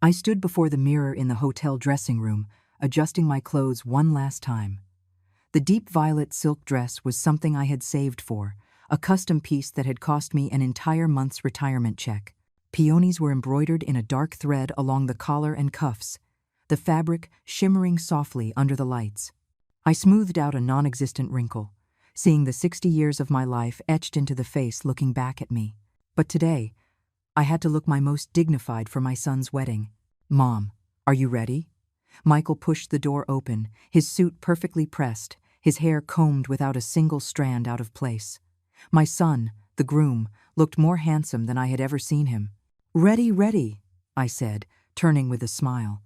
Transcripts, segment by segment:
I stood before the mirror in the hotel dressing room, adjusting my clothes one last time. The deep violet silk dress was something I had saved for, a custom piece that had cost me an entire month's retirement check. Peonies were embroidered in a dark thread along the collar and cuffs, the fabric shimmering softly under the lights. I smoothed out a non-existent wrinkle, seeing the 60 years of my life etched into the face looking back at me. But today, I had to look my most dignified for my son's wedding. "Mom, are you ready?" Michael pushed the door open, his suit perfectly pressed, his hair combed without a single strand out of place. My son, the groom, looked more handsome than I had ever seen him. "Ready, ready," I said, turning with a smile.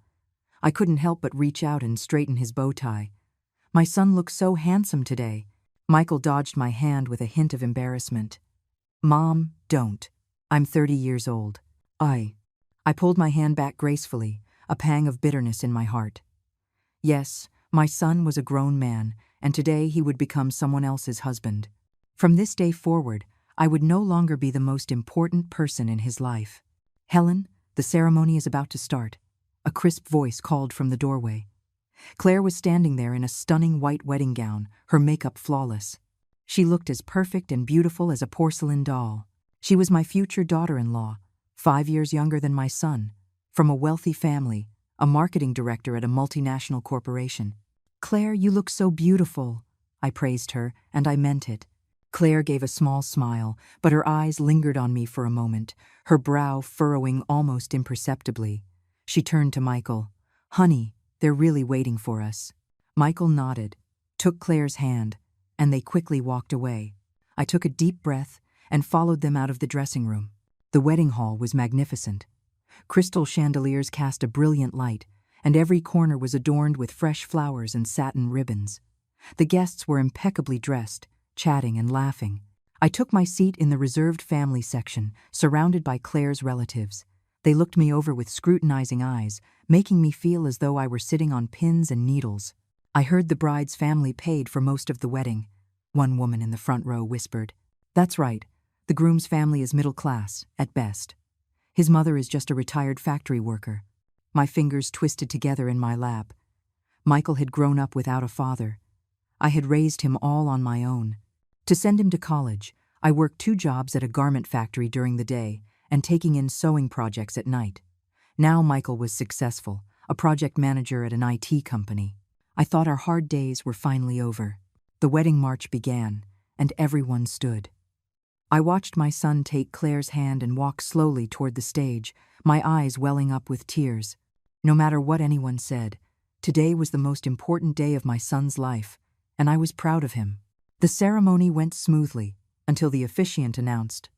I couldn't help but reach out and straighten his bow tie. My son looked so handsome today. Michael dodged my hand with a hint of embarrassment. "Mom, don't. I'm 30 years old." I pulled my hand back gracefully, a pang of bitterness in my heart. Yes, my son was a grown man, and today he would become someone else's husband. From this day forward, I would no longer be the most important person in his life. "Helen, the ceremony is about to start," a crisp voice called from the doorway. Claire was standing there in a stunning white wedding gown, her makeup flawless. She looked as perfect and beautiful as a porcelain doll. She was my future daughter-in-law, 5 years younger than my son, from a wealthy family, a marketing director at a multinational corporation. "Claire, you look so beautiful," I praised her, and I meant it. Claire gave a small smile, but her eyes lingered on me for a moment, her brow furrowing almost imperceptibly. She turned to Michael. "Honey, they're really waiting for us." Michael nodded, took Claire's hand, and they quickly walked away. I took a deep breath and followed them out of the dressing room. The wedding hall was magnificent. Crystal chandeliers cast a brilliant light, and every corner was adorned with fresh flowers and satin ribbons. The guests were impeccably dressed, chatting and laughing. I took my seat in the reserved family section, surrounded by Claire's relatives. They looked me over with scrutinizing eyes, making me feel as though I were sitting on pins and needles. "I heard the bride's family paid for most of the wedding," one woman in the front row whispered. "That's right. The groom's family is middle class, at best. His mother is just a retired factory worker." My fingers twisted together in my lap. Michael had grown up without a father. I had raised him all on my own. To send him to college, I worked 2 jobs at a garment factory during the day and taking in sewing projects at night. Now Michael was successful, a project manager at an IT company. I thought our hard days were finally over. The wedding march began, and everyone stood. I watched my son take Claire's hand and walk slowly toward the stage, my eyes welling up with tears. No matter what anyone said, today was the most important day of my son's life, and I was proud of him. The ceremony went smoothly until the officiant announced,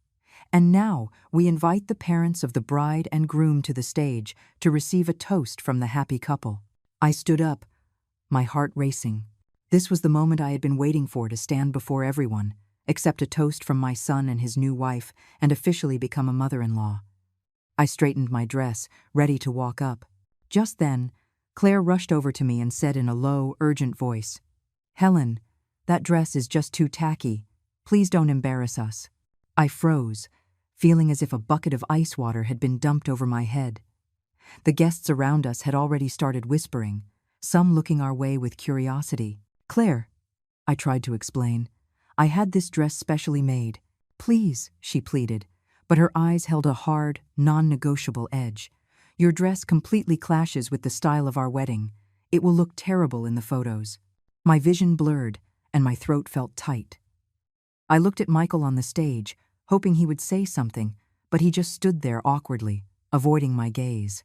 "And now we invite the parents of the bride and groom to the stage to receive a toast from the happy couple." I stood up, my heart racing. This was the moment I had been waiting for, to stand before everyone, accept a toast from my son and his new wife, and officially become a mother-in-law. I straightened my dress, ready to walk up. Just then, Claire rushed over to me and said in a low, urgent voice, "Helen, that dress is just too tacky. Please don't embarrass us." I froze, feeling as if a bucket of ice water had been dumped over my head. The guests around us had already started whispering, some looking our way with curiosity. "Claire," I tried to explain, "I had this dress specially made. Please," she pleaded, but her eyes held a hard, non-negotiable edge. "Your dress completely clashes with the style of our wedding. It will look terrible in the photos." My vision blurred, and my throat felt tight. I looked at Michael on the stage, hoping he would say something, but he just stood there awkwardly, avoiding my gaze.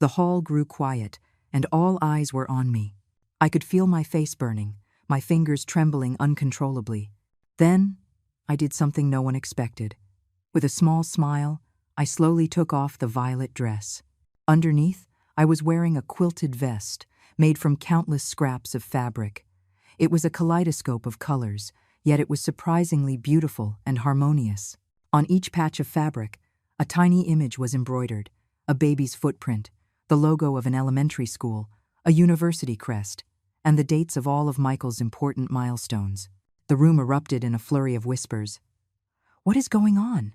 The hall grew quiet, and all eyes were on me. I could feel my face burning, my fingers trembling uncontrollably. Then, I did something no one expected. With a small smile, I slowly took off the violet dress. Underneath, I was wearing a quilted vest, made from countless scraps of fabric. It was a kaleidoscope of colors, yet it was surprisingly beautiful and harmonious. On each patch of fabric, a tiny image was embroidered, a baby's footprint, the logo of an elementary school, a university crest, and the dates of all of Michael's important milestones. The room erupted in a flurry of whispers. "What is going on?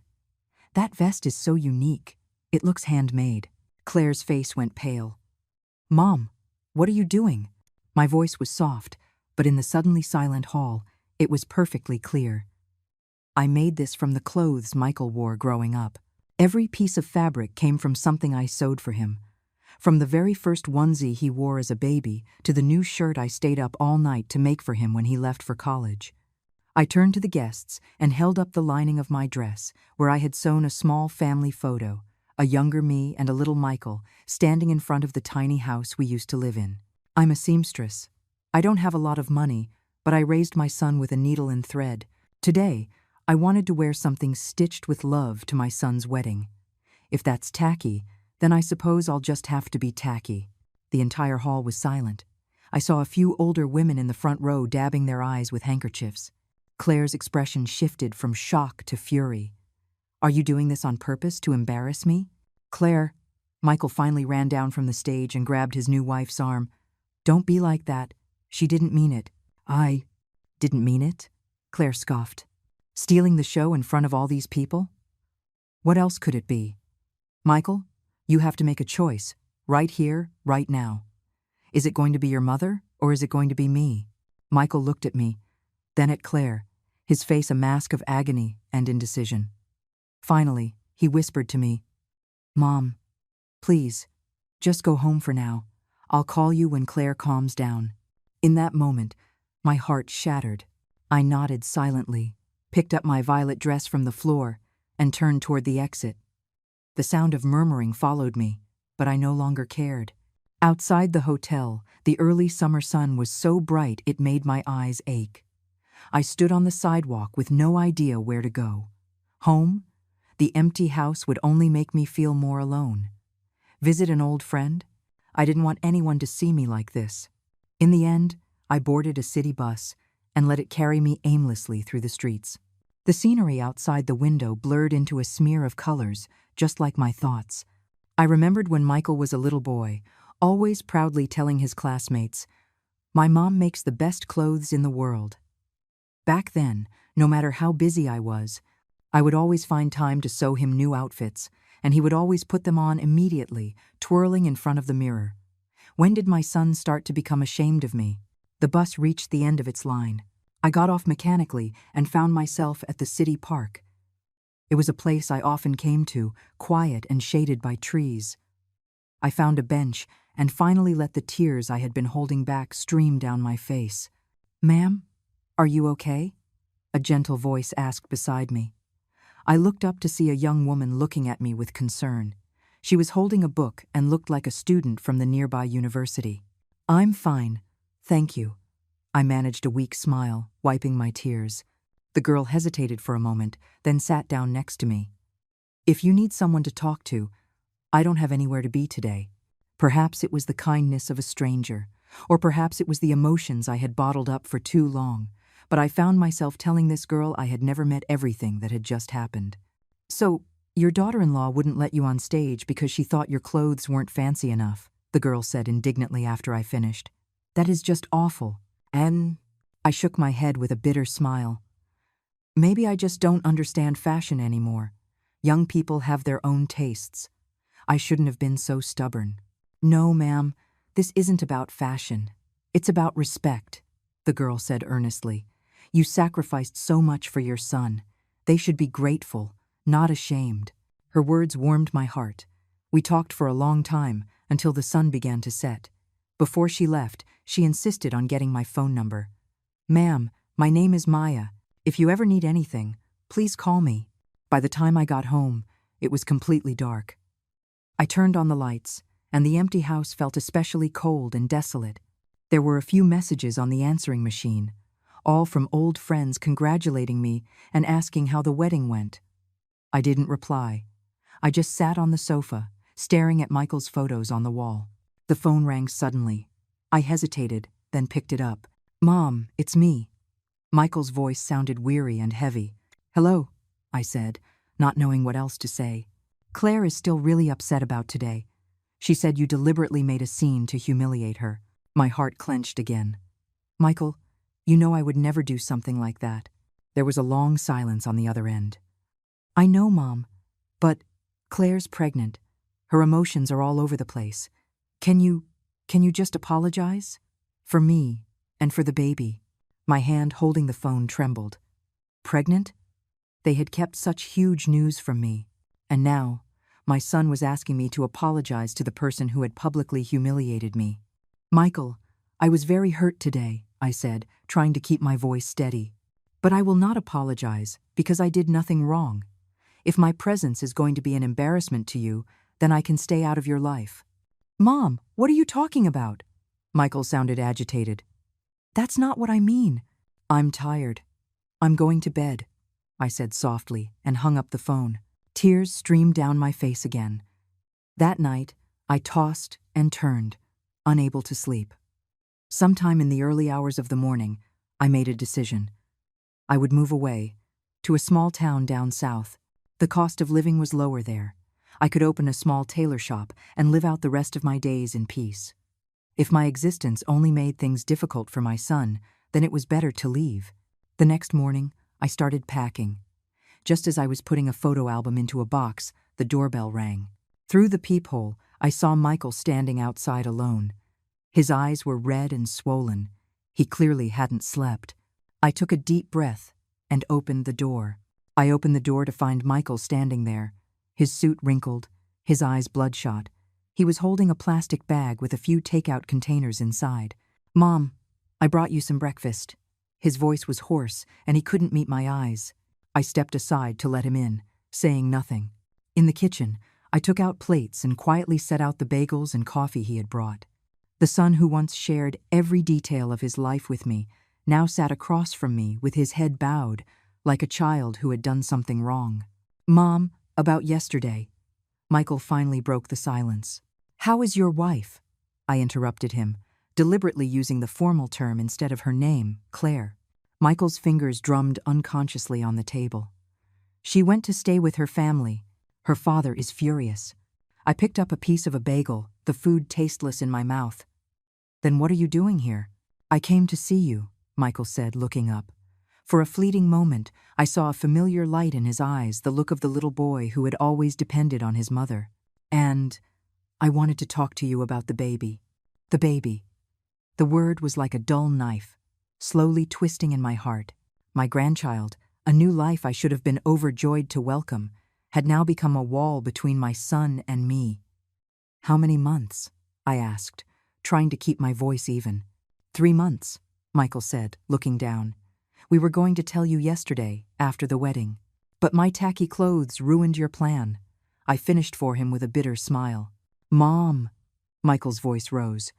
That vest is so unique. It looks handmade." Claire's face went pale. "Mom, what are you doing?" My voice was soft, but in the suddenly silent hall, it was perfectly clear. "I made this from the clothes Michael wore growing up. Every piece of fabric came from something I sewed for him. From the very first onesie he wore as a baby to the new shirt I stayed up all night to make for him when he left for college." I turned to the guests and held up the lining of my dress, where I had sewn a small family photo, a younger me and a little Michael, standing in front of the tiny house we used to live in. "I'm a seamstress. I don't have a lot of money, but I raised my son with a needle and thread. Today, I wanted to wear something stitched with love to my son's wedding. If that's tacky, then I suppose I'll just have to be tacky." The entire hall was silent. I saw a few older women in the front row dabbing their eyes with handkerchiefs. Claire's expression shifted from shock to fury. "Are you doing this on purpose to embarrass me?" "Claire," Michael finally ran down from the stage and grabbed his new wife's arm. "Don't be like that. She didn't mean it." "I didn't mean it?" Claire scoffed. "Stealing the show in front of all these people? What else could it be? Michael, you have to make a choice, right here, right now. Is it going to be your mother, or is it going to be me?" Michael looked at me, then at Claire, his face a mask of agony and indecision. Finally, he whispered to me, "Mom, please, just go home for now. I'll call you when Claire calms down." In that moment, my heart shattered. I nodded silently, picked up my violet dress from the floor, and turned toward the exit. The sound of murmuring followed me, but I no longer cared. Outside the hotel, the early summer sun was so bright it made my eyes ache. I stood on the sidewalk with no idea where to go. Home? The empty house would only make me feel more alone. Visit an old friend? I didn't want anyone to see me like this. In the end, I boarded a city bus and let it carry me aimlessly through the streets. The scenery outside the window blurred into a smear of colors, just like my thoughts. I remembered when Michael was a little boy, always proudly telling his classmates, "My mom makes the best clothes in the world." Back then, no matter how busy I was, I would always find time to sew him new outfits, and he would always put them on immediately, twirling in front of the mirror. When did my son start to become ashamed of me? The bus reached the end of its line. I got off mechanically and found myself at the city park. It was a place I often came to, quiet and shaded by trees. I found a bench and finally let the tears I had been holding back stream down my face. "Ma'am, are you okay?" a gentle voice asked beside me. I looked up to see a young woman looking at me with concern. She was holding a book and looked like a student from the nearby university. "I'm fine, thank you." I managed a weak smile, wiping my tears. The girl hesitated for a moment, then sat down next to me. "If you need someone to talk to, I don't have anywhere to be today." Perhaps it was the kindness of a stranger, or perhaps it was the emotions I had bottled up for too long, but I found myself telling this girl I had never met everything that had just happened. "So, your daughter-in-law wouldn't let you on stage because she thought your clothes weren't fancy enough," the girl said indignantly after I finished. "That is just awful." And I shook my head with a bitter smile. "Maybe I just don't understand fashion anymore. Young people have their own tastes. I shouldn't have been so stubborn." "No, ma'am, this isn't about fashion. It's about respect," the girl said earnestly. "You sacrificed so much for your son. They should be grateful, not ashamed." Her words warmed my heart. We talked for a long time until the sun began to set. Before she left, she insisted on getting my phone number. "Ma'am, my name is Maya. If you ever need anything, please call me." By the time I got home, it was completely dark. I turned on the lights, and the empty house felt especially cold and desolate. There were a few messages on the answering machine, all from old friends congratulating me and asking how the wedding went. I didn't reply. I just sat on the sofa, staring at Michael's photos on the wall. The phone rang suddenly. I hesitated, then picked it up. "Mom, it's me." Michael's voice sounded weary and heavy. "Hello," I said, not knowing what else to say. "Claire is still really upset about today. She said you deliberately made a scene to humiliate her." My heart clenched again. "Michael, you know I would never do something like that." There was a long silence on the other end. "I know, Mom, but Claire's pregnant. Her emotions are all over the place. Can you just apologize? For me, and for the baby. My hand holding the phone trembled. Pregnant? They had kept such huge news from me. And now, my son was asking me to apologize to the person who had publicly humiliated me. Michael, I was very hurt today, I said, trying to keep my voice steady. But I will not apologize, because I did nothing wrong. If my presence is going to be an embarrassment to you, then I can stay out of your life. Mom, what are you talking about? Michael sounded agitated. That's not what I mean. I'm tired. I'm going to bed, I said softly and hung up the phone. Tears streamed down my face again. That night, I tossed and turned, unable to sleep. Sometime in the early hours of the morning, I made a decision. I would move away, to a small town down south. The cost of living was lower there. I could open a small tailor shop and live out the rest of my days in peace. If my existence only made things difficult for my son, then it was better to leave. The next morning, I started packing. Just as I was putting a photo album into a box, the doorbell rang. Through the peephole, I saw Michael standing outside alone. His eyes were red and swollen. He clearly hadn't slept. I took a deep breath and opened the door. I opened the door to find Michael standing there, his suit wrinkled, his eyes bloodshot. He was holding a plastic bag with a few takeout containers inside. Mom, I brought you some breakfast. His voice was hoarse, and he couldn't meet my eyes. I stepped aside to let him in, saying nothing. In the kitchen, I took out plates and quietly set out the bagels and coffee he had brought. The son who once shared every detail of his life with me now sat across from me with his head bowed, like a child who had done something wrong. Mom, about yesterday. Michael finally broke the silence. How is your wife? I interrupted him, deliberately using the formal term instead of her name, Claire. Michael's fingers drummed unconsciously on the table. She went to stay with her family. Her father is furious. I picked up a piece of a bagel, the food tasteless in my mouth. Then what are you doing here? I came to see you, Michael said, looking up. For a fleeting moment, I saw a familiar light in his eyes, the look of the little boy who had always depended on his mother. And I wanted to talk to you about the baby. The baby. The word was like a dull knife, slowly twisting in my heart. My grandchild, a new life I should have been overjoyed to welcome, had now become a wall between my son and me. How many months? I asked, trying to keep my voice even. 3 months, Michael said, looking down. We were going to tell you yesterday, after the wedding. But my tacky clothes ruined your plan. I finished for him with a bitter smile. Mom, Michael's voice rose.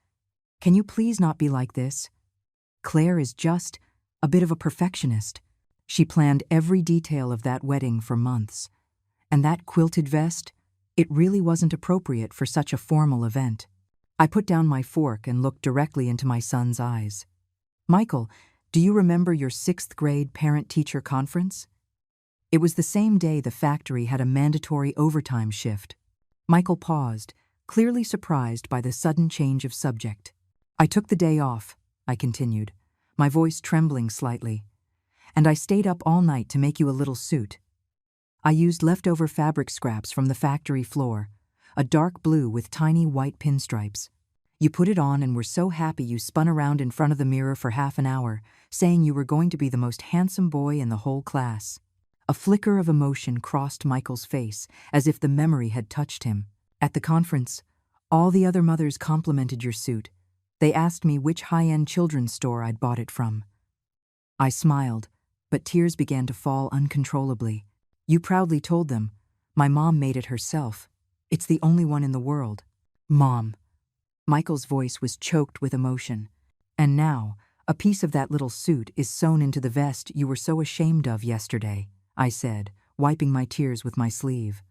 Can you please not be like this? Claire is just a bit of a perfectionist. She planned every detail of that wedding for months. And that quilted vest, it really wasn't appropriate for such a formal event. I put down my fork and looked directly into my son's eyes. Michael, do you remember your 6th grade parent-teacher conference? It was the same day the factory had a mandatory overtime shift. Michael paused, clearly surprised by the sudden change of subject. I took the day off, I continued, my voice trembling slightly. And I stayed up all night to make you a little suit. I used leftover fabric scraps from the factory floor, a dark blue with tiny white pinstripes. You put it on and were so happy you spun around in front of the mirror for half an hour, saying you were going to be the most handsome boy in the whole class. A flicker of emotion crossed Michael's face, as if the memory had touched him. At the conference, all the other mothers complimented your suit. They asked me which high-end children's store I'd bought it from. I smiled, but tears began to fall uncontrollably. You proudly told them, my mom made it herself. It's the only one in the world. Mom. Michael's voice was choked with emotion. And now, a piece of that little suit is sewn into the vest you were so ashamed of yesterday, I said, wiping my tears with my sleeve.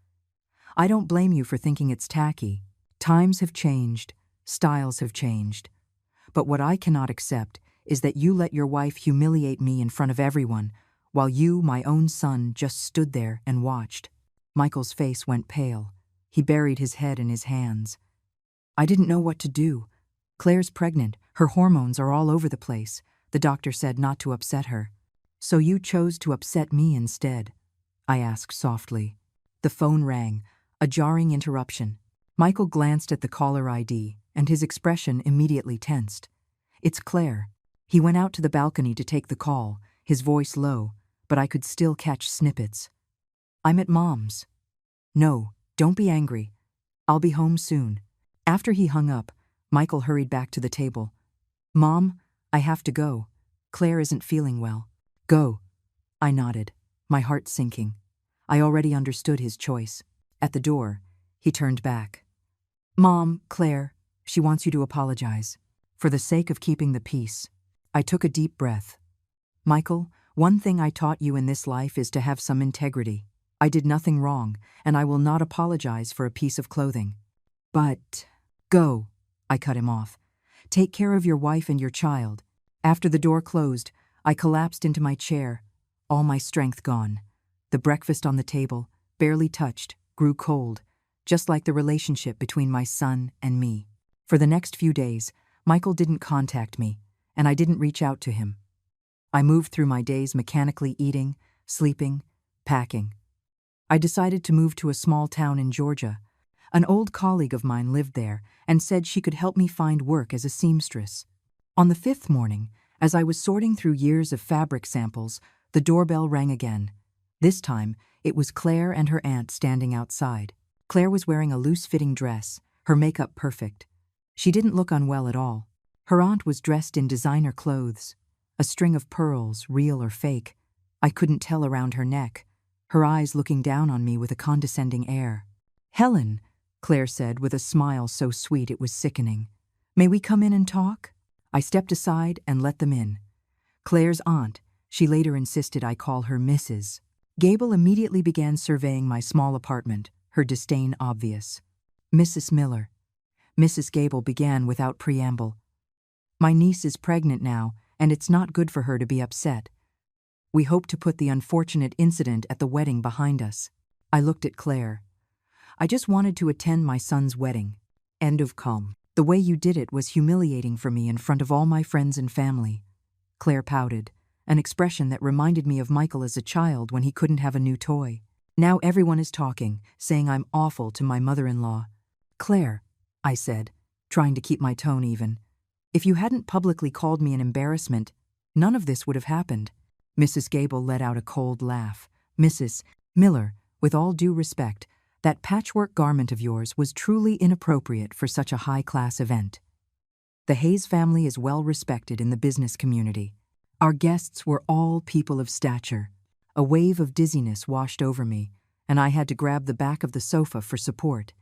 I don't blame you for thinking it's tacky. Times have changed, styles have changed. But what I cannot accept is that you let your wife humiliate me in front of everyone, while you, my own son, just stood there and watched. Michael's face went pale. He buried his head in his hands. I didn't know what to do. Claire's pregnant. Her hormones are all over the place. The doctor said not to upset her. So you chose to upset me instead? I asked softly. The phone rang, a jarring interruption. Michael glanced at the caller ID, and his expression immediately tensed. "It's Claire." He went out to the balcony to take the call, his voice low, but I could still catch snippets. "I'm at Mom's." "No, don't be angry. I'll be home soon." After he hung up, Michael hurried back to the table. "Mom, I have to go. Claire isn't feeling well." "Go." I nodded, my heart sinking. I already understood his choice. At the door, he turned back. "Mom, Claire, she wants you to apologize. For the sake of keeping the peace." I took a deep breath. "Michael, one thing I taught you in this life is to have some integrity. I did nothing wrong, and I will not apologize for a piece of clothing." "But—" "Go," I cut him off. "Take care of your wife and your child." After the door closed, I collapsed into my chair, all my strength gone. The breakfast on the table, barely touched, grew cold, just like the relationship between my son and me. For the next few days, Michael didn't contact me, and I didn't reach out to him. I moved through my days mechanically eating, sleeping, packing. I decided to move to a small town in Georgia. An old colleague of mine lived there and said she could help me find work as a seamstress. On the 5th morning, as I was sorting through years of fabric samples, the doorbell rang again. This time, it was Claire and her aunt standing outside. Claire was wearing a loose-fitting dress, her makeup perfect. She didn't look unwell at all. Her aunt was dressed in designer clothes, a string of pearls, real or fake. I couldn't tell around her neck, her eyes looking down on me with a condescending air. "Helen," Claire said with a smile so sweet it was sickening. "May we come in and talk?" I stepped aside and let them in. Claire's aunt, she later insisted I call her Mrs. Gable, immediately began surveying my small apartment, her disdain obvious. "Mrs. Miller." Mrs. Gable began without preamble. "My niece is pregnant now, and it's not good for her to be upset. We hope to put the unfortunate incident at the wedding behind us." I looked at Claire. "I just wanted to attend my son's wedding. End of calm. The way you did it was humiliating for me in front of all my friends and family." Claire pouted, an expression that reminded me of Michael as a child when he couldn't have a new toy. "Now everyone is talking, saying I'm awful to my mother-in-law." "Claire," I said, trying to keep my tone even, "if you hadn't publicly called me an embarrassment, none of this would have happened." Mrs. Gable let out a cold laugh. "Mrs. Miller, with all due respect, that patchwork garment of yours was truly inappropriate for such a high-class event. The Hayes family is well respected in the business community. Our guests were all people of stature." A wave of dizziness washed over me, and I had to grab the back of the sofa for support.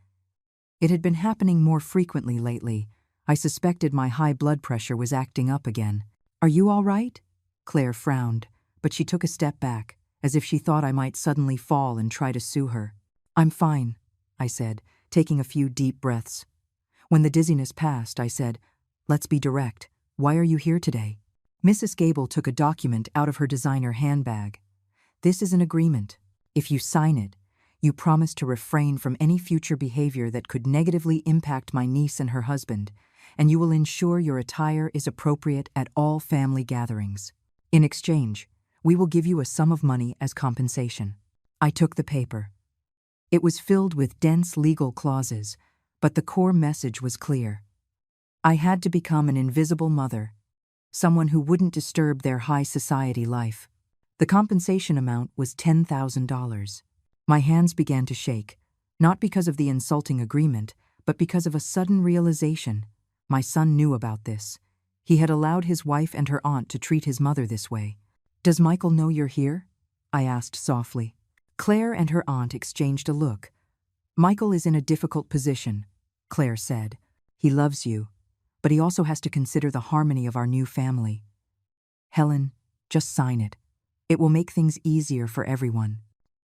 It had been happening more frequently lately. I suspected my high blood pressure was acting up again. "Are you all right?" Claire frowned, but she took a step back, as if she thought I might suddenly fall and try to sue her. "I'm fine," I said, taking a few deep breaths. When the dizziness passed, I said, "Let's be direct. Why are you here today?" Mrs. Gable took a document out of her designer handbag. "This is an agreement. If you sign it, you promise to refrain from any future behavior that could negatively impact my niece and her husband, and you will ensure your attire is appropriate at all family gatherings. In exchange, we will give you a sum of money as compensation." I took the paper. It was filled with dense legal clauses, but the core message was clear. I had to become an invisible mother, someone who wouldn't disturb their high society life. The compensation amount was $10,000. My hands began to shake, not because of the insulting agreement, but because of a sudden realization. My son knew about this. He had allowed his wife and her aunt to treat his mother this way. "Does Michael know you're here?" I asked softly. Claire and her aunt exchanged a look. "Michael is in a difficult position," Claire said. "He loves you, but he also has to consider the harmony of our new family. Helen, just sign it. It will make things easier for everyone."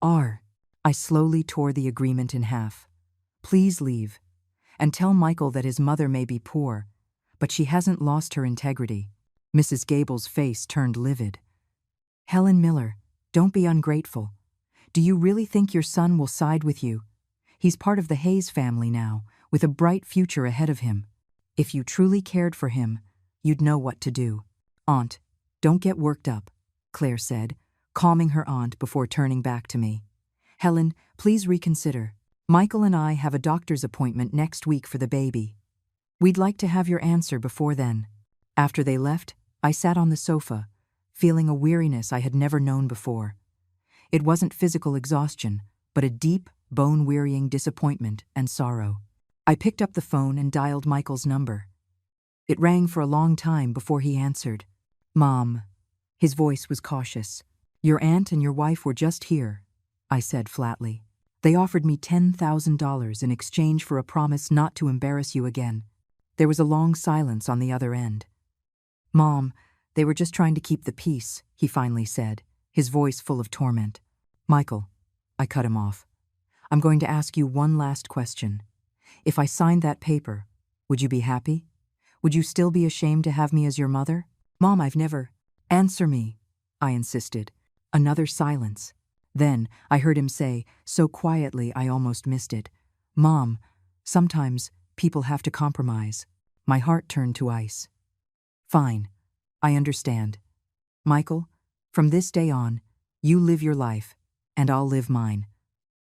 I slowly tore the agreement in half. "Please leave, and tell Michael that his mother may be poor, but she hasn't lost her integrity." Mrs. Gable's face turned livid. "Helen Miller, don't be ungrateful. Do you really think your son will side with you? He's part of the Hayes family now, with a bright future ahead of him. If you truly cared for him, you'd know what to do." "Aunt, don't get worked up," Claire said, calming her aunt before turning back to me. "Helen, please reconsider. Michael and I have a doctor's appointment next week for the baby. We'd like to have your answer before then." After they left, I sat on the sofa, feeling a weariness I had never known before. It wasn't physical exhaustion, but a deep, bone-wearying disappointment and sorrow. I picked up the phone and dialed Michael's number. It rang for a long time before he answered. "Mom." His voice was cautious. "Your aunt and your wife were just here," I said flatly. "They offered me $10,000 in exchange for a promise not to embarrass you again." There was a long silence on the other end. "Mom, they were just trying to keep the peace," he finally said, his voice full of torment. "Michael," I cut him off, "I'm going to ask you one last question. If I signed that paper, would you be happy? Would you still be ashamed to have me as your mother?" "Mom, I've never—" "Answer me," I insisted. Another silence. Then I heard him say, so quietly I almost missed it, "Mom, sometimes people have to compromise." My heart turned to ice. "Fine. I understand. Michael, from this day on, you live your life, and I'll live mine.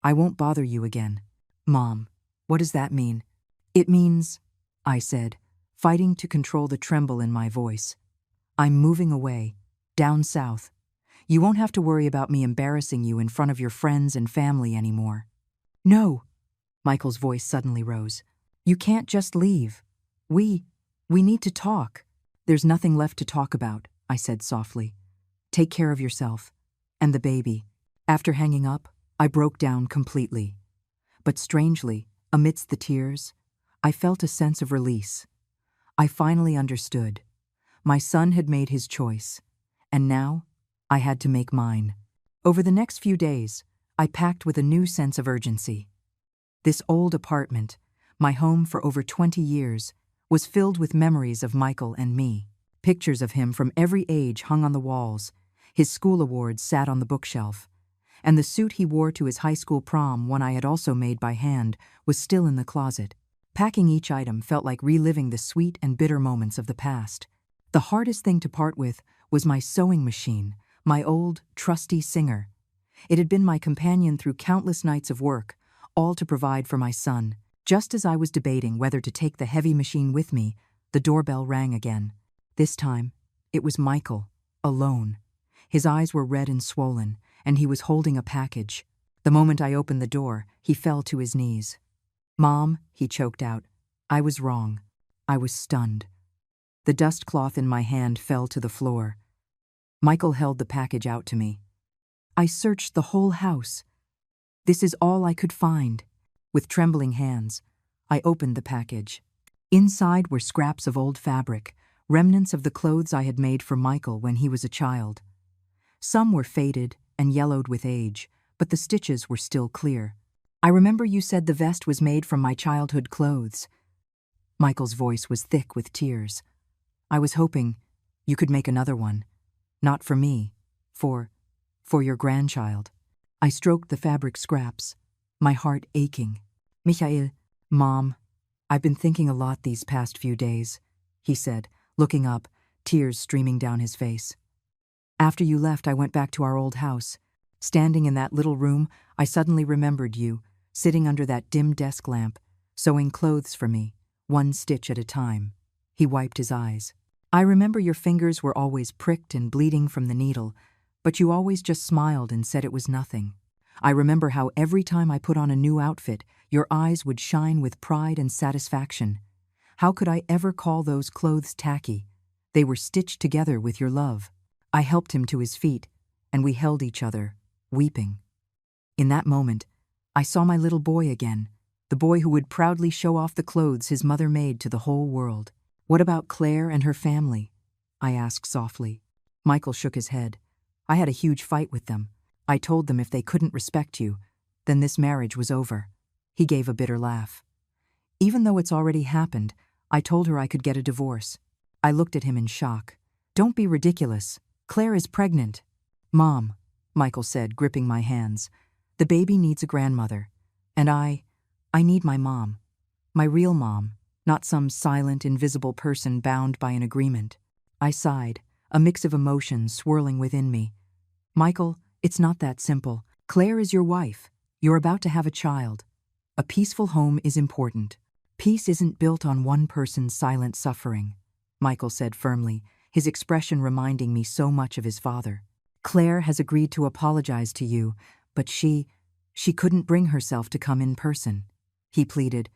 I won't bother you again." "Mom, what does that mean?" "It means," I said, fighting to control the tremble in my voice, "I'm moving away, down south. You won't have to worry about me embarrassing you in front of your friends and family anymore." "No," Michael's voice suddenly rose. "You can't just leave. We need to talk." "There's nothing left to talk about," I said softly. "Take care of yourself. And the baby." After hanging up, I broke down completely. But strangely, amidst the tears, I felt a sense of release. I finally understood. My son had made his choice, and now I had to make mine. Over the next few days, I packed with a new sense of urgency. This old apartment, my home for over 20 years, was filled with memories of Michael and me. Pictures of him from every age hung on the walls, his school awards sat on the bookshelf, and the suit he wore to his high school prom, one I had also made by hand, was still in the closet. Packing each item felt like reliving the sweet and bitter moments of the past. The hardest thing to part with was my sewing machine, my old, trusty Singer. It had been my companion through countless nights of work, all to provide for my son. Just as I was debating whether to take the heavy machine with me, the doorbell rang again. This time, it was Michael, alone. His eyes were red and swollen, and he was holding a package. The moment I opened the door, he fell to his knees. "Mom," he choked out. I was wrong. I was stunned. The dust cloth in my hand fell to the floor. Michael held the package out to me. "I searched the whole house. This is all I could find." With trembling hands, I opened the package. Inside were scraps of old fabric, remnants of the clothes I had made for Michael when he was a child. Some were faded and yellowed with age, but the stitches were still clear. "I remember you said the vest was made from my childhood clothes." Michael's voice was thick with tears. "I was hoping you could make another one. Not for me, for your grandchild." I stroked the fabric scraps, my heart aching. "Michael, Mom, I've been thinking a lot these past few days," he said, looking up, tears streaming down his face. "After you left, I went back to our old house. Standing in that little room, I suddenly remembered you, sitting under that dim desk lamp, sewing clothes for me, one stitch at a time." He wiped his eyes. "I remember your fingers were always pricked and bleeding from the needle, but you always just smiled and said it was nothing. I remember how every time I put on a new outfit, your eyes would shine with pride and satisfaction. How could I ever call those clothes tacky? They were stitched together with your love." I helped him to his feet, and we held each other, weeping. In that moment, I saw my little boy again, the boy who would proudly show off the clothes his mother made to the whole world. "What about Claire and her family?" I asked softly. Michael shook his head. "I had a huge fight with them. I told them if they couldn't respect you, then this marriage was over." He gave a bitter laugh. "Even though it's already happened, I told her I could get a divorce." I looked at him in shock. "Don't be ridiculous. Claire is pregnant." "Mom," Michael said, gripping my hands, "the baby needs a grandmother. And I need my mom. My real mom, not some silent, invisible person bound by an agreement." I sighed, a mix of emotions swirling within me. "Michael, it's not that simple. Claire is your wife. You're about to have a child. A peaceful home is important. Peace isn't built on one person's silent suffering, Michael said firmly, his expression reminding me so much of his father. Claire has agreed to apologize to you, but she couldn't bring herself to come in person. He pleaded,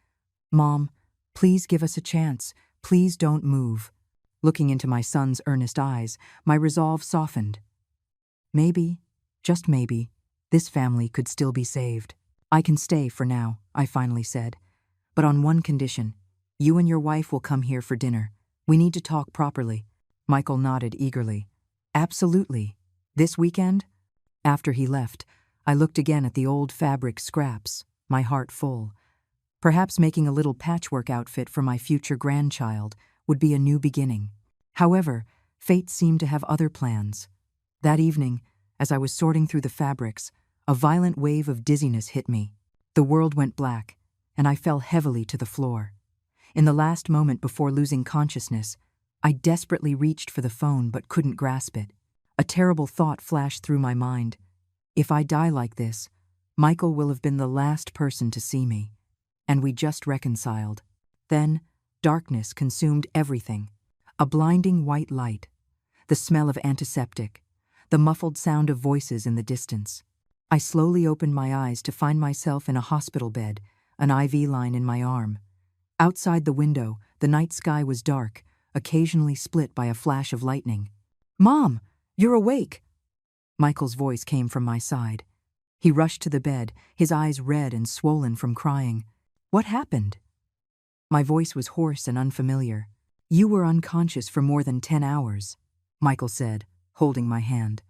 Mom, please give us a chance. Please don't move. Looking into my son's earnest eyes, my resolve softened. Maybe, just maybe, this family could still be saved. I can stay for now, I finally said. But on one condition. You and your wife will come here for dinner. We need to talk properly. Michael nodded eagerly. Absolutely. This weekend? After he left, I looked again at the old fabric scraps, my heart full. Perhaps making a little patchwork outfit for my future grandchild would be a new beginning. However, fate seemed to have other plans. That evening, as I was sorting through the fabrics, a violent wave of dizziness hit me. The world went black, and I fell heavily to the floor. In the last moment before losing consciousness, I desperately reached for the phone but couldn't grasp it. A terrible thought flashed through my mind. If I die like this, Michael will have been the last person to see me. And we just reconciled. Then, darkness consumed everything. A blinding white light, the smell of antiseptic, the muffled sound of voices in the distance. I slowly opened my eyes to find myself in a hospital bed, an IV line in my arm. Outside the window, the night sky was dark, occasionally split by a flash of lightning. Mom, you're awake! Michael's voice came from my side. He rushed to the bed, his eyes red and swollen from crying. What happened? My voice was hoarse and unfamiliar. You were unconscious for more than 10 hours, Michael said, holding my hand.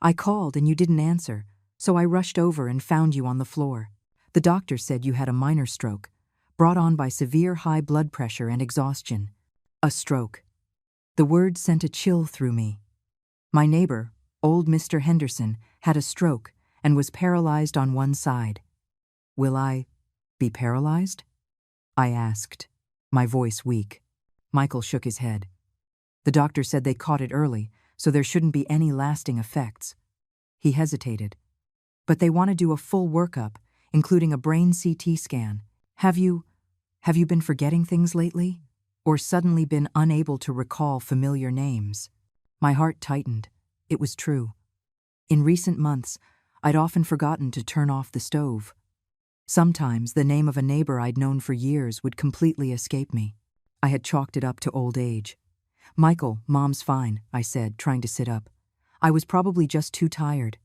I called and you didn't answer, so I rushed over and found you on the floor. The doctor said you had a minor stroke, brought on by severe high blood pressure and exhaustion. A stroke. The word sent a chill through me. My neighbor, old Mr. Henderson, had a stroke and was paralyzed on one side. Will I be paralyzed? I asked, my voice weak. Michael shook his head. The doctor said they caught it early, so there shouldn't be any lasting effects. He hesitated. But they want to do a full workup, including a brain CT scan. Have you been forgetting things lately? Or suddenly been unable to recall familiar names? My heart tightened. It was true. In recent months, I'd often forgotten to turn off the stove. Sometimes the name of a neighbor I'd known for years would completely escape me. I had chalked it up to old age. Michael, Mom's fine, I said, trying to sit up. I was probably just too tired.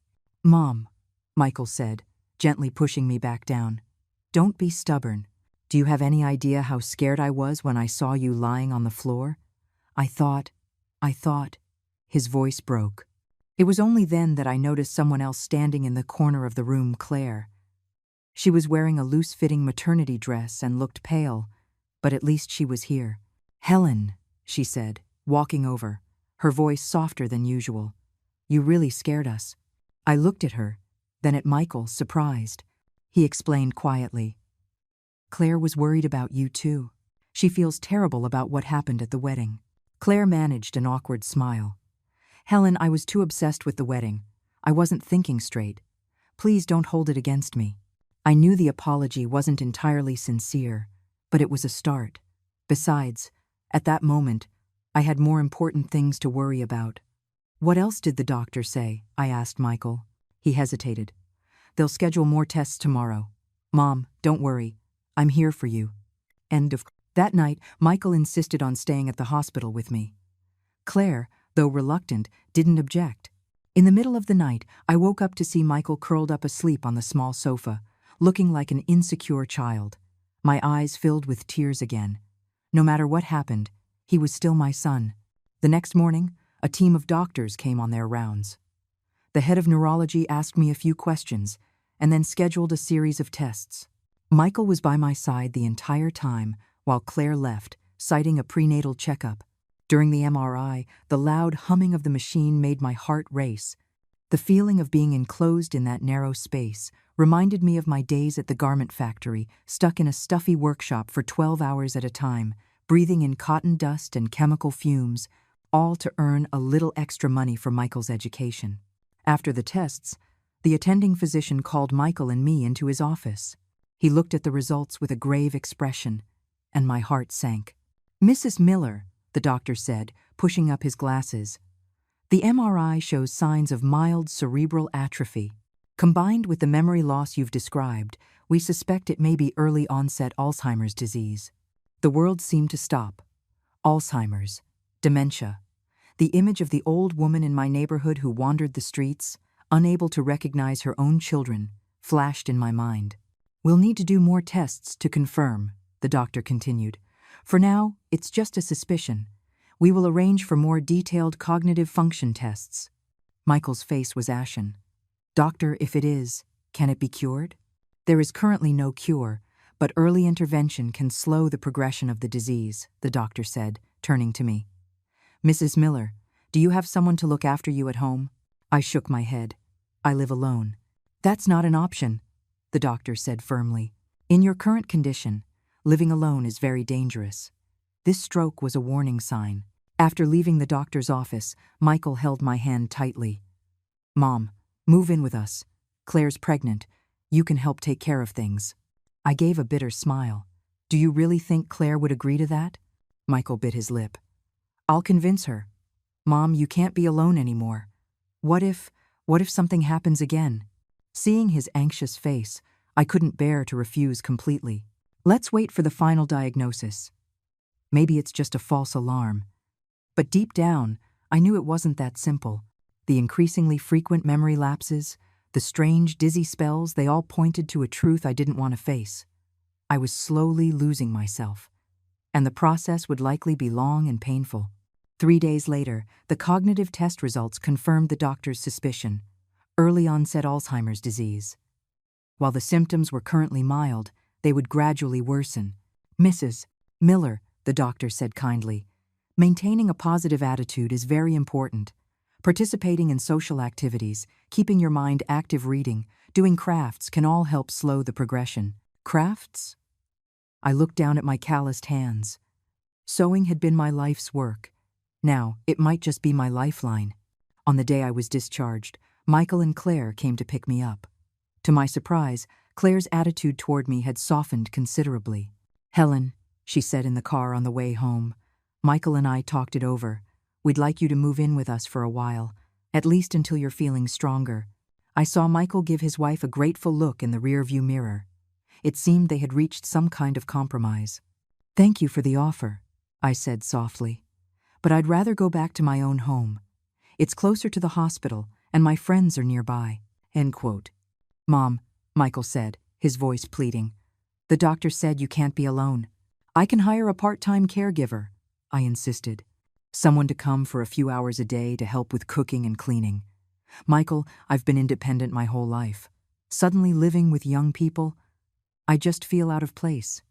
Mom, Michael said, gently pushing me back down. Don't be stubborn. Do you have any idea how scared I was when I saw you lying on the floor? I thought. His voice broke. It was only then that I noticed someone else standing in the corner of the room, Claire. She was wearing a loose-fitting maternity dress and looked pale, but at least she was here. Helen, she said, walking over, her voice softer than usual. You really scared us. I looked at her, then at Michael, surprised. He explained quietly. Claire was worried about you too. She feels terrible about what happened at the wedding. Claire managed an awkward smile. Helen, I was too obsessed with the wedding. I wasn't thinking straight. Please don't hold it against me. I knew the apology wasn't entirely sincere, but it was a start. Besides, at that moment, I had more important things to worry about. What else did the doctor say? I asked Michael. He hesitated. They'll schedule more tests tomorrow. Mom, don't worry. I'm here for you. End of. That night, Michael insisted on staying at the hospital with me. Claire, though reluctant, didn't object. In the middle of the night, I woke up to see Michael curled up asleep on the small sofa, looking like an insecure child. My eyes filled with tears again. No matter what happened, he was still my son. The next morning, a team of doctors came on their rounds. The head of neurology asked me a few questions, and then scheduled a series of tests. Michael was by my side the entire time, while Claire left, citing a prenatal checkup. During the MRI, the loud humming of the machine made my heart race. The feeling of being enclosed in that narrow space reminded me of my days at the garment factory, stuck in a stuffy workshop for 12 hours at a time, breathing in cotton dust and chemical fumes, all to earn a little extra money for Michael's education. After the tests, the attending physician called Michael and me into his office. He looked at the results with a grave expression, and my heart sank. "Mrs. Miller," the doctor said, pushing up his glasses, "the MRI shows signs of mild cerebral atrophy. Combined with the memory loss you've described, we suspect it may be early-onset Alzheimer's disease." The world seemed to stop. Alzheimer's, dementia. The image of the old woman in my neighborhood who wandered the streets, unable to recognize her own children, flashed in my mind. "We'll need to do more tests to confirm," the doctor continued. "For now, it's just a suspicion. We will arrange for more detailed cognitive function tests." Michael's face was ashen. "Doctor, if it is, can it be cured?" "There is currently no cure, but early intervention can slow the progression of the disease," the doctor said, turning to me. "Mrs. Miller, do you have someone to look after you at home?" I shook my head. "I live alone." "That's not an option," the doctor said firmly. "In your current condition, living alone is very dangerous." This stroke was a warning sign. After leaving the doctor's office, Michael held my hand tightly. "Mom, move in with us. Claire's pregnant. You can help take care of things." I gave a bitter smile. "Do you really think Claire would agree to that?" Michael bit his lip. "I'll convince her. Mom, you can't be alone anymore. What if something happens again?" Seeing his anxious face, I couldn't bear to refuse completely. "Let's wait for the final diagnosis. Maybe it's just a false alarm." But deep down, I knew it wasn't that simple. The increasingly frequent memory lapses, the strange, dizzy spells, they all pointed to a truth I didn't want to face. I was slowly losing myself, and the process would likely be long and painful. 3 days later, the cognitive test results confirmed the doctor's suspicion: early-onset Alzheimer's disease. While the symptoms were currently mild, they would gradually worsen. "Mrs. Miller," the doctor said kindly, "maintaining a positive attitude is very important. Participating in social activities, keeping your mind active, reading, doing crafts can all help slow the progression." "Crafts?" I looked down at my calloused hands. Sewing had been my life's work. Now, it might just be my lifeline. On the day I was discharged, Michael and Claire came to pick me up. To my surprise, Claire's attitude toward me had softened considerably. "Helen," she said in the car on the way home, "Michael and I talked it over. We'd like you to move in with us for a while, at least until you're feeling stronger." I saw Michael give his wife a grateful look in the rearview mirror. It seemed they had reached some kind of compromise. "Thank you for the offer," I said softly. "But I'd rather go back to my own home. It's closer to the hospital, and my friends are nearby." End quote. "Mom," Michael said, his voice pleading, "the doctor said you can't be alone. I can hire a part-time caregiver," I insisted. "Someone to come for a few hours a day to help with cooking and cleaning. Michael, I've been independent my whole life. Suddenly living with young people, I just feel out of place."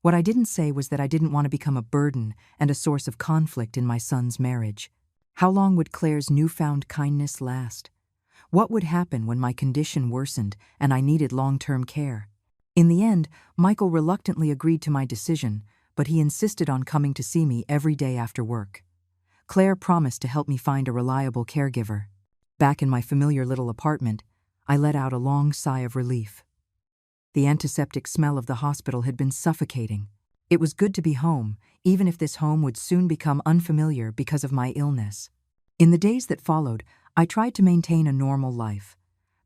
What I didn't say was that I didn't want to become a burden and a source of conflict in my son's marriage. How long would Claire's newfound kindness last? What would happen when my condition worsened and I needed long-term care? In the end, Michael reluctantly agreed to my decision, but he insisted on coming to see me every day after work. Claire promised to help me find a reliable caregiver. Back in my familiar little apartment, I let out a long sigh of relief. The antiseptic smell of the hospital had been suffocating. It was good to be home, even if this home would soon become unfamiliar because of my illness. In the days that followed, I tried to maintain a normal life.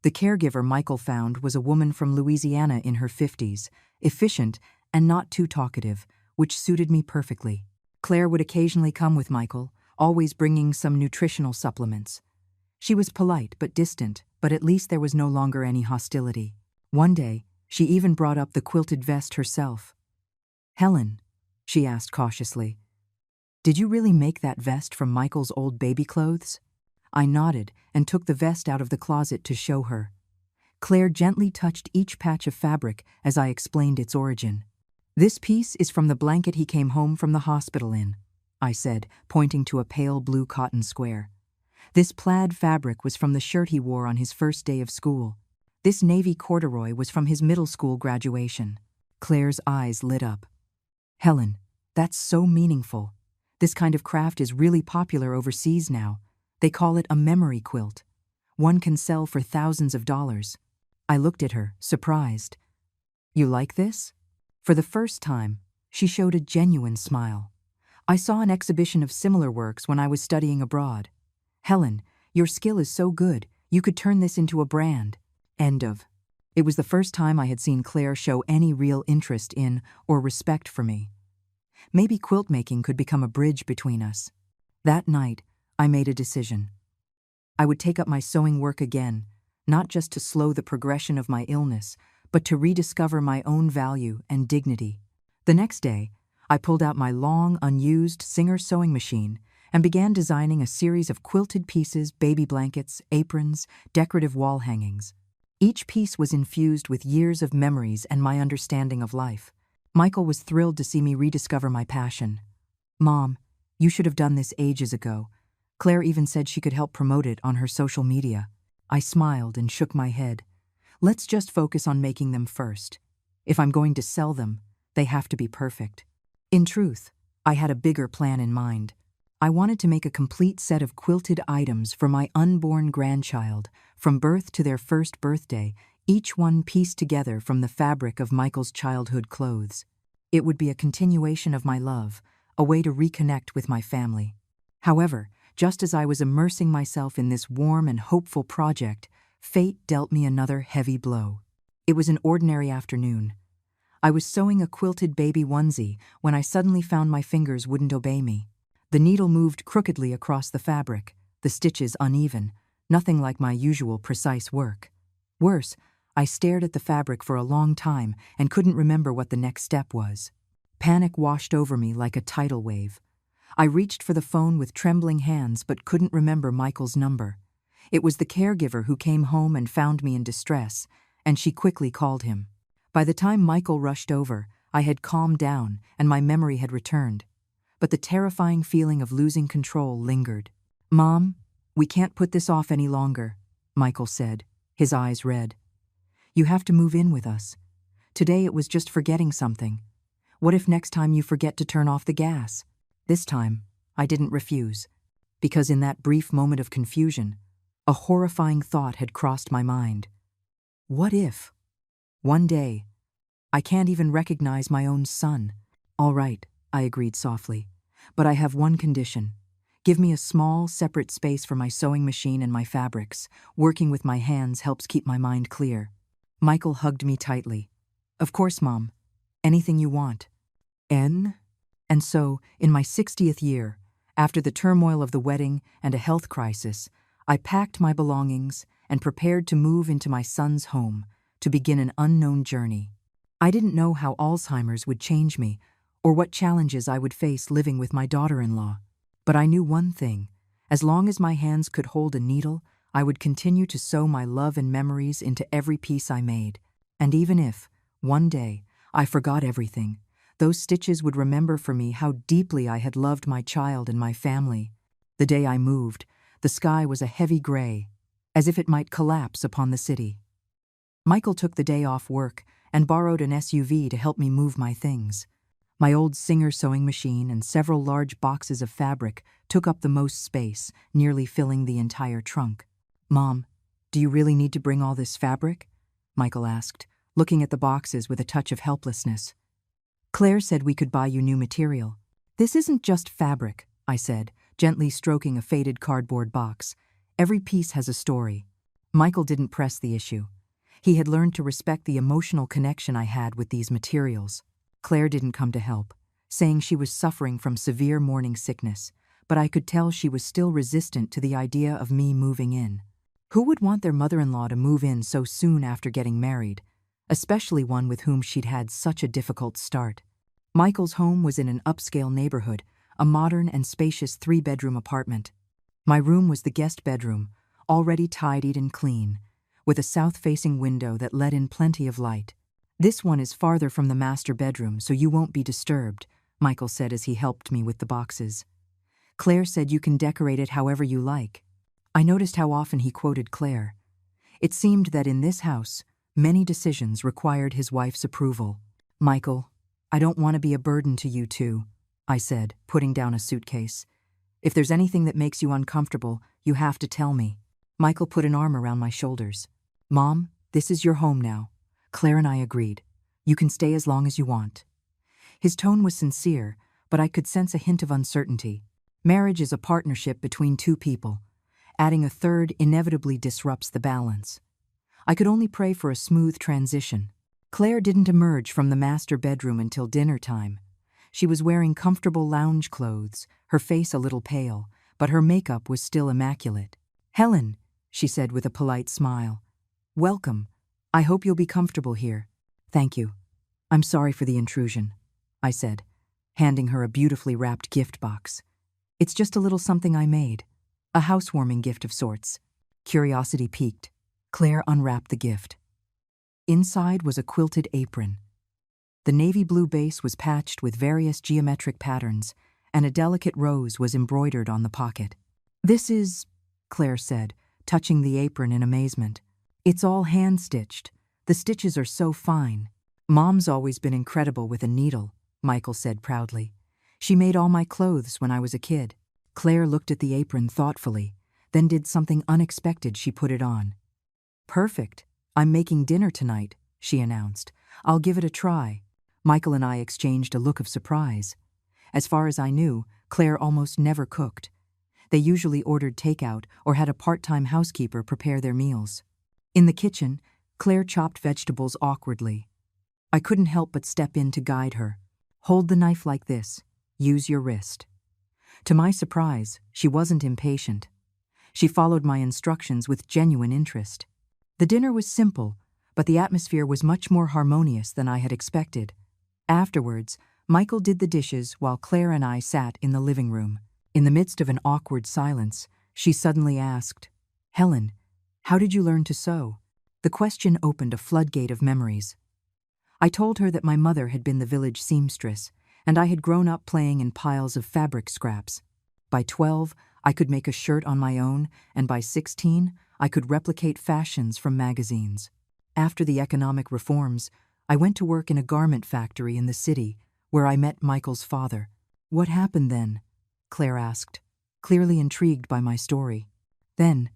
The caregiver Michael found was a woman from Louisiana in her 50s, efficient and not too talkative, which suited me perfectly. Claire would occasionally come with Michael, always bringing some nutritional supplements. She was polite but distant, but at least there was no longer any hostility. One day, she even brought up the quilted vest herself. "Helen," she asked cautiously, "did you really make that vest from Michael's old baby clothes?" I nodded and took the vest out of the closet to show her. Claire gently touched each patch of fabric as I explained its origin. "This piece is from the blanket he came home from the hospital in," I said, pointing to a pale blue cotton square. "This plaid fabric was from the shirt he wore on his first day of school. This navy corduroy was from his middle school graduation." Claire's eyes lit up. "Helen, that's so meaningful. This kind of craft is really popular overseas now. They call it a memory quilt. One can sell for thousands of dollars." I looked at her, surprised. You like this? For the first time, she showed a genuine smile. I saw an exhibition of similar works when I was studying abroad. Helen, your skill is so good, you could turn this into a brand. End of. It was the first time I had seen Claire show any real interest in or respect for me. Maybe quilt making could become a bridge between us. That night, I made a decision. I would take up my sewing work again, not just to slow the progression of my illness, but to rediscover my own value and dignity. The next day, I pulled out my long, unused Singer sewing machine and began designing a series of quilted pieces, baby blankets, aprons, decorative wall hangings. Each piece was infused with years of memories and my understanding of life. Michael was thrilled to see me rediscover my passion. Mom, you should have done this ages ago. Claire even said she could help promote it on her social media. I smiled and shook my head. Let's just focus on making them first. If I'm going to sell them, they have to be perfect. In truth, I had a bigger plan in mind. I wanted to make a complete set of quilted items for my unborn grandchild, from birth to their first birthday, each one pieced together from the fabric of Michael's childhood clothes. It would be a continuation of my love, a way to reconnect with my family. However, just as I was immersing myself in this warm and hopeful project, fate dealt me another heavy blow. It was an ordinary afternoon. I was sewing a quilted baby onesie when I suddenly found my fingers wouldn't obey me. The needle moved crookedly across the fabric, the stitches uneven, nothing like my usual precise work. Worse, I stared at the fabric for a long time and couldn't remember what the next step was. Panic washed over me like a tidal wave. I reached for the phone with trembling hands but couldn't remember Michael's number. It was the caregiver who came home and found me in distress, and she quickly called him. By the time Michael rushed over, I had calmed down and my memory had returned. But the terrifying feeling of losing control lingered. Mom, we can't put this off any longer, Michael said, his eyes red. You have to move in with us. Today it was just forgetting something. What if next time you forget to turn off the gas? This time, I didn't refuse, because in that brief moment of confusion, a horrifying thought had crossed my mind. What if, one day, I can't even recognize my own son? All right, I agreed softly, but I have one condition. Give me a small, separate space for my sewing machine and my fabrics. Working with my hands helps keep my mind clear. Michael hugged me tightly. Of course, Mom. Anything you want. And so, in my 60th year, after the turmoil of the wedding and a health crisis, I packed my belongings and prepared to move into my son's home to begin an unknown journey. I didn't know how Alzheimer's would change me or what challenges I would face living with my daughter-in-law. But I knew one thing. As long as my hands could hold a needle, I would continue to sew my love and memories into every piece I made. And even if, one day, I forgot everything, those stitches would remember for me how deeply I had loved my child and my family. The day I moved, the sky was a heavy gray, as if it might collapse upon the city. Michael took the day off work and borrowed an SUV to help me move my things. My old Singer sewing machine and several large boxes of fabric took up the most space, nearly filling the entire trunk. Mom, do you really need to bring all this fabric? Michael asked, looking at the boxes with a touch of helplessness. Claire said we could buy you new material. This isn't just fabric, I said, gently stroking a faded cardboard box. Every piece has a story. Michael didn't press the issue. He had learned to respect the emotional connection I had with these materials. Claire didn't come to help, saying she was suffering from severe morning sickness, but I could tell she was still resistant to the idea of me moving in. Who would want their mother-in-law to move in so soon after getting married, especially one with whom she'd had such a difficult start? Michael's home was in an upscale neighborhood, a modern and spacious 3-bedroom apartment. My room was the guest bedroom, already tidied and clean, with a south-facing window that let in plenty of light. This one is farther from the master bedroom, so you won't be disturbed, Michael said as he helped me with the boxes. Claire said you can decorate it however you like. I noticed how often he quoted Claire. It seemed that in this house, many decisions required his wife's approval. Michael, I don't want to be a burden to you two, I said, putting down a suitcase. If there's anything that makes you uncomfortable, you have to tell me. Michael put an arm around my shoulders. Mom, this is your home now. Claire and I agreed. You can stay as long as you want." His tone was sincere, but I could sense a hint of uncertainty. Marriage is a partnership between two people. Adding a third inevitably disrupts the balance. I could only pray for a smooth transition. Claire didn't emerge from the master bedroom until dinner time. She was wearing comfortable lounge clothes, her face a little pale, but her makeup was still immaculate. "Helen," she said with a polite smile. "Welcome. I hope you'll be comfortable here." "Thank you. I'm sorry for the intrusion," I said, handing her a beautifully wrapped gift box. "It's just a little something I made. A housewarming gift of sorts." Curiosity piqued. Claire unwrapped the gift. Inside was a quilted apron. The navy blue base was patched with various geometric patterns, and a delicate rose was embroidered on the pocket. "This is," Claire said, touching the apron in amazement. "It's all hand-stitched. The stitches are so fine." "Mom's always been incredible with a needle," Michael said proudly. "She made all my clothes when I was a kid." Claire looked at the apron thoughtfully, then did something unexpected. She put it on. "Perfect. I'm making dinner tonight," she announced. "I'll give it a try." Michael and I exchanged a look of surprise. As far as I knew, Claire almost never cooked. They usually ordered takeout or had a part-time housekeeper prepare their meals. In the kitchen, Claire chopped vegetables awkwardly. I couldn't help but step in to guide her. "Hold the knife like this. Use your wrist." To my surprise, she wasn't impatient. She followed my instructions with genuine interest. The dinner was simple, but the atmosphere was much more harmonious than I had expected. Afterwards, Michael did the dishes while Claire and I sat in the living room. In the midst of an awkward silence, she suddenly asked, "Helen, how did you learn to sew?" The question opened a floodgate of memories. I told her that my mother had been the village seamstress, and I had grown up playing in piles of fabric scraps. By 12, I could make a shirt on my own, and by 16, I could replicate fashions from magazines. After the economic reforms, I went to work in a garment factory in the city, where I met Michael's father. "What happened then?" Claire asked, clearly intrigued by my story. "Then,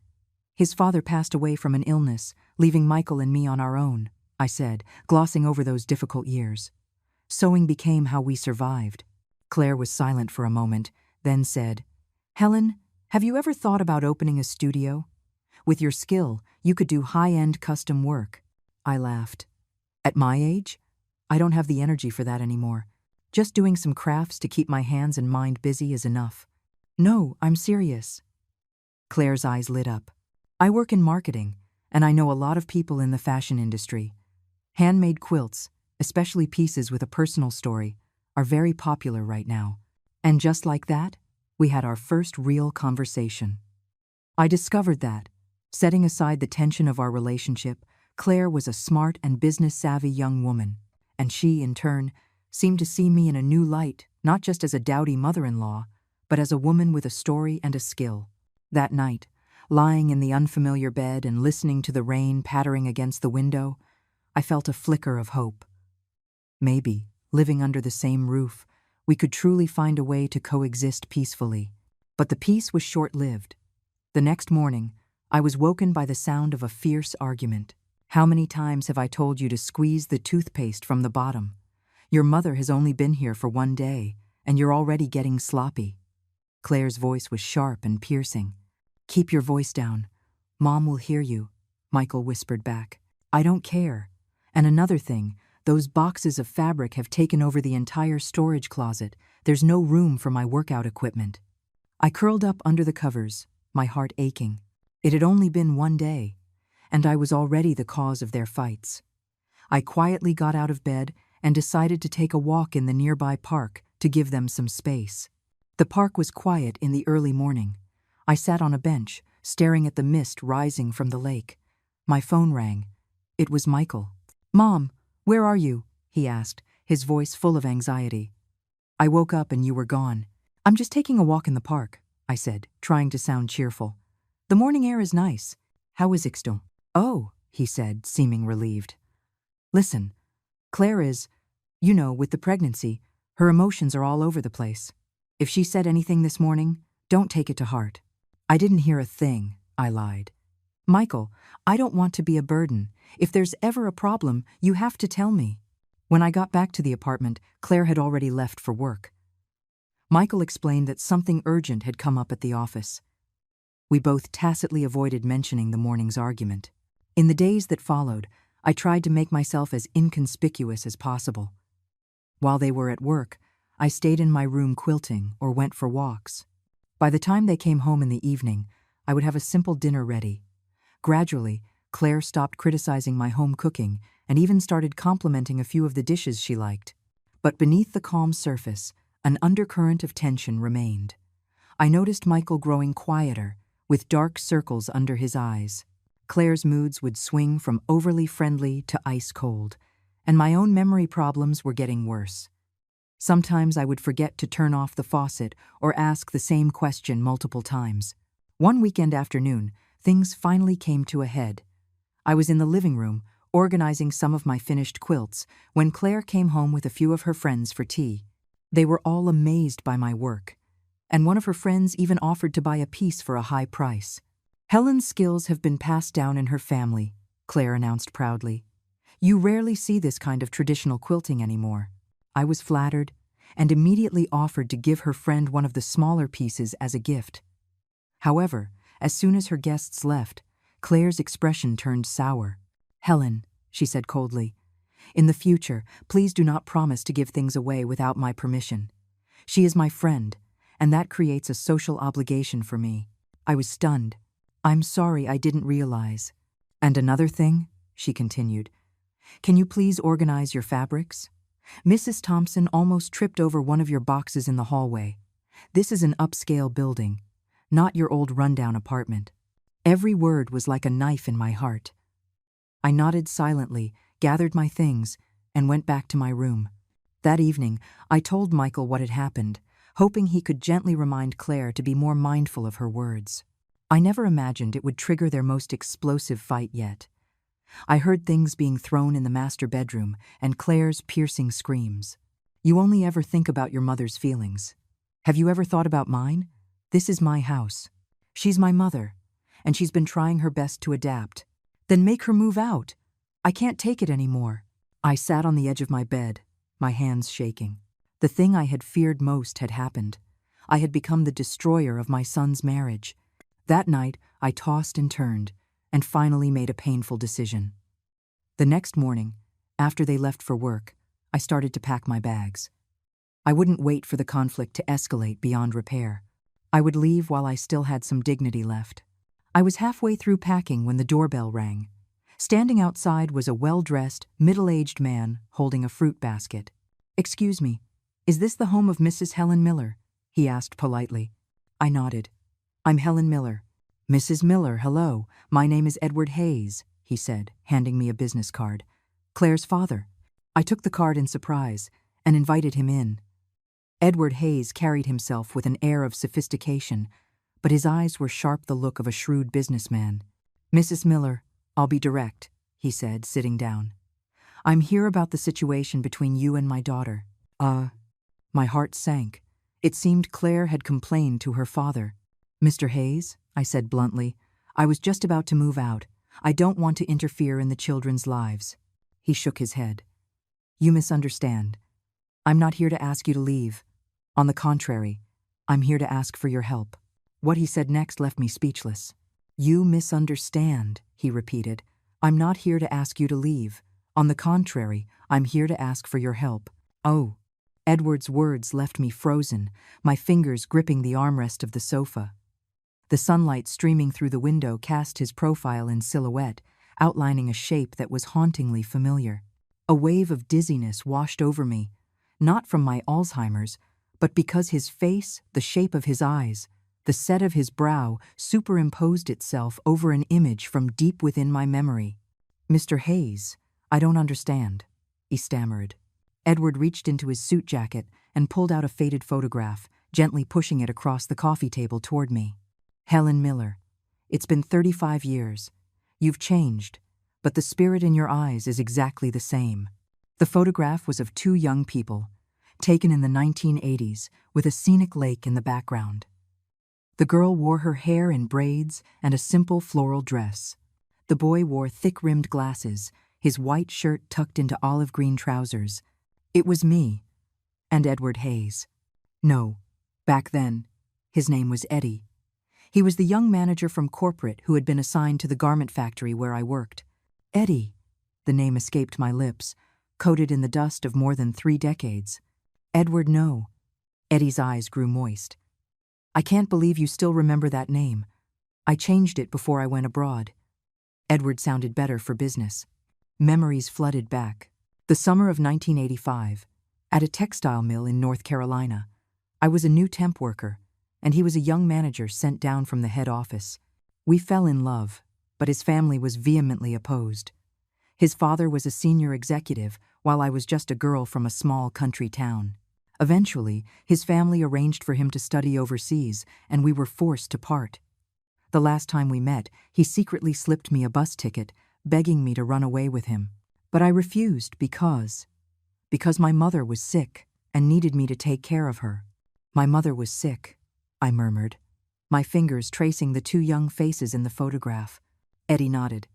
his father passed away from an illness, leaving Michael and me on our own," I said, glossing over those difficult years. "Sewing became how we survived." Claire was silent for a moment, then said, "Helen, have you ever thought about opening a studio? With your skill, you could do high-end custom work." I laughed. "At my age? I don't have the energy for that anymore. Just doing some crafts to keep my hands and mind busy is enough." "No, I'm serious." Claire's eyes lit up. "I work in marketing, and I know a lot of people in the fashion industry. Handmade quilts, especially pieces with a personal story, are very popular right now." And just like that, we had our first real conversation. I discovered that, setting aside the tension of our relationship, Claire was a smart and business-savvy young woman, and she, in turn, seemed to see me in a new light, not just as a dowdy mother-in-law, but as a woman with a story and a skill. That night, lying in the unfamiliar bed and listening to the rain pattering against the window, I felt a flicker of hope. Maybe, living under the same roof, we could truly find a way to coexist peacefully. But the peace was short-lived. The next morning, I was woken by the sound of a fierce argument. "How many times have I told you to squeeze the toothpaste from the bottom? Your mother has only been here for 1 day, and you're already getting sloppy." Claire's voice was sharp and piercing. "Keep your voice down. Mom will hear you," Michael whispered back. "I don't care. And another thing, those boxes of fabric have taken over the entire storage closet. There's no room for my workout equipment." I curled up under the covers, my heart aching. It had only been 1 day, and I was already the cause of their fights. I quietly got out of bed and decided to take a walk in the nearby park to give them some space. The park was quiet in the early morning. I sat on a bench, staring at the mist rising from the lake. My phone rang. It was Michael. "Mom, where are you?" he asked, his voice full of anxiety. "I woke up and you were gone." "I'm just taking a walk in the park," I said, trying to sound cheerful. "The morning air is nice. How is Ixto?" "Oh," he said, seeming relieved. "Listen, Claire is, with the pregnancy, her emotions are all over the place. If she said anything this morning, don't take it to heart." "I didn't hear a thing," I lied. "Michael, I don't want to be a burden. If there's ever a problem, you have to tell me." When I got back to the apartment, Claire had already left for work. Michael explained that something urgent had come up at the office. We both tacitly avoided mentioning the morning's argument. In the days that followed, I tried to make myself as inconspicuous as possible. While they were at work, I stayed in my room quilting or went for walks. By the time they came home in the evening, I would have a simple dinner ready. Gradually, Claire stopped criticizing my home cooking and even started complimenting a few of the dishes she liked. But beneath the calm surface, an undercurrent of tension remained. I noticed Michael growing quieter, with dark circles under his eyes. Claire's moods would swing from overly friendly to ice cold, and my own memory problems were getting worse. Sometimes I would forget to turn off the faucet or ask the same question multiple times. One weekend afternoon, things finally came to a head. I was in the living room, organizing some of my finished quilts, when Claire came home with a few of her friends for tea. They were all amazed by my work, and one of her friends even offered to buy a piece for a high price. "Helen's skills have been passed down in her family," Claire announced proudly. "You rarely see this kind of traditional quilting anymore." I was flattered and immediately offered to give her friend one of the smaller pieces as a gift. However, as soon as her guests left, Claire's expression turned sour. "Helen," she said coldly, "in the future, please do not promise to give things away without my permission. She is my friend, and that creates a social obligation for me." I was stunned. "I'm sorry, I didn't realize." "And another thing," she continued, "can you please organize your fabrics? Mrs. Thompson almost tripped over one of your boxes in the hallway. This is an upscale building, not your old rundown apartment." Every word was like a knife in my heart. I nodded silently, gathered my things, and went back to my room. That evening, I told Michael what had happened, hoping he could gently remind Claire to be more mindful of her words. I never imagined it would trigger their most explosive fight yet. I heard things being thrown in the master bedroom and Claire's piercing screams. "You only ever think about your mother's feelings. Have you ever thought about mine? This is my house. She's my mother, and she's been trying her best to adapt. Then make her move out. I can't take it anymore." I sat on the edge of my bed, my hands shaking. The thing I had feared most had happened. I had become the destroyer of my son's marriage. That night, I tossed and turned, and finally made a painful decision. The next morning, after they left for work, I started to pack my bags. I wouldn't wait for the conflict to escalate beyond repair. I would leave while I still had some dignity left. I was halfway through packing when the doorbell rang. Standing outside was a well-dressed, middle-aged man holding a fruit basket. "Excuse me, is this the home of Mrs. Helen Miller?" he asked politely. I nodded. "I'm Helen Miller." "Mrs. Miller, hello. My name is Edward Hayes," he said, handing me a business card. "Claire's father." I took the card in surprise and invited him in. Edward Hayes carried himself with an air of sophistication, but his eyes were sharp, the look of a shrewd businessman. "Mrs. Miller, I'll be direct," he said, sitting down. "I'm here about the situation between you and my daughter." My heart sank. It seemed Claire had complained to her father. "Mr. Hayes," I said bluntly, "I was just about to move out. I don't want to interfere in the children's lives." He shook his head. "You misunderstand. I'm not here to ask you to leave. On the contrary, I'm here to ask for your help." What he said next left me speechless. "You misunderstand," he repeated. "I'm not here to ask you to leave. On the contrary, I'm here to ask for your help." Oh. Edward's words left me frozen, my fingers gripping the armrest of the sofa. The sunlight streaming through the window cast his profile in silhouette, outlining a shape that was hauntingly familiar. A wave of dizziness washed over me, not from my Alzheimer's, but because his face, the shape of his eyes, the set of his brow superimposed itself over an image from deep within my memory. "Mr. Hayes, I don't understand," he stammered. Edward reached into his suit jacket and pulled out a faded photograph, gently pushing it across the coffee table toward me. "Helen Miller, it's been 35 years. You've changed, but the spirit in your eyes is exactly the same." The photograph was of two young people, taken in the 1980s, with a scenic lake in the background. The girl wore her hair in braids and a simple floral dress. The boy wore thick-rimmed glasses, his white shirt tucked into olive green trousers. It was me, and Edward Hayes. No, back then, his name was Eddie. He was the young manager from corporate who had been assigned to the garment factory where I worked. Eddie, the name escaped my lips, coated in the dust of more than 3 decades. Edward, no. Eddie's eyes grew moist. I can't believe you still remember that name. I changed it before I went abroad. Edward sounded better for business. Memories flooded back. The summer of 1985, at a textile mill in North Carolina. I was a new temp worker, and he was a young manager sent down from the head office. We fell in love, but his family was vehemently opposed. His father was a senior executive, while I was just a girl from a small country town. Eventually, his family arranged for him to study overseas, and we were forced to part. The last time we met, he secretly slipped me a bus ticket, begging me to run away with him. But I refused because my mother was sick and needed me to take care of her. My mother was sick, I murmured, my fingers tracing the 2 young faces in the photograph. Eddie nodded.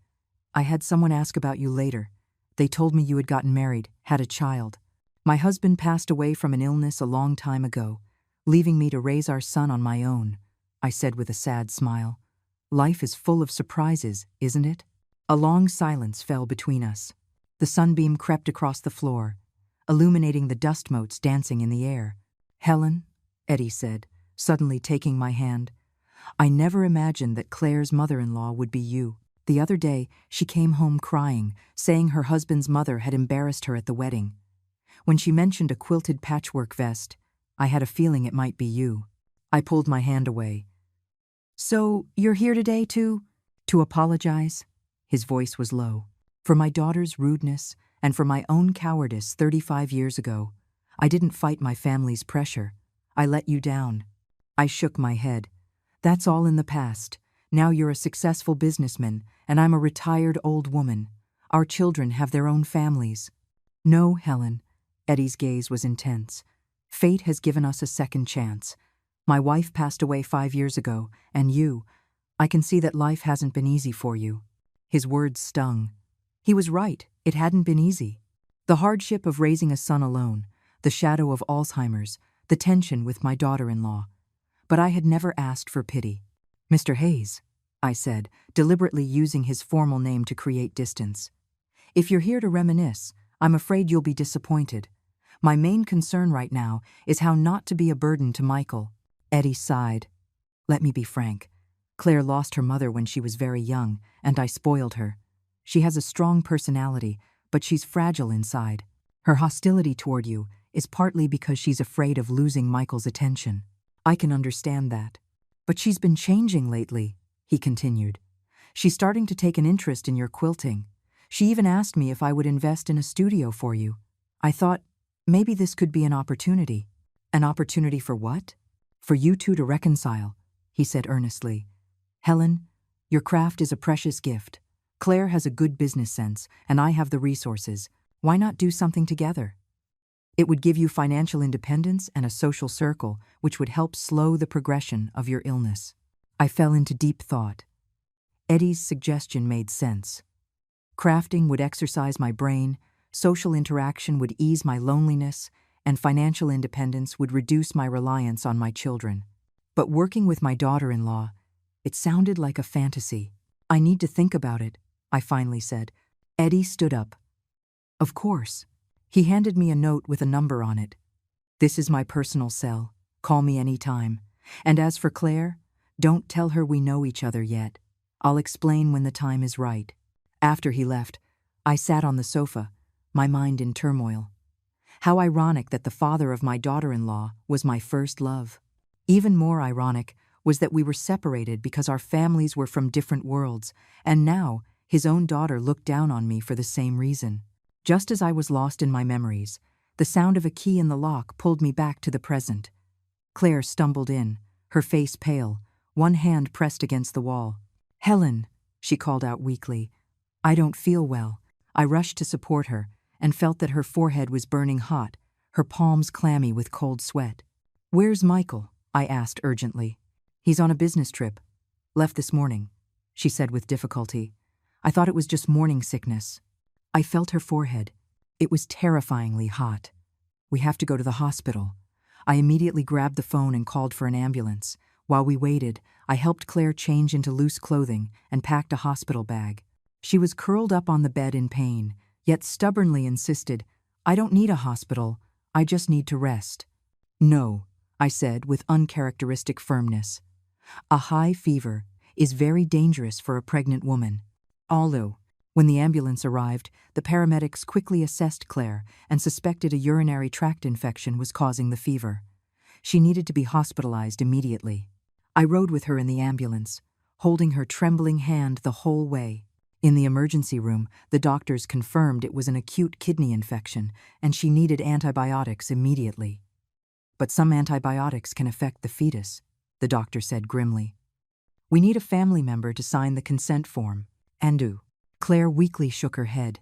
I had someone ask about you later. They told me you had gotten married, had a child. My husband passed away from an illness a long time ago, leaving me to raise our son on my own, I said with a sad smile. Life is full of surprises, isn't it? A long silence fell between us. The sunbeam crept across the floor, illuminating the dust motes dancing in the air. Helen, Eddie said, suddenly taking my hand, I never imagined that Claire's mother-in-law would be you. The other day, she came home crying, saying her husband's mother had embarrassed her at the wedding. When she mentioned a quilted patchwork vest, I had a feeling it might be you. I pulled my hand away. So, you're here today to apologize? His voice was low. For my daughter's rudeness and for my own cowardice 35 years ago. I didn't fight my family's pressure. I let you down. I shook my head. That's all in the past. Now you're a successful businessman, and I'm a retired old woman. Our children have their own families. No, Helen. Eddie's gaze was intense. Fate has given us a second chance. My wife passed away 5 years ago, and I can see that life hasn't been easy for you. His words stung. He was right, it hadn't been easy. The hardship of raising a son alone, the shadow of Alzheimer's, the tension with my daughter-in-law. But I had never asked for pity. Mr. Hayes, I said, deliberately using his formal name to create distance. If you're here to reminisce, I'm afraid you'll be disappointed. My main concern right now is how not to be a burden to Michael. Eddie sighed. Let me be frank. Claire lost her mother when she was very young, and I spoiled her. She has a strong personality, but she's fragile inside. Her hostility toward you is partly because she's afraid of losing Michael's attention. I can understand that. But she's been changing lately, he continued. She's starting to take an interest in your quilting. She even asked me if I would invest in a studio for you. I thought, maybe this could be an opportunity. An opportunity for what? For you two to reconcile, he said earnestly. Helen, your craft is a precious gift. Claire has a good business sense, and I have the resources. Why not do something together? It would give you financial independence and a social circle, which would help slow the progression of your illness. I fell into deep thought. Eddie's suggestion made sense. Crafting would exercise my brain, social interaction would ease my loneliness, and financial independence would reduce my reliance on my children. But working with my daughter-in-law, it sounded like a fantasy. I need to think about it, I finally said. Eddie stood up. Of course. He handed me a note with a number on it. This is my personal cell. Call me any time. And as for Claire, don't tell her we know each other yet. I'll explain when the time is right. After he left, I sat on the sofa, my mind in turmoil. How ironic that the father of my daughter-in-law was my first love. Even more ironic was that we were separated because our families were from different worlds, and now his own daughter looked down on me for the same reason. Just as I was lost in my memories, the sound of a key in the lock pulled me back to the present. Claire stumbled in, her face pale, one hand pressed against the wall. Helen, she called out weakly. I don't feel well. I rushed to support her and felt that her forehead was burning hot, her palms clammy with cold sweat. Where's Michael? I asked urgently. He's on a business trip. Left this morning, she said with difficulty. I thought it was just morning sickness. I felt her forehead. It was terrifyingly hot. "We have to go to the hospital." I immediately grabbed the phone and called for an ambulance. While we waited, I helped Claire change into loose clothing and packed a hospital bag. She was curled up on the bed in pain, yet stubbornly insisted, "I don't need a hospital, I just need to rest." "No," I said with uncharacteristic firmness. "A high fever is very dangerous for a pregnant woman." Although, when the ambulance arrived, the paramedics quickly assessed Claire and suspected a urinary tract infection was causing the fever. She needed to be hospitalized immediately. I rode with her in the ambulance, holding her trembling hand the whole way. In the emergency room, the doctors confirmed it was an acute kidney infection and she needed antibiotics immediately. "But some antibiotics can affect the fetus," the doctor said grimly. "We need a family member to sign the consent form." "Andu." Claire weakly shook her head.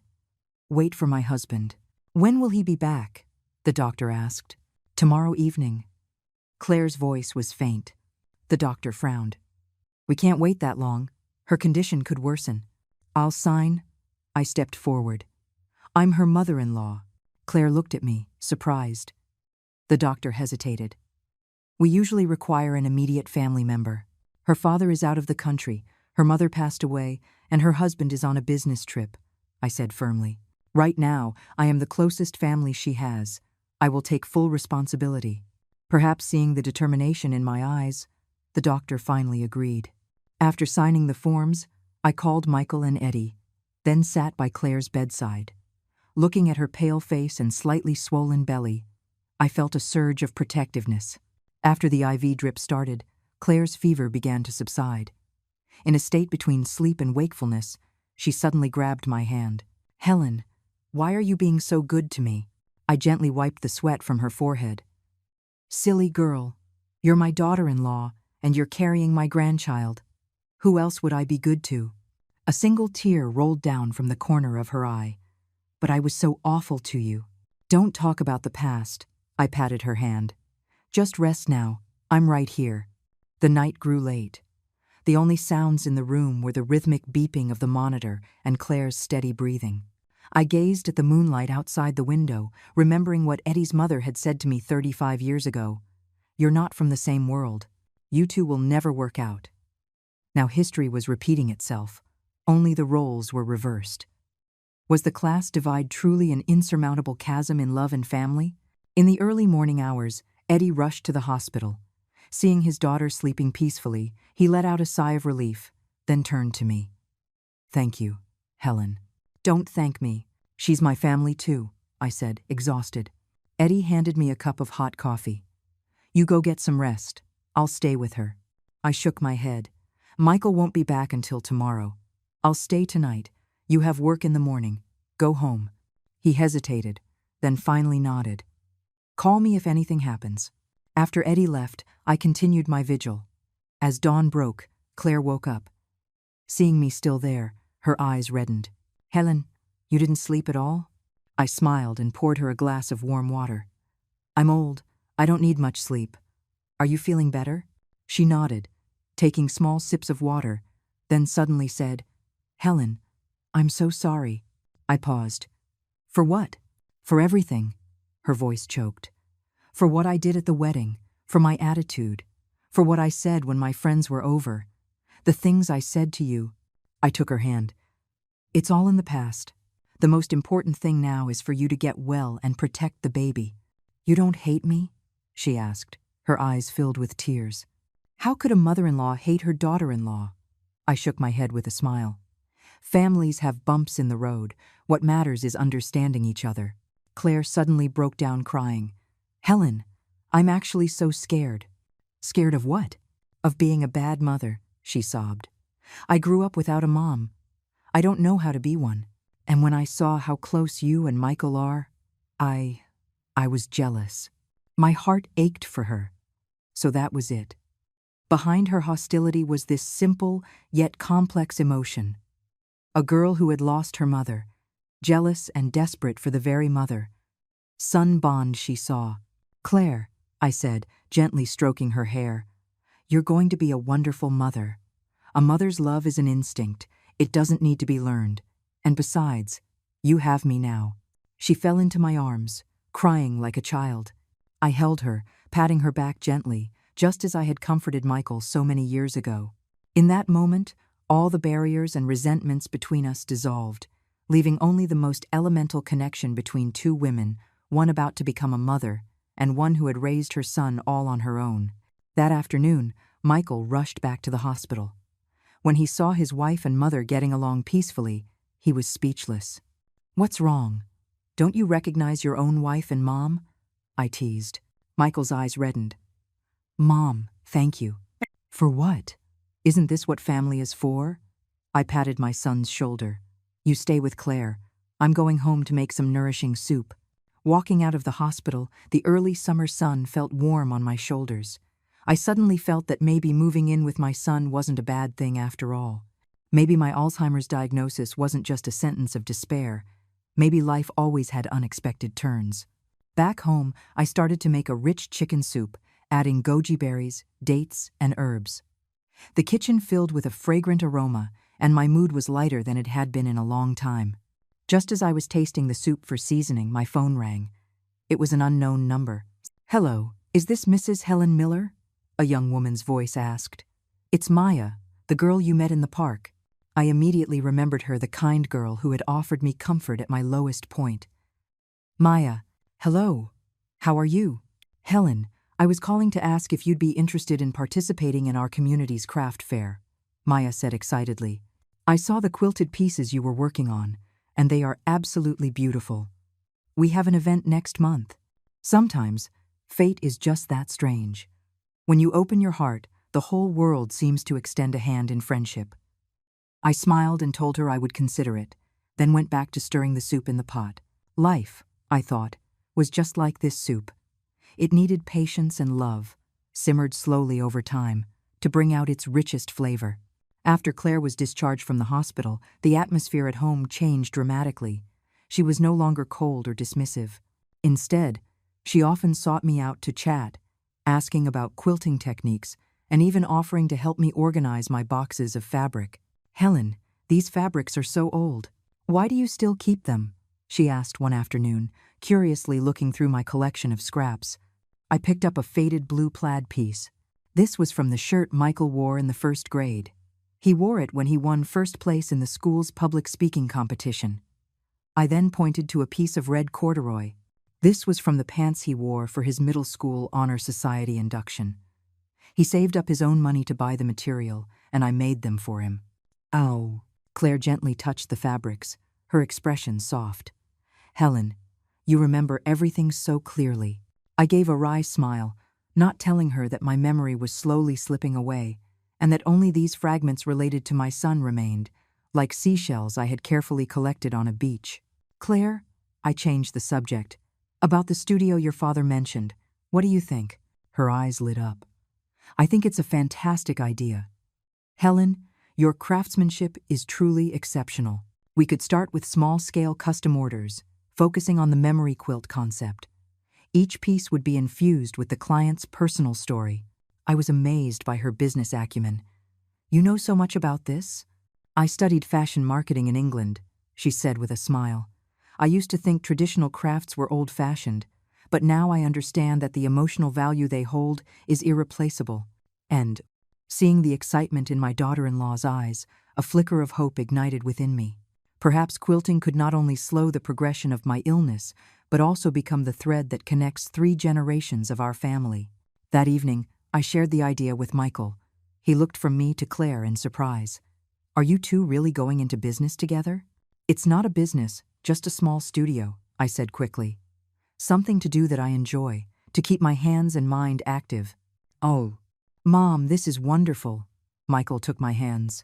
"Wait for my husband." "When will he be back?" the doctor asked. "Tomorrow evening." Claire's voice was faint. The doctor frowned. "We can't wait that long. Her condition could worsen." "I'll sign." I stepped forward. "I'm her mother-in-law." Claire looked at me, surprised. The doctor hesitated. "We usually require an immediate family member. Her father is out of the country, her mother passed away, and her husband is on a business trip," I said firmly. "Right now, I am the closest family she has. I will take full responsibility." Perhaps seeing the determination in my eyes, the doctor finally agreed. After signing the forms, I called Michael and Eddie, then sat by Claire's bedside. Looking at her pale face and slightly swollen belly, I felt a surge of protectiveness. After the IV drip started, Claire's fever began to subside. In a state between sleep and wakefulness, she suddenly grabbed my hand. "Helen, why are you being so good to me?" I gently wiped the sweat from her forehead. "Silly girl, you're my daughter-in-law, and you're carrying my grandchild. Who else would I be good to?" A single tear rolled down from the corner of her eye. "But I was so awful to you." "Don't talk about the past," I patted her hand. "Just rest now, I'm right here." The night grew late. The only sounds in the room were the rhythmic beeping of the monitor and Claire's steady breathing. I gazed at the moonlight outside the window, remembering what Eddie's mother had said to me 35 years ago. "You're not from the same world. You two will never work out." Now history was repeating itself. Only the roles were reversed. Was the class divide truly an insurmountable chasm in love and family? In the early morning hours, Eddie rushed to the hospital. Seeing his daughter sleeping peacefully, he let out a sigh of relief, then turned to me. "Thank you, Helen." "Don't thank me. She's my family too," I said, exhausted. Eddie handed me a cup of hot coffee. "You go get some rest. I'll stay with her." I shook my head. "Michael won't be back until tomorrow. I'll stay tonight. You have work in the morning. Go home." He hesitated, then finally nodded. "Call me if anything happens." After Eddie left, I continued my vigil. As dawn broke, Claire woke up. Seeing me still there, her eyes reddened. "Helen, you didn't sleep at all?" I smiled and poured her a glass of warm water. "I'm old. I don't need much sleep. Are you feeling better?" She nodded, taking small sips of water, then suddenly said, "Helen, I'm so sorry." I paused. "For what?" "For everything." Her voice choked. "For what I did at the wedding, for my attitude, for what I said when my friends were over, the things I said to you." I took her hand. "It's all in the past. The most important thing now is for you to get well and protect the baby." "You don't hate me?" she asked, her eyes filled with tears. "How could a mother-in-law hate her daughter-in-law?" I shook my head with a smile. "Families have bumps in the road. What matters is understanding each other." Claire suddenly broke down crying. "Helen, I'm actually so scared." "Scared of what?" "Of being a bad mother," she sobbed. "I grew up without a mom. I don't know how to be one. And when I saw how close you and Michael are, I was jealous. My heart ached for her. So that was it." Behind her hostility was this simple yet complex emotion. A girl who had lost her mother, jealous and desperate for the very mother. Son bond she saw. "Claire," I said, gently stroking her hair, "you're going to be a wonderful mother. A mother's love is an instinct. It doesn't need to be learned. And besides, You have me now." She fell into my arms, crying like a child. I held her, patting her back gently, just as I had comforted Michael so many years ago. In that moment, all the barriers and resentments between us dissolved, leaving only the most elemental connection between two women, one about to become a mother, and one who had raised her son all on her own. That afternoon, Michael rushed back to the hospital. When he saw his wife and mother getting along peacefully, he was speechless. "What's wrong? Don't you recognize your own wife and mom?" I teased. Michael's eyes reddened. "Mom, thank you." "For what? Isn't this what family is for?" I patted my son's shoulder. "You stay with Claire. I'm going home to make some nourishing soup." Walking out of the hospital, the early summer sun felt warm on my shoulders. I suddenly felt that maybe moving in with my son wasn't a bad thing after all. Maybe my Alzheimer's diagnosis wasn't just a sentence of despair. Maybe life always had unexpected turns. Back home, I started to make a rich chicken soup, adding goji berries, dates, and herbs. The kitchen filled with a fragrant aroma, and my mood was lighter than it had been in a long time. Just as I was tasting the soup for seasoning, my phone rang. It was an unknown number. "Hello, is this Mrs. Helen Miller?" a young woman's voice asked. "It's Maya, the girl you met in the park." I immediately remembered her, the kind girl who had offered me comfort at my lowest point. "Maya, hello. How are you?" "Helen, I was calling to ask if you'd be interested in participating in our community's craft fair," Maya said excitedly. "I saw the quilted pieces you were working on, and they are absolutely beautiful. We have an event next month." Sometimes, fate is just that strange. When you open your heart, the whole world seems to extend a hand in friendship. I smiled and told her I would consider it, then went back to stirring the soup in the pot. Life, I thought, was just like this soup. It needed patience and love, simmered slowly over time, to bring out its richest flavor. After Claire was discharged from the hospital, the atmosphere at home changed dramatically. She was no longer cold or dismissive. Instead, she often sought me out to chat, asking about quilting techniques, and even offering to help me organize my boxes of fabric. "Helen, these fabrics are so old. Why do you still keep them?" she asked one afternoon, curiously looking through my collection of scraps. I picked up a faded blue plaid piece. This was from the shirt Michael wore in the first grade. He wore it when he won first place in the school's public speaking competition. I then pointed to a piece of red corduroy. This was from the pants he wore for his middle school honor society induction. He saved up his own money to buy the material, and I made them for him. "Oh," Claire gently touched the fabrics, her expression soft. "Helen, you remember everything so clearly." I gave a wry smile, not telling her that my memory was slowly slipping away, and that only these fragments related to my son remained, like seashells I had carefully collected on a beach. "Claire," I changed the subject, "about the studio your father mentioned, what do you think?" Her eyes lit up. "I think it's a fantastic idea. Helen, your craftsmanship is truly exceptional. We could start with small-scale custom orders, focusing on the memory quilt concept. Each piece would be infused with the client's personal story." I was amazed by her business acumen. "You know so much about this?" "I studied fashion marketing in England," she said with a smile. "I used to think traditional crafts were old-fashioned, but now I understand that the emotional value they hold is irreplaceable." And, seeing the excitement in my daughter-in-law's eyes, a flicker of hope ignited within me. Perhaps quilting could not only slow the progression of my illness, but also become the thread that connects 3 generations of our family. That evening, I shared the idea with Michael. He looked from me to Claire in surprise. "Are you two really going into business together?" "It's not a business, just a small studio," I said quickly. "Something to do that I enjoy, to keep my hands and mind active." "Oh, Mom, this is wonderful." Michael took my hands.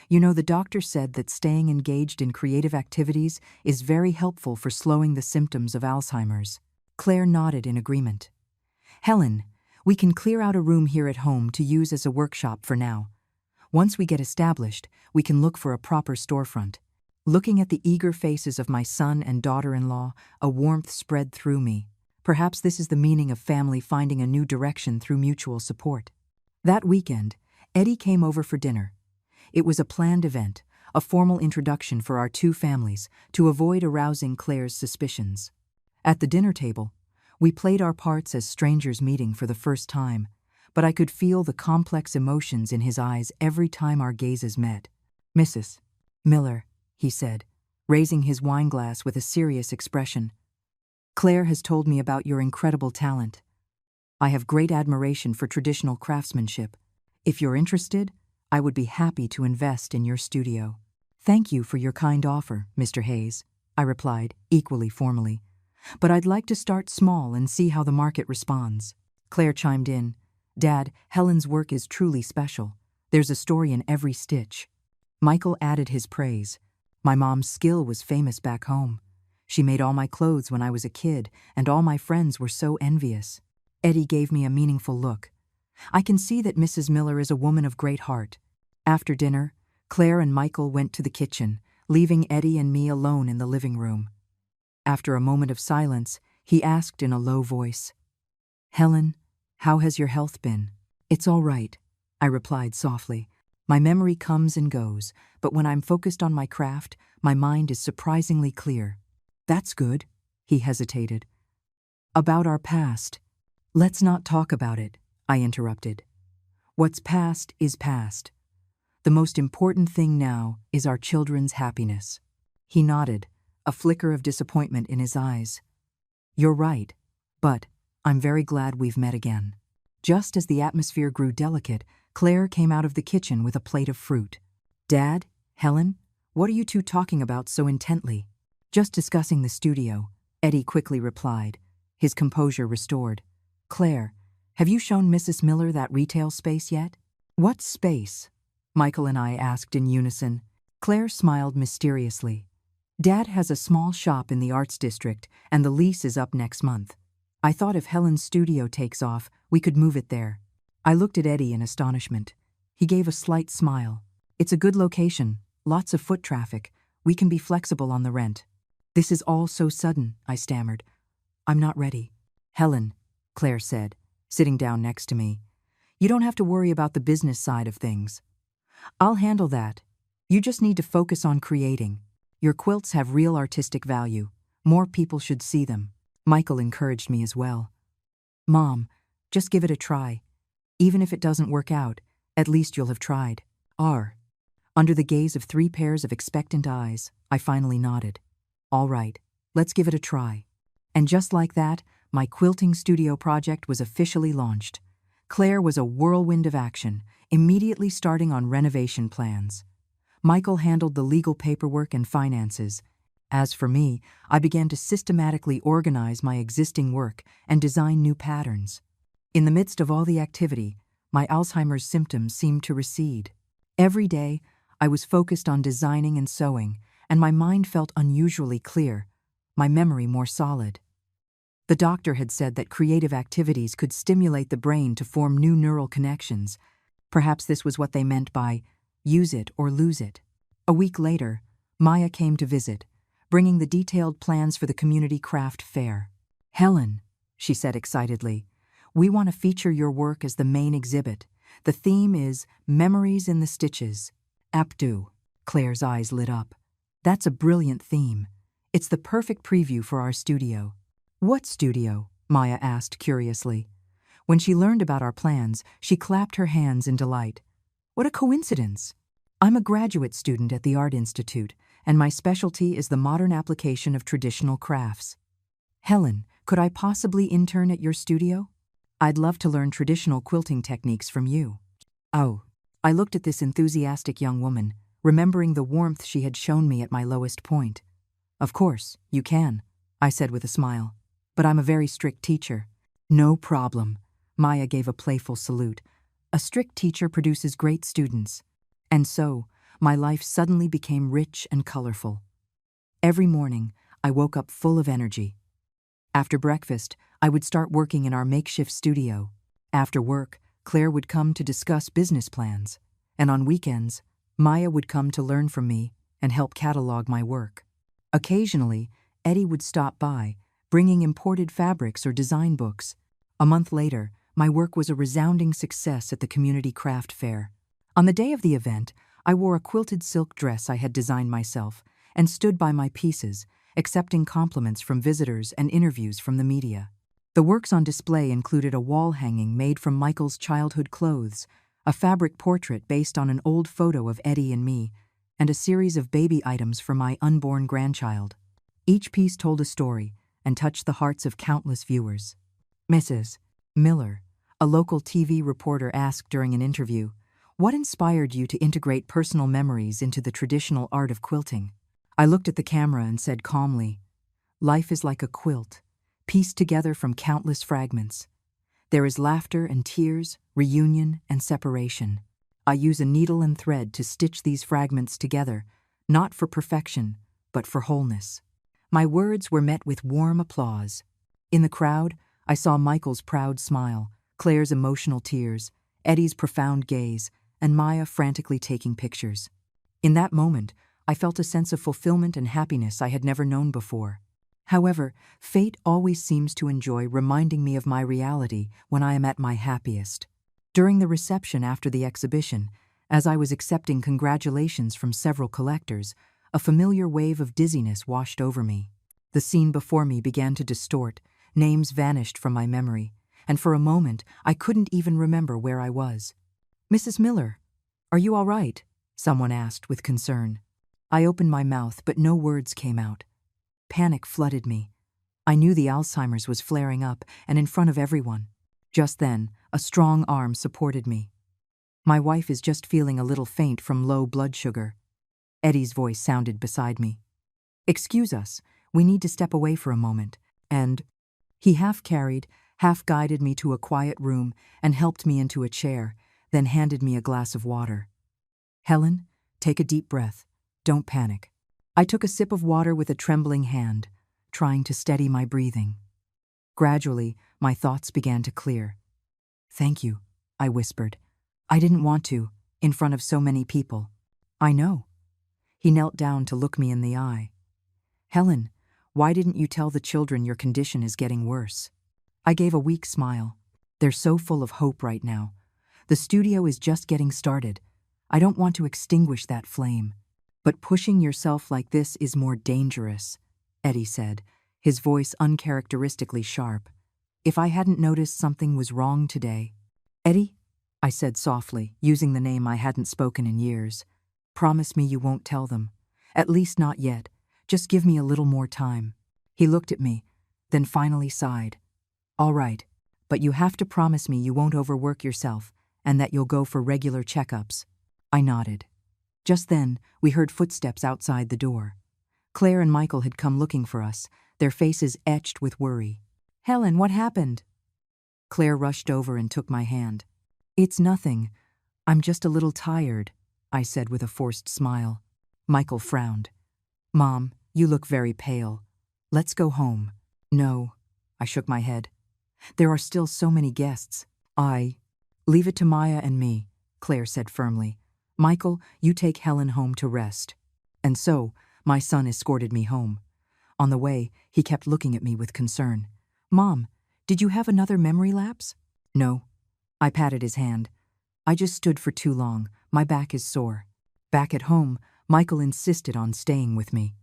"You know, the doctor said that staying engaged in creative activities is very helpful for slowing the symptoms of Alzheimer's." Claire nodded in agreement. "Helen, we can clear out a room here at home to use as a workshop for now. Once we get established, we can look for a proper storefront." Looking at the eager faces of my son and daughter-in-law, a warmth spread through me. Perhaps this is the meaning of family finding a new direction through mutual support. That weekend, Eddie came over for dinner. It was a planned event, a formal introduction for our two families to avoid arousing Claire's suspicions. At the dinner table, we played our parts as strangers meeting for the first time, but I could feel the complex emotions in his eyes every time our gazes met. "Mrs. Miller," he said, raising his wineglass with a serious expression, "Claire has told me about your incredible talent. I have great admiration for traditional craftsmanship. If you're interested, I would be happy to invest in your studio." "Thank you for your kind offer, Mr. Hayes," I replied, equally formally. "But I'd like to start small and see how the market responds." Claire chimed in, "Dad, Helen's work is truly special. There's a story in every stitch." Michael added his praise. "My mom's skill was famous back home. She made all my clothes when I was a kid, and all my friends were so envious." Eddie gave me a meaningful look. "I can see that Mrs. Miller is a woman of great heart." After dinner, Claire and Michael went to the kitchen, leaving Eddie and me alone in the living room. After a moment of silence, he asked in a low voice, "Helen, how has your health been?" "It's all right," I replied softly. "My memory comes and goes, but when I'm focused on my craft, my mind is surprisingly clear." "That's good," he hesitated. "About our past." "Let's not talk about it," I interrupted. "What's past is past. The most important thing now is our children's happiness." He nodded, a flicker of disappointment in his eyes. "You're right, but I'm very glad we've met again." Just as the atmosphere grew delicate, Claire came out of the kitchen with a plate of fruit. "Dad, Helen, what are you two talking about so intently?" "Just discussing the studio," Eddie quickly replied, his composure restored. "Claire, have you shown Mrs. Miller that retail space yet?" "What space?" Michael and I asked in unison. Claire smiled mysteriously. "Dad has a small shop in the Arts District, and the lease is up next month. I thought if Helen's studio takes off, we could move it there." I looked at Eddie in astonishment. He gave a slight smile. "It's a good location, lots of foot traffic. We can be flexible on the rent." "This is all so sudden," I stammered. "I'm not ready." "Helen," Claire said, sitting down next to me, "you don't have to worry about the business side of things. I'll handle that. You just need to focus on creating. Your quilts have real artistic value. More people should see them." Michael encouraged me as well. "Mom, just give it a try. Even if it doesn't work out, at least you'll have tried." Under the gaze of 3 pairs of expectant eyes, I finally nodded. "All right, let's give it a try." And just like that, my quilting studio project was officially launched. Claire was a whirlwind of action, immediately starting on renovation plans. Michael handled the legal paperwork and finances. As for me, I began to systematically organize my existing work and design new patterns. In the midst of all the activity, my Alzheimer's symptoms seemed to recede. Every day, I was focused on designing and sewing, and my mind felt unusually clear, my memory more solid. The doctor had said that creative activities could stimulate the brain to form new neural connections. Perhaps this was what they meant by use it or lose it. A week later, Maya came to visit, bringing the detailed plans for the community craft fair. "Helen," she said excitedly, "we want to feature your work as the main exhibit. The theme is Memories in the Stitches." "Aptu." Claire's eyes lit up. "That's a brilliant theme. It's the perfect preview for our studio." "What studio?" Maya asked curiously. When she learned about our plans, she clapped her hands in delight. "What a coincidence! I'm a graduate student at the Art Institute, and my specialty is the modern application of traditional crafts." "Helen, could I possibly intern at your studio? I'd love to learn traditional quilting techniques from you." "Oh." I looked at this enthusiastic young woman, remembering the warmth she had shown me at my lowest point. "Of course, you can," I said with a smile. "But I'm a very strict teacher." "No problem." Maya gave a playful salute. "A strict teacher produces great students." And so, my life suddenly became rich and colorful. Every morning, I woke up full of energy. After breakfast, I would start working in our makeshift studio. After work, Claire would come to discuss business plans. And on weekends, Maya would come to learn from me and help catalog my work. Occasionally, Eddie would stop by, bringing imported fabrics or design books. A month later, my work was a resounding success at the community craft fair. On the day of the event, I wore a quilted silk dress I had designed myself and stood by my pieces, accepting compliments from visitors and interviews from the media. The works on display included a wall hanging made from Michael's childhood clothes, a fabric portrait based on an old photo of Eddie and me, and a series of baby items for my unborn grandchild. Each piece told a story and touched the hearts of countless viewers. Mrs. Miller, a local TV reporter, asked during an interview, "What inspired you to integrate personal memories into the traditional art of quilting?" I looked at the camera and said calmly, "Life is like a quilt, pieced together from countless fragments. There is laughter and tears, reunion and separation. I use a needle and thread to stitch these fragments together, not for perfection, but for wholeness." My words were met with warm applause. In the crowd, I saw Michael's proud smile, Claire's emotional tears, Eddie's profound gaze, and Maya frantically taking pictures. In that moment, I felt a sense of fulfillment and happiness I had never known before. However, fate always seems to enjoy reminding me of my reality when I am at my happiest. During the reception after the exhibition, as I was accepting congratulations from several collectors, a familiar wave of dizziness washed over me. The scene before me began to distort, names vanished from my memory, and for a moment I couldn't even remember where I was. "Mrs. Miller, are you all right?" someone asked with concern. I opened my mouth, but no words came out. Panic flooded me. I knew the Alzheimer's was flaring up, and in front of everyone. Just then, a strong arm supported me. "My wife is just feeling a little faint from low blood sugar." Eddie's voice sounded beside me. "Excuse us, we need to step away for a moment," and he half carried, half guided me to a quiet room and helped me into a chair, then handed me a glass of water. "Helen, take a deep breath. Don't panic." I took a sip of water with a trembling hand, trying to steady my breathing. Gradually, my thoughts began to clear. "Thank you," I whispered. "I didn't want to, in front of so many people." "I know." He knelt down to look me in the eye. "Helen, why didn't you tell the children your condition is getting worse?" I gave a weak smile. "They're so full of hope right now. The studio is just getting started. I don't want to extinguish that flame. But pushing yourself like this is more dangerous," Eddie said, his voice uncharacteristically sharp. If I hadn't noticed something was wrong today. "Eddie," I said softly, using the name I hadn't spoken in years, "promise me you won't tell them. At least not yet. Just give me a little more time." He looked at me, then finally sighed. "All right, but you have to promise me you won't overwork yourself and that you'll go for regular checkups." I nodded. Just then, we heard footsteps outside the door. Claire and Michael had come looking for us, their faces etched with worry. "Helen, what happened?" Claire rushed over and took my hand. "It's nothing. I'm just a little tired," I said with a forced smile. Michael frowned. "Mom, you look very pale. Let's go home." "No," I shook my head. "There are still so many guests." "Leave it to Maya and me," Claire said firmly. "Michael, you take Helen home to rest." And so, my son escorted me home. On the way, he kept looking at me with concern. "Mom, did you have another memory lapse?" "No." I patted his hand. "I just stood for too long. My back is sore." Back at home, Michael insisted on staying with me.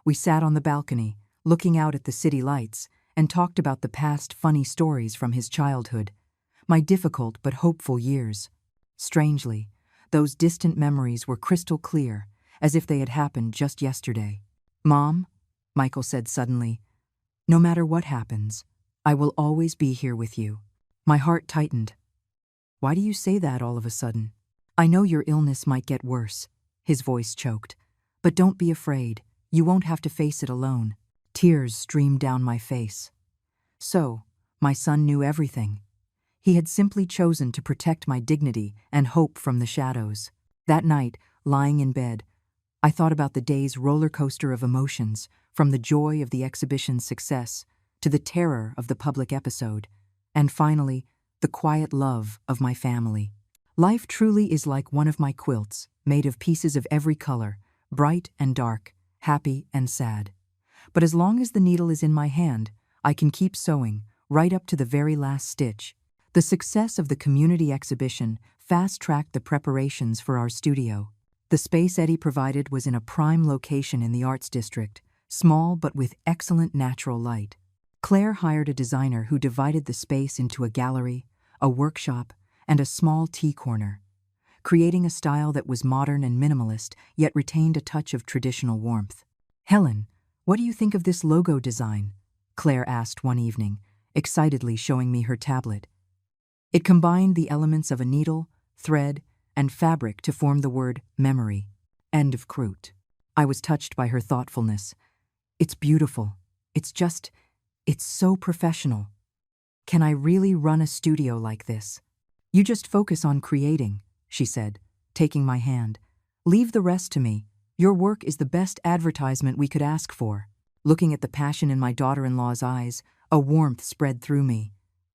We sat on the balcony, looking out at the city lights, and talked about the past funny stories from his childhood, my difficult but hopeful years. Strangely, those distant memories were crystal clear, as if they had happened just yesterday. "Mom," Michael said suddenly, "no matter what happens, I will always be here with you." My heart tightened. "Why do you say that all of a sudden?" "I know your illness might get worse," his voice choked, "but don't be afraid. You won't have to face it alone." Tears streamed down my face. So, my son knew everything. He had simply chosen to protect my dignity and hope from the shadows. That night, lying in bed, I thought about the day's roller coaster of emotions, from the joy of the exhibition's success to the terror of the public episode, and finally, the quiet love of my family. Life truly is like one of my quilts, made of pieces of every color, bright and dark, happy and sad. But as long as the needle is in my hand, I can keep sewing, right up to the very last stitch. The success of the community exhibition fast-tracked the preparations for our studio. The space Eddie provided was in a prime location in the arts district, small but with excellent natural light. Claire hired a designer who divided the space into a gallery, a workshop, and a small tea corner, creating a style that was modern and minimalist, yet retained a touch of traditional warmth. "Helen, what do you think of this logo design?" Claire asked one evening, excitedly showing me her tablet. It combined the elements of a needle, thread, and fabric to form the word memory. End of quote. I was touched by her thoughtfulness. "It's beautiful. It's so professional. Can I really run a studio like this?" "You just focus on creating," she said, taking my hand. "Leave the rest to me. Your work is the best advertisement we could ask for." Looking at the passion in my daughter-in-law's eyes, a warmth spread through me.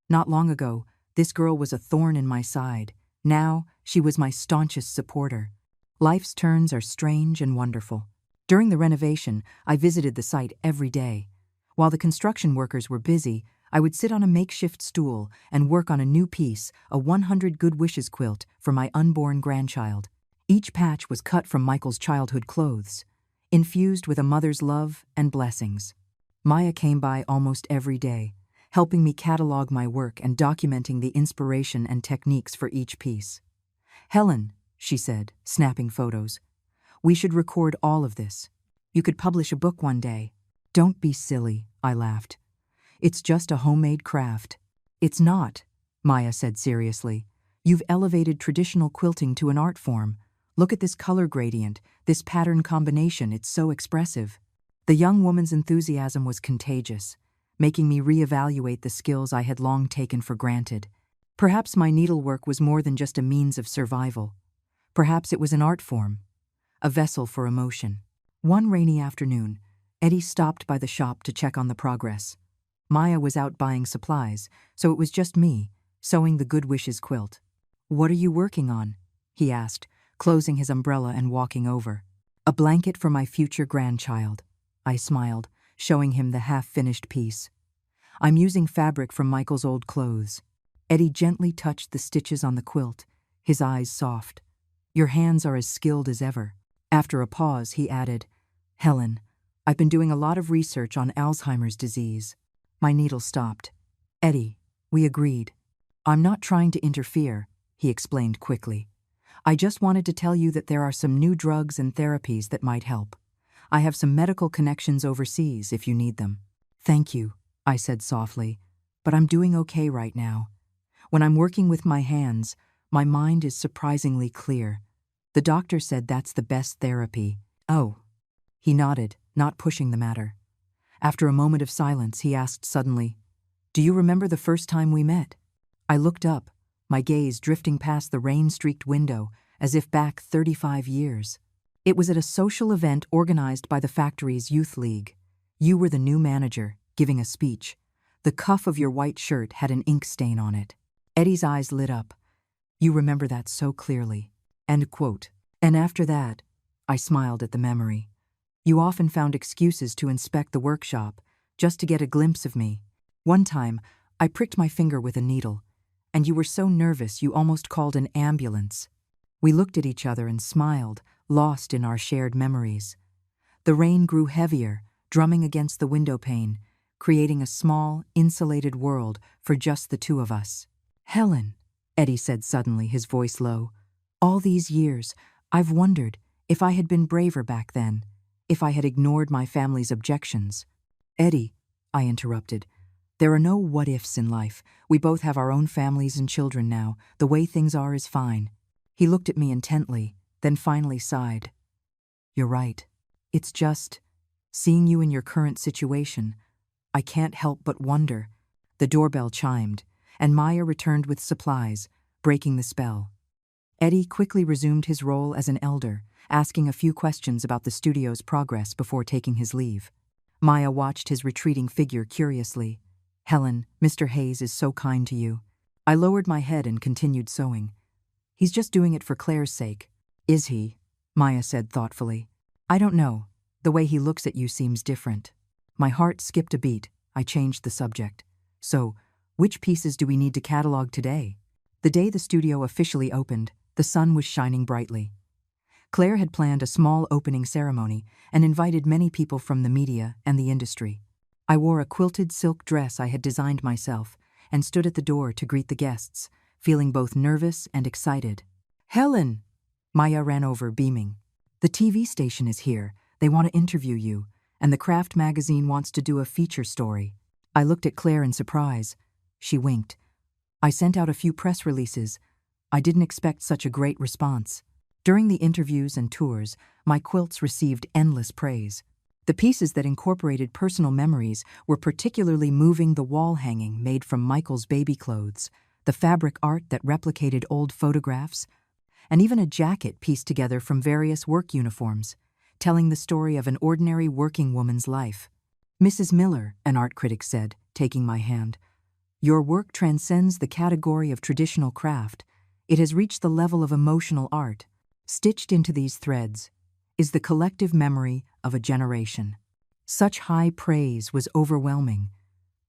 Not long ago, this girl was a thorn in my side. Now, she was my staunchest supporter. Life's turns are strange and wonderful. During the renovation, I visited the site every day. While the construction workers were busy, I would sit on a makeshift stool and work on a new piece, a 100 Good Wishes quilt for my unborn grandchild. Each patch was cut from Michael's childhood clothes, infused with a mother's love and blessings. Maya came by almost every day, helping me catalog my work and documenting the inspiration and techniques for each piece. "Helen," she said, snapping photos, "we should record all of this. You could publish a book one day." "Don't be silly," I laughed. "It's just a homemade craft." "It's not," Maya said seriously. "You've elevated traditional quilting to an art form. Look at this color gradient, this pattern combination, it's so expressive." The young woman's enthusiasm was contagious, making me reevaluate the skills I had long taken for granted. Perhaps my needlework was more than just a means of survival. Perhaps it was an art form, a vessel for emotion. One rainy afternoon, Eddie stopped by the shop to check on the progress. Maya was out buying supplies, so it was just me, sewing the Good Wishes quilt. "What are you working on?" he asked, closing his umbrella and walking over. "A blanket for my future grandchild," I smiled, showing him the half-finished piece. "I'm using fabric from Michael's old clothes." Eddie gently touched the stitches on the quilt, his eyes soft. "Your hands are as skilled as ever." After a pause, he added, "Helen, I've been doing a lot of research on Alzheimer's disease." My needle stopped. "Eddie, we agreed." "I'm not trying to interfere," he explained quickly. "I just wanted to tell you that there are some new drugs and therapies that might help. I have some medical connections overseas if you need them." "Thank you," I said softly, "but I'm doing okay right now. When I'm working with my hands, my mind is surprisingly clear. The doctor said that's the best therapy." "Oh." He nodded, not pushing the matter. After a moment of silence, he asked suddenly, "Do you remember the first time we met?" I looked up, my gaze drifting past the rain-streaked window as if back 35 years. It was at a social event organized by the factory's youth league. You were the new manager, giving a speech. The cuff of your white shirt had an ink stain on it. Eddie's eyes lit up. "You remember that so clearly." End quote. "And after that," I smiled at the memory, "you often found excuses to inspect the workshop, just to get a glimpse of me. One time, I pricked my finger with a needle, and you were so nervous you almost called an ambulance." We looked at each other and smiled, lost in our shared memories. The rain grew heavier, drumming against the window pane, creating a small, insulated world for just the two of us. "Helen," Eddie said suddenly, his voice low, "all these years, I've wondered if I had been braver back then, if I had ignored my family's objections." "Eddie," I interrupted, "there are no what-ifs in life. We both have our own families and children now. The way things are is fine." He looked at me intently, then finally sighed. "You're right. It's just, seeing you in your current situation, I can't help but wonder." The doorbell chimed, and Maya returned with supplies, breaking the spell. Eddie quickly resumed his role as an elder, asking a few questions about the studio's progress before taking his leave. Maya watched his retreating figure curiously. "Helen, Mr. Hayes is so kind to you." I lowered my head and continued sewing. "He's just doing it for Claire's sake." "Is he?" Maya said thoughtfully. "I don't know. The way he looks at you seems different." My heart skipped a beat. I changed the subject. "So, which pieces do we need to catalog today?" The day the studio officially opened, the sun was shining brightly. Claire had planned a small opening ceremony and invited many people from the media and the industry. I wore a quilted silk dress I had designed myself and stood at the door to greet the guests, feeling both nervous and excited. "Helen!" Maya ran over, beaming. "The TV station is here. They want to interview you, and the Craft magazine wants to do a feature story." I looked at Claire in surprise. She winked. "I sent out a few press releases. I didn't expect such a great response." During the interviews and tours, my quilts received endless praise. The pieces that incorporated personal memories were particularly moving: the wall hanging made from Michael's baby clothes, the fabric art that replicated old photographs, and even a jacket pieced together from various work uniforms, telling the story of an ordinary working woman's life. "Mrs. Miller," an art critic said, taking my hand, "your work transcends the category of traditional craft. It has reached the level of emotional art. Stitched into these threads is the collective memory of a generation." Such high praise was overwhelming.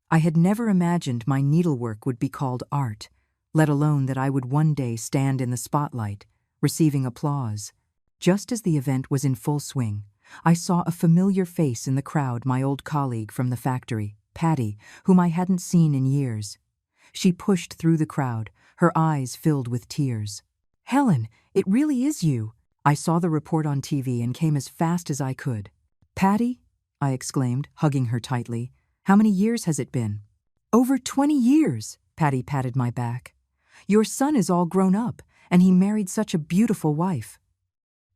I had never imagined my needlework would be called art, let alone that I would one day stand in the spotlight, receiving applause. Just as the event was in full swing, I saw a familiar face in the crowd: my old colleague from the factory, Patty, whom I hadn't seen in years. She pushed through the crowd, her eyes filled with tears. "Helen, it really is you." I saw the report on TV and came as fast as I could. "Patty?" I exclaimed, hugging her tightly. "How many years has it been?" "Over 20 years, Patty patted my back. "Your son is all grown up, and he married such a beautiful wife."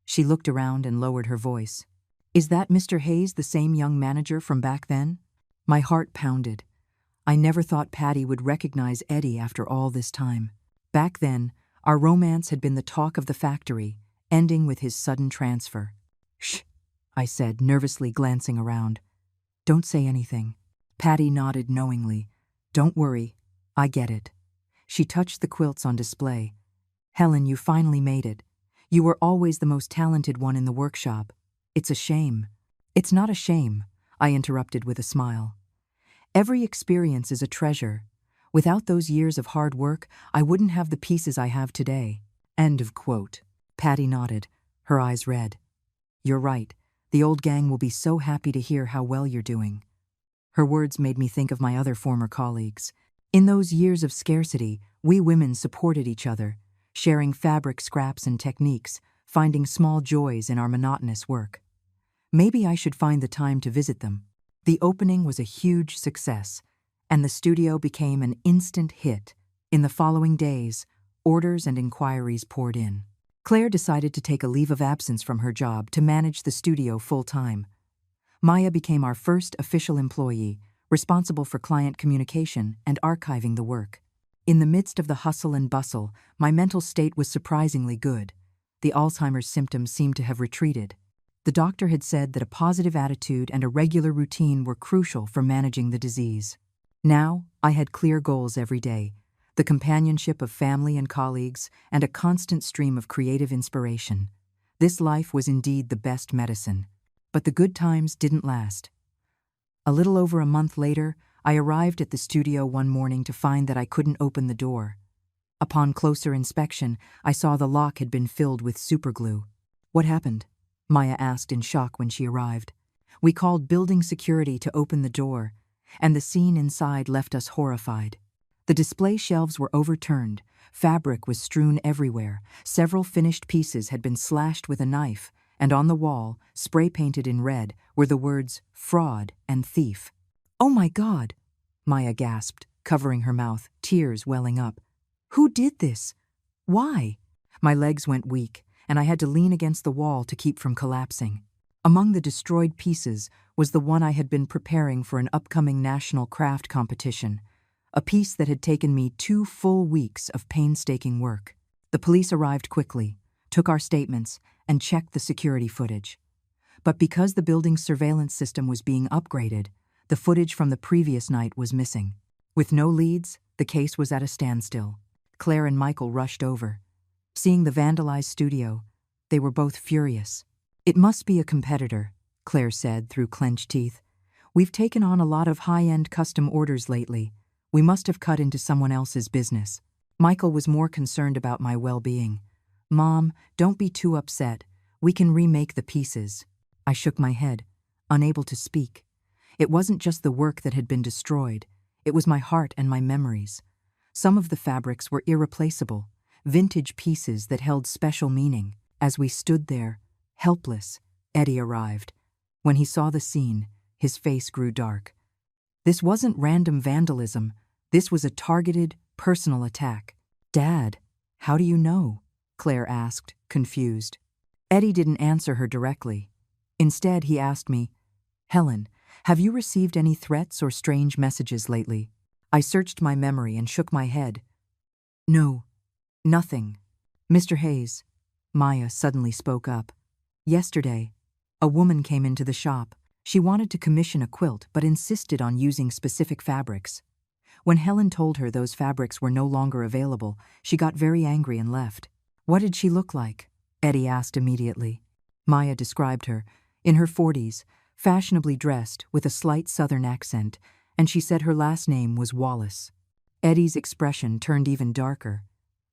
She looked around and lowered her voice. "Is that Mr. Hayes, the same young manager from back then?" My heart pounded. I never thought Patty would recognize Eddie after all this time. Back then, our romance had been the talk of the factory, ending with his sudden transfer. "Shh," I said, nervously glancing around. "Don't say anything." Patty nodded knowingly. "Don't worry, I get it." She touched the quilts on display. "Helen, you finally made it. You were always the most talented one in the workshop. It's a shame." "It's not a shame," I interrupted with a smile. "Every experience is a treasure. Without those years of hard work, I wouldn't have the pieces I have today." End of quote. Patty nodded, her eyes red. "You're right. The old gang will be so happy to hear how well you're doing." Her words made me think of my other former colleagues. In those years of scarcity, we women supported each other, sharing fabric scraps and techniques, finding small joys in our monotonous work. Maybe I should find the time to visit them. The opening was a huge success, and the studio became an instant hit. In the following days, orders and inquiries poured in. Claire decided to take a leave of absence from her job to manage the studio full-time. Maya became our first official employee, responsible for client communication and archiving the work. In the midst of the hustle and bustle, my mental state was surprisingly good. The Alzheimer's symptoms seemed to have retreated. The doctor had said that a positive attitude and a regular routine were crucial for managing the disease. Now, I had clear goals every day: the companionship of family and colleagues, and a constant stream of creative inspiration. This life was indeed the best medicine. But the good times didn't last. A little over a month later, I arrived at the studio one morning to find that I couldn't open the door. Upon closer inspection, I saw the lock had been filled with superglue. "What happened?" Maya asked in shock when she arrived. "We called building security to open the door, and the scene inside left us horrified. The display shelves were overturned, fabric was strewn everywhere, several finished pieces had been slashed with a knife, and on the wall, spray-painted in red, were the words fraud and thief." "Oh my God!" Maya gasped, covering her mouth, tears welling up. "Who did this? Why?" My legs went weak, and I had to lean against the wall to keep from collapsing. Among the destroyed pieces was the one I had been preparing for an upcoming national craft competition, a piece that had taken me 2 full weeks of painstaking work. The police arrived quickly, took our statements, and checked the security footage. But because the building's surveillance system was being upgraded, the footage from the previous night was missing. With no leads, the case was at a standstill. Claire and Michael rushed over. Seeing the vandalized studio, they were both furious. "It must be a competitor," Claire said through clenched teeth. "We've taken on a lot of high-end custom orders lately. We must have cut into someone else's business." Michael was more concerned about my well-being. "Mom, don't be too upset. We can remake the pieces. I shook my head, unable to speak. It wasn't just the work that had been destroyed, it was my heart and my memories. Some of the fabrics were irreplaceable, vintage pieces that held special meaning. As we stood there, helpless, Eddie arrived. When he saw the scene, his face grew dark. This wasn't random vandalism. This was a targeted, personal attack. "Dad, how do you know?" Claire asked, confused. Eddie didn't answer her directly. Instead, he asked me, "Helen, have you received any threats or strange messages lately?" I searched my memory and shook my head. "No, nothing." "Mr. Hayes," Maya suddenly spoke up. "Yesterday, a woman came into the shop. She wanted to commission a quilt but insisted on using specific fabrics. When Helen told her those fabrics were no longer available, she got very angry and left." "What did she look like?" Eddie asked immediately. Maya described her, in her 40s, fashionably dressed with a slight southern accent, and she said her last name was Wallace. Eddie's expression turned even darker.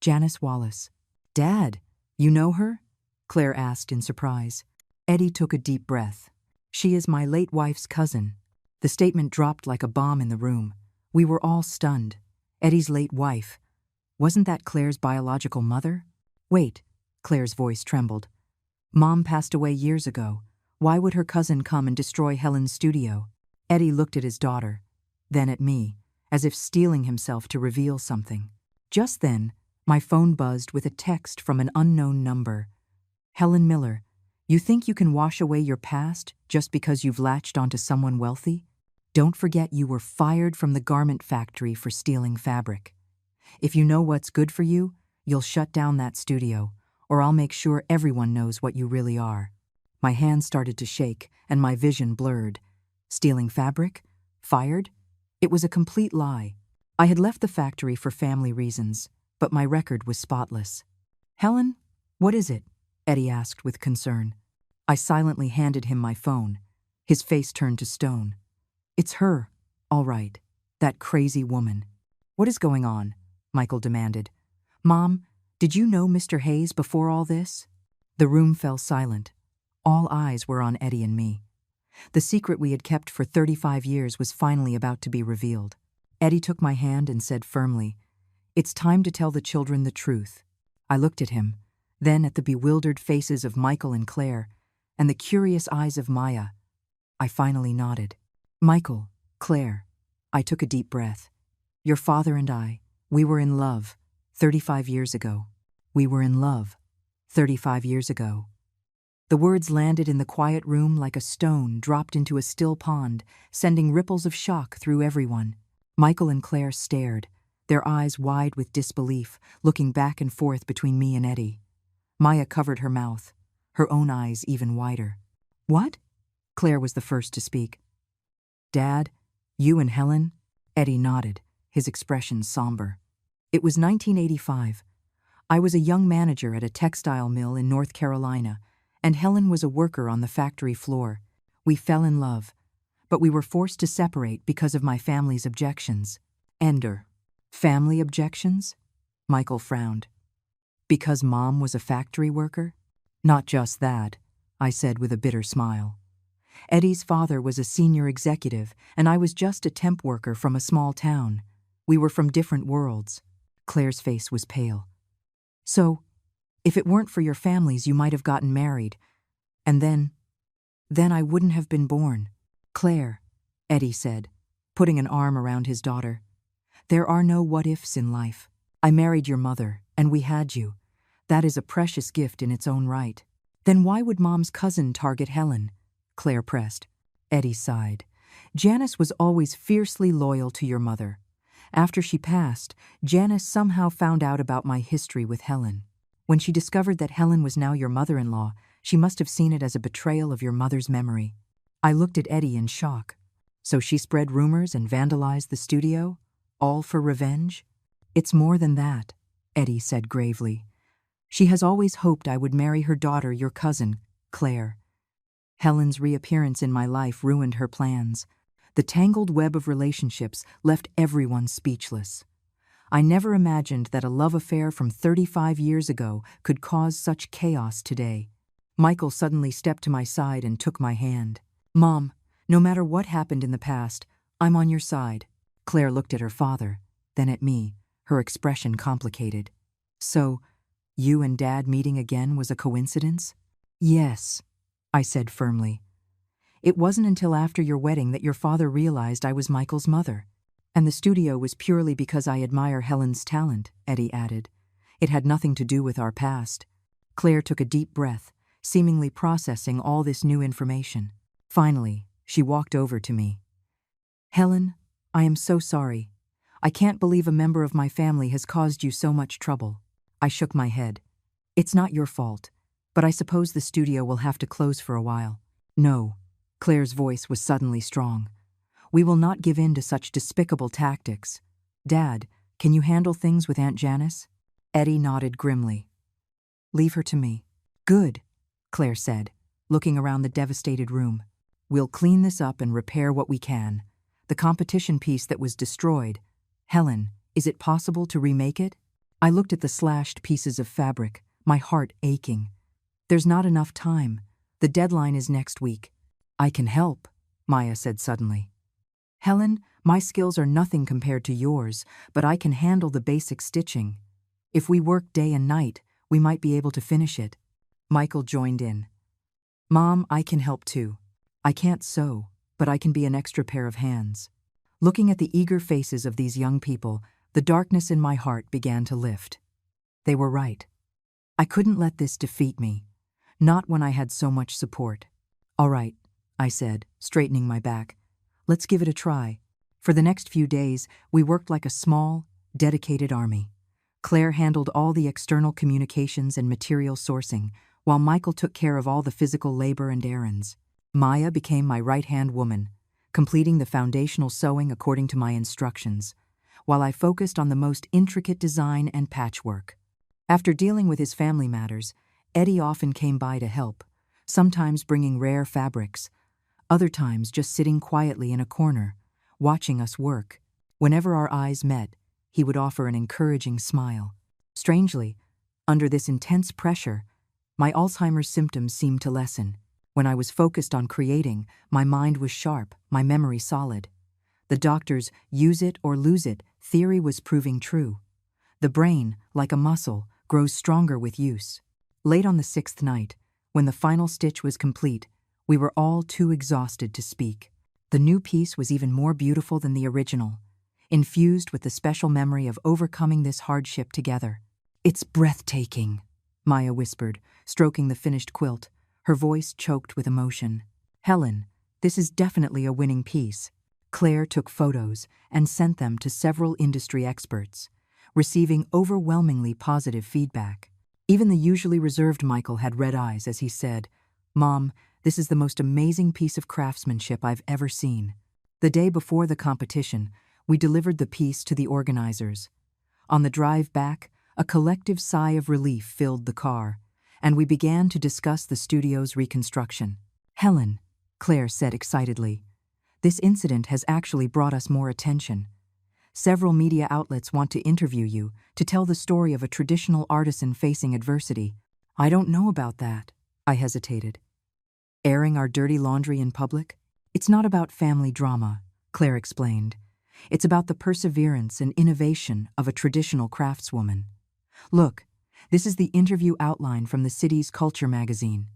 "Janice Wallace." "Dad, you know her?" Claire asked in surprise. Eddie took a deep breath. "She is my late wife's cousin." The statement dropped like a bomb in the room. We were all stunned. Eddie's late wife. Wasn't that Claire's biological mother? "Wait," Claire's voice trembled. "Mom passed away years ago. Why would her cousin come and destroy Helen's studio?" Eddie looked at his daughter, then at me, as if steeling himself to reveal something. Just then, my phone buzzed with a text from an unknown number. "Helen Miller, you think you can wash away your past just because you've latched onto someone wealthy? Don't forget you were fired from the garment factory for stealing fabric. If you know what's good for you, you'll shut down that studio, or I'll make sure everyone knows what you really are." My hands started to shake, and my vision blurred. Stealing fabric? Fired? It was a complete lie. I had left the factory for family reasons, but my record was spotless. "Helen, what is it?" Eddie asked with concern. I silently handed him my phone. His face turned to stone. "It's her, all right, that crazy woman." "What is going on?" Michael demanded. "Mom, did you know Mr. Hayes before all this?" The room fell silent. All eyes were on Eddie and me. The secret we had kept for 35 years was finally about to be revealed. Eddie took my hand and said firmly, "It's time to tell the children the truth." I looked at him, then at the bewildered faces of Michael and Claire, and the curious eyes of Maya. I finally nodded. "Michael, Claire," I took a deep breath. "Your father and I, we were in love 35 years ago. We were in love 35 years ago." The words landed in the quiet room like a stone dropped into a still pond, sending ripples of shock through everyone. Michael and Claire stared, their eyes wide with disbelief, looking back and forth between me and Eddie. Maya covered her mouth, her own eyes even wider. "What?" Claire was the first to speak. "Dad, you and Helen?" Eddie nodded, his expression somber. "It was 1985. I was a young manager at a textile mill in North Carolina, and Helen was a worker on the factory floor. We fell in love, but we were forced to separate because of my family's objections." "Ender, family objections?" Michael frowned. "Because Mom was a factory worker?" "Not just that," I said with a bitter smile. Eddie's father was a senior executive, and I was just a temp worker from a small town. We were from different worlds. Claire's face was pale. "So, if it weren't for your families, you might have gotten married. And then I wouldn't have been born." "Claire," Eddie said, putting an arm around his daughter, "there are no what-ifs in life. I married your mother, and we had you. That is a precious gift in its own right." "Then why would Mom's cousin target Helen?" Claire pressed. Eddie sighed. "Janice was always fiercely loyal to your mother. After she passed, Janice somehow found out about my history with Helen. When she discovered that Helen was now your mother-in-law, she must have seen it as a betrayal of your mother's memory." I looked at Eddie in shock. "So she spread rumors and vandalized the studio? All for revenge?" "It's more than that," Eddie said gravely. "She has always hoped I would marry her daughter, your cousin, Claire. Helen's reappearance in my life ruined her plans. The tangled web of relationships left everyone speechless. I never imagined that a love affair from 35 years ago could cause such chaos today." Michael suddenly stepped to my side and took my hand. Mom, no matter what happened in the past, I'm on your side. Claire looked at her father, then at me, her expression complicated. So, you and Dad meeting again was a coincidence? Yes, I said firmly. It wasn't until after your wedding that your father realized I was Michael's mother. And the studio was purely because I admire Helen's talent, Eddie added. It had nothing to do with our past. Claire took a deep breath, seemingly processing all this new information. Finally, she walked over to me. Helen, I am so sorry. I can't believe a member of my family has caused you so much trouble. I shook my head. It's not your fault, but I suppose the studio will have to close for a while. No, Claire's voice was suddenly strong. We will not give in to such despicable tactics. Dad, can you handle things with Aunt Janice? Eddie nodded grimly. Leave her to me. Good, Claire said, looking around the devastated room. We'll clean this up and repair what we can. The competition piece that was destroyed. Helen, is it possible to remake it? I looked at the slashed pieces of fabric, my heart aching. There's not enough time. The deadline is next week. I can help, Maya said suddenly. Helen, my skills are nothing compared to yours, but I can handle the basic stitching. If we work day and night, we might be able to finish it. Michael joined in. Mom, I can help too. I can't sew, but I can be an extra pair of hands. Looking at the eager faces of these young people, the darkness in my heart began to lift. They were right. I couldn't let this defeat me, not when I had so much support. All right, I said, straightening my back. Let's give it a try. For the next few days, we worked like a small, dedicated army. Claire handled all the external communications and material sourcing, while Michael took care of all the physical labor and errands. Maya became my right-hand woman, completing the foundational sewing according to my instructions, while I focused on the most intricate design and patchwork. After dealing with his family matters, Eddie often came by to help, sometimes bringing rare fabrics, other times just sitting quietly in a corner, watching us work. Whenever our eyes met, he would offer an encouraging smile. Strangely, under this intense pressure, my Alzheimer's symptoms seemed to lessen. When I was focused on creating, my mind was sharp, my memory solid. The doctor's use it or lose it theory was proving true. The brain, like a muscle, grows stronger with use. Late on the 6th night, when the final stitch was complete, we were all too exhausted to speak. The new piece was even more beautiful than the original, infused with the special memory of overcoming this hardship together. It's breathtaking, Maya whispered, stroking the finished quilt, her voice choked with emotion. Helen, this is definitely a winning piece. Claire took photos and sent them to several industry experts, receiving overwhelmingly positive feedback. Even the usually reserved Michael had red eyes as he said, Mom, this is the most amazing piece of craftsmanship I've ever seen. The day before the competition, we delivered the piece to the organizers. On the drive back, a collective sigh of relief filled the car, and we began to discuss the studio's reconstruction. Helen, Claire said excitedly, this incident has actually brought us more attention. Several media outlets want to interview you to tell the story of a traditional artisan facing adversity. I don't know about that, I hesitated. Airing our dirty laundry in public? It's not about family drama, Claire explained. It's about the perseverance and innovation of a traditional craftswoman. Look, this is the interview outline from the city's culture magazine.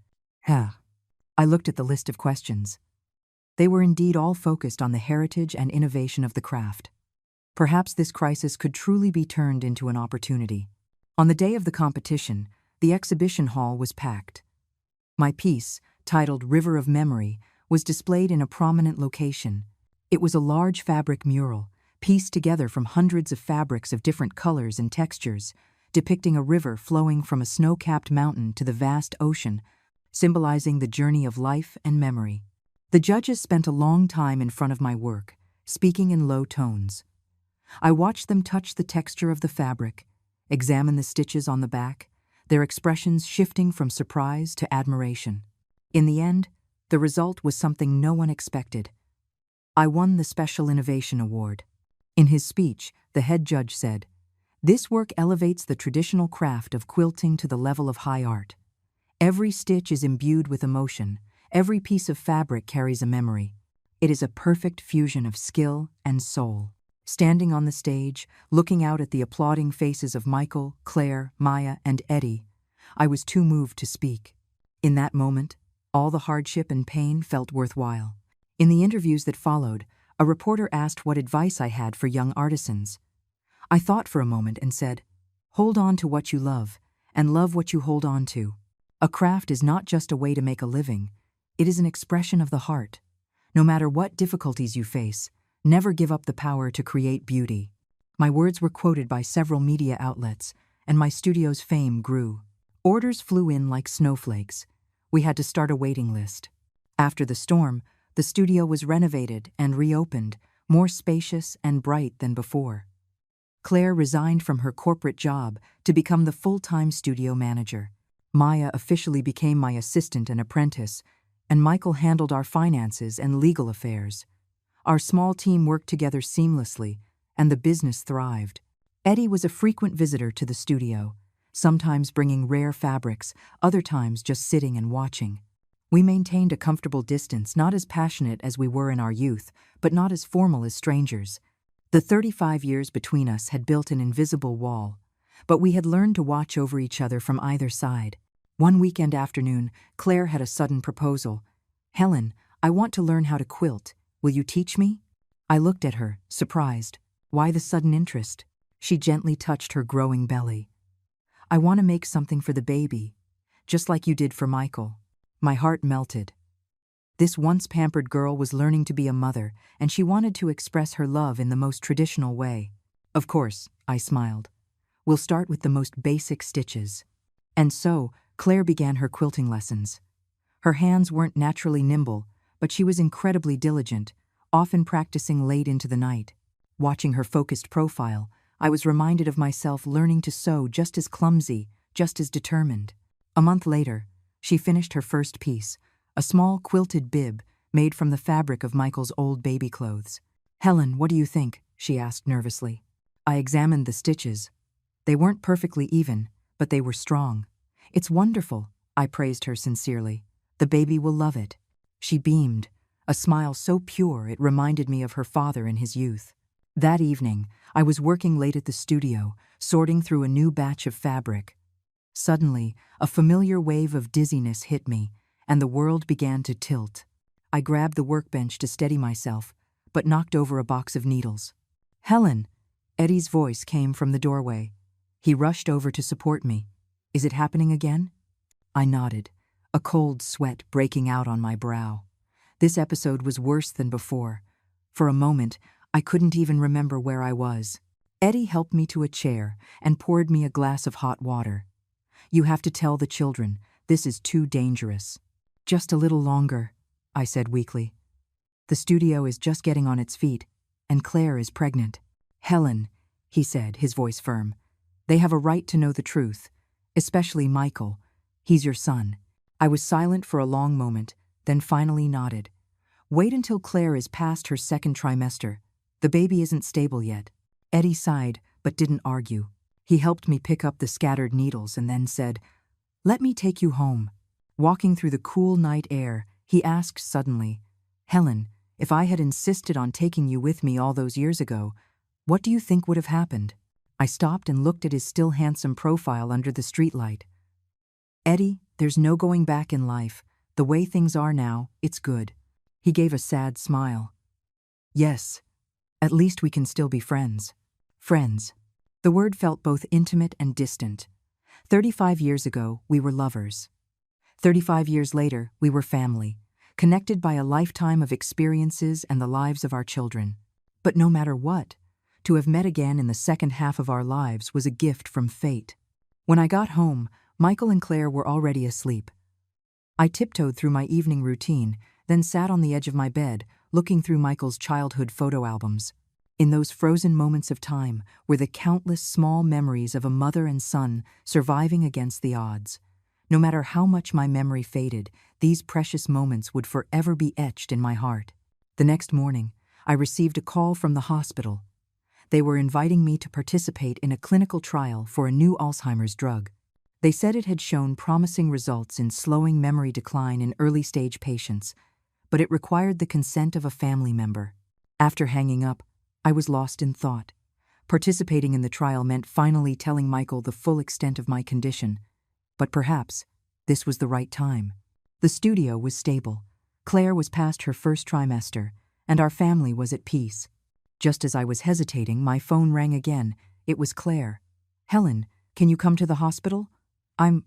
I looked at the list of questions. They were indeed all focused on the heritage and innovation of the craft. Perhaps this crisis could truly be turned into an opportunity. On the day of the competition, the exhibition hall was packed. My piece, titled River of Memory, was displayed in a prominent location. It was a large fabric mural, pieced together from hundreds of fabrics of different colors and textures, depicting a river flowing from a snow-capped mountain to the vast ocean, symbolizing the journey of life and memory. The judges spent a long time in front of my work, speaking in low tones. I watched them touch the texture of the fabric, examine the stitches on the back, their expressions shifting from surprise to admiration. In the end, the result was something no one expected. I won the Special Innovation Award. In his speech, the head judge said, "This work elevates the traditional craft of quilting to the level of high art. Every stitch is imbued with emotion. Every piece of fabric carries a memory. It is a perfect fusion of skill and soul. Standing on the stage, looking out at the applauding faces of Michael, Claire, Maya, and Eddie, I was too moved to speak. In that moment, all the hardship and pain felt worthwhile. In the interviews that followed, a reporter asked what advice I had for young artisans. I thought for a moment and said, "Hold on to what you love, and love what you hold on to. A craft is not just a way to make a living, it is an expression of the heart. No matter what difficulties you face, never give up the power to create beauty." My words were quoted by several media outlets, and my studio's fame grew. Orders flew in like snowflakes. We had to start a waiting list. After the storm, the studio was renovated and reopened, more spacious and bright than before. Claire resigned from her corporate job to become the full-time studio manager. Maya officially became my assistant and apprentice, and Michael handled our finances and legal affairs. Our small team worked together seamlessly, and the business thrived. Eddie was a frequent visitor to the studio, sometimes bringing rare fabrics, other times just sitting and watching. We maintained a comfortable distance, not as passionate as we were in our youth, but not as formal as strangers. The 35 years between us had built an invisible wall, but we had learned to watch over each other from either side. One weekend afternoon, Claire had a sudden proposal. "Helen, I want to learn how to quilt. Will you teach me?" I looked at her, surprised. Why the sudden interest? She gently touched her growing belly. "I want to make something for the baby, just like you did for Michael." My heart melted. This once pampered girl was learning to be a mother, and she wanted to express her love in the most traditional way. "Of course," I smiled. "We'll start with the most basic stitches." And so, Claire began her quilting lessons. Her hands weren't naturally nimble, but she was incredibly diligent, often practicing late into the night. Watching her focused profile, I was reminded of myself learning to sew just as clumsy, just as determined. A month later, she finished her first piece, a small quilted bib made from the fabric of Michael's old baby clothes. "Helen, what do you think?" she asked nervously. I examined the stitches. They weren't perfectly even, but they were strong. "It's wonderful," I praised her sincerely. "The baby will love it." She beamed, a smile so pure it reminded me of her father in his youth. That evening, I was working late at the studio, sorting through a new batch of fabric. Suddenly, a familiar wave of dizziness hit me, and the world began to tilt. I grabbed the workbench to steady myself, but knocked over a box of needles. "Helen!" Eddie's voice came from the doorway. He rushed over to support me. "Is it happening again?" I nodded, a cold sweat breaking out on my brow. This episode was worse than before. For a moment, I couldn't even remember where I was. Eddie helped me to a chair and poured me a glass of hot water. "You have to tell the children. This is too dangerous." "Just a little longer," I said weakly. "The studio is just getting on its feet, and Claire is pregnant." "Helen," he said, his voice firm, "they have a right to know the truth, especially Michael. He's your son." I was silent for a long moment, then finally nodded. "Wait until Claire is past her second trimester. The baby isn't stable yet." Eddie sighed, but didn't argue. He helped me pick up the scattered needles and then said, "Let me take you home." Walking through the cool night air, he asked suddenly, "Helen, if I had insisted on taking you with me all those years ago, what do you think would have happened?" I stopped and looked at his still handsome profile under the streetlight. "Eddie, there's no going back in life. The way things are now, it's good." He gave a sad smile. "Yes, at least we can still be friends." Friends. The word felt both intimate and distant. 35 years ago, we were lovers. 35 years later, we were family, connected by a lifetime of experiences and the lives of our children. But no matter what, to have met again in the second half of our lives was a gift from fate. When I got home, Michael and Claire were already asleep. I tiptoed through my evening routine, then sat on the edge of my bed, looking through Michael's childhood photo albums. In those frozen moments of time were the countless small memories of a mother and son surviving against the odds. No matter how much my memory faded, these precious moments would forever be etched in my heart. The next morning, I received a call from the hospital. They were inviting me to participate in a clinical trial for a new Alzheimer's drug. They said it had shown promising results in slowing memory decline in early-stage patients, but it required the consent of a family member. After hanging up, I was lost in thought. Participating in the trial meant finally telling Michael the full extent of my condition, but perhaps this was the right time. The studio was stable. Claire was past her first trimester, and our family was at peace. Just as I was hesitating, my phone rang again. It was Claire. "Helen, can you come to the hospital? I'm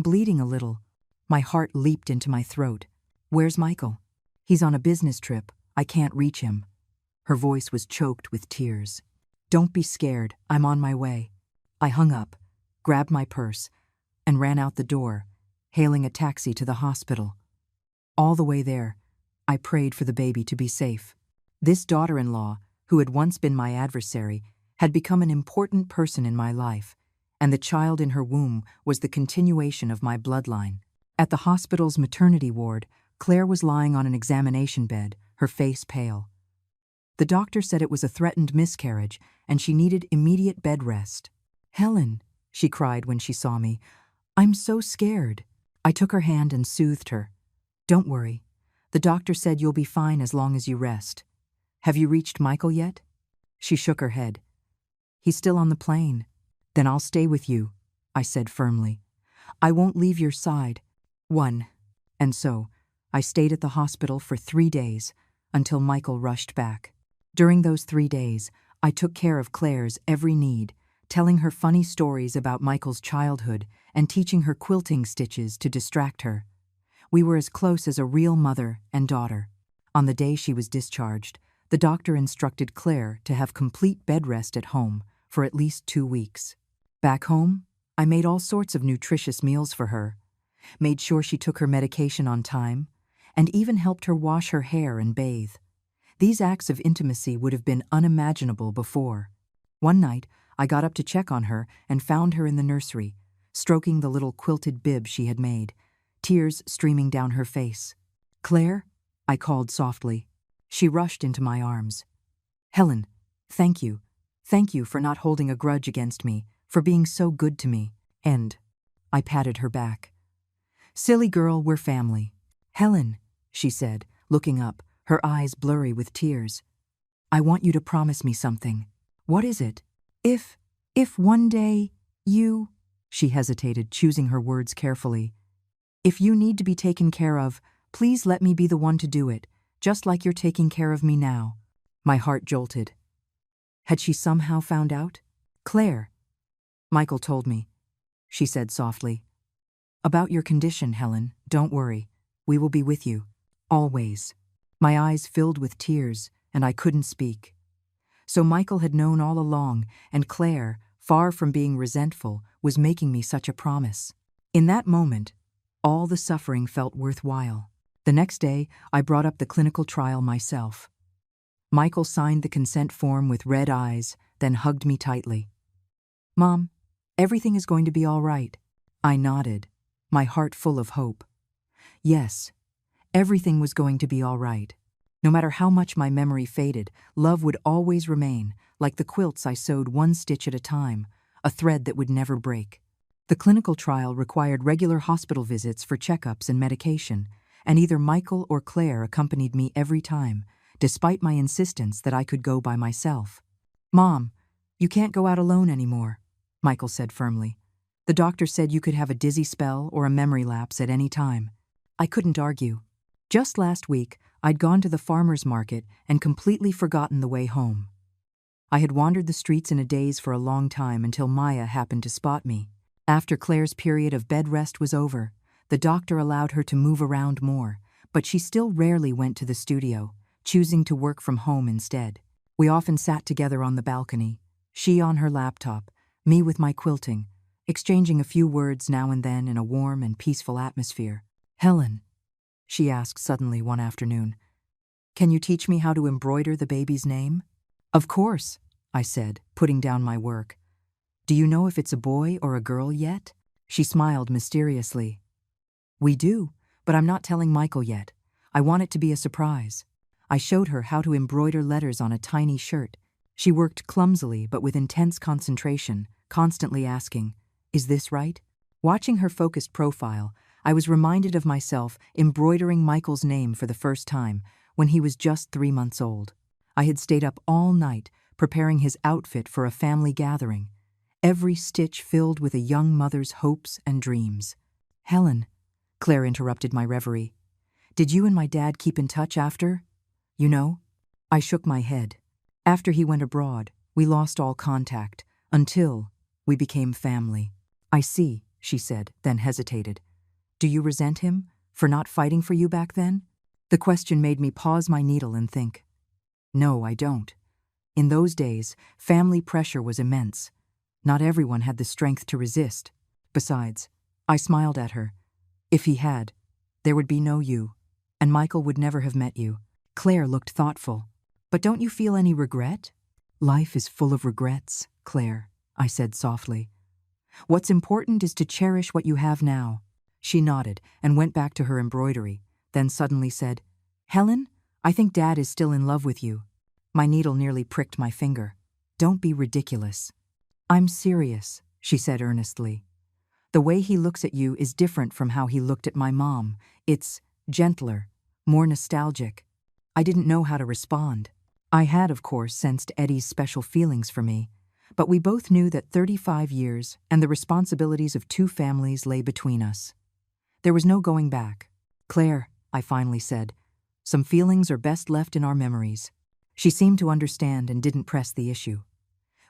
bleeding a little." My heart leaped into my throat. "Where's Michael?" "He's on a business trip. I can't reach him." Her voice was choked with tears. "Don't be scared. I'm on my way." I hung up, grabbed my purse, and ran out the door, hailing a taxi to the hospital. All the way there, I prayed for the baby to be safe. This daughter-in-law, who had once been my adversary, had become an important person in my life, and the child in her womb was the continuation of my bloodline. At the hospital's maternity ward, Claire was lying on an examination bed, her face pale. The doctor said it was a threatened miscarriage, and she needed immediate bed rest. "Helen," she cried when she saw me, "I'm so scared." I took her hand and soothed her. "Don't worry. The doctor said you'll be fine as long as you rest. Have you reached Michael yet?" She shook her head. "He's still on the plane." "Then I'll stay with you," I said firmly. "I won't leave your side." And so, I stayed at the hospital for 3 days, until Michael rushed back. During those 3 days, I took care of Claire's every need, telling her funny stories about Michael's childhood and teaching her quilting stitches to distract her. We were as close as a real mother and daughter. On the day she was discharged, the doctor instructed Claire to have complete bed rest at home for at least 2 weeks. Back home, I made all sorts of nutritious meals for her, made sure she took her medication on time, and even helped her wash her hair and bathe. These acts of intimacy would have been unimaginable before. One night, I got up to check on her and found her in the nursery, stroking the little quilted bib she had made, tears streaming down her face. "Claire?" I called softly. She rushed into my arms. "Helen, thank you. Thank you for not holding a grudge against me, for being so good to me." And I patted her back. "Silly girl, we're family." "Helen," she said, looking up, her eyes blurry with tears. "I want you to promise me something." "What is it?" If one day you," she hesitated, choosing her words carefully. "If you need to be taken care of, please let me be the one to do it, just like you're taking care of me now." My heart jolted. Had she somehow found out? "Claire." "Michael told me," she said softly. "About your condition, Helen, don't worry. We will be with you. Always." My eyes filled with tears, and I couldn't speak. So Michael had known all along, and Claire, far from being resentful, was making me such a promise. In that moment, all the suffering felt worthwhile. The next day, I brought up the clinical trial myself. Michael signed the consent form with red eyes, then hugged me tightly. "Mom, everything is going to be all right." I nodded, my heart full of hope. Yes, everything was going to be all right. No matter how much my memory faded, love would always remain, like the quilts I sewed one stitch at a time, a thread that would never break. The clinical trial required regular hospital visits for checkups and medication, and either Michael or Claire accompanied me every time, despite my insistence that I could go by myself. "Mom, you can't go out alone anymore," Michael said firmly. "The doctor said you could have a dizzy spell or a memory lapse at any time." I couldn't argue. Just last week, I'd gone to the farmer's market and completely forgotten the way home. I had wandered the streets in a daze for a long time until Maya happened to spot me. After Claire's period of bed rest was over, the doctor allowed her to move around more, but she still rarely went to the studio, choosing to work from home instead. We often sat together on the balcony, she on her laptop, me with my quilting, exchanging a few words now and then in a warm and peaceful atmosphere. "Helen," she asked suddenly one afternoon, "can you teach me how to embroider the baby's name?" "Of course," I said, putting down my work. "Do you know if it's a boy or a girl yet?" She smiled mysteriously. "We do, but I'm not telling Michael yet. I want it to be a surprise." I showed her how to embroider letters on a tiny shirt. She worked clumsily but with intense concentration, constantly asking, "Is this right? Watching her focused profile, I was reminded of myself embroidering Michael's name for the first time when he was just 3 months old. I had stayed up all night preparing his outfit for a family gathering, every stitch filled with a young mother's hopes and dreams. "Helen," Claire interrupted my reverie, "did you and my dad keep in touch after? You know?" I shook my head. "After he went abroad, we lost all contact, until we became family." "I see," she said, then hesitated. "Do you resent him for not fighting for you back then?" The question made me pause my needle and think. "No, I don't. In those days, family pressure was immense. Not everyone had the strength to resist. Besides," I smiled at her, "if he had, there would be no you, and Michael would never have met you." Claire looked thoughtful. "But don't you feel any regret?" "Life is full of regrets, Claire," I said softly. "What's important is to cherish what you have now." She nodded and went back to her embroidery, then suddenly said, "Helen, I think Dad is still in love with you." My needle nearly pricked my finger. "Don't be ridiculous." "I'm serious," she said earnestly. "The way he looks at you is different from how he looked at my mom. It's gentler, more nostalgic." I didn't know how to respond. I had, of course, sensed Eddie's special feelings for me, but we both knew that 35 years and the responsibilities of 2 families lay between us. There was no going back. "Claire," I finally said, "some feelings are best left in our memories." She seemed to understand and didn't press the issue.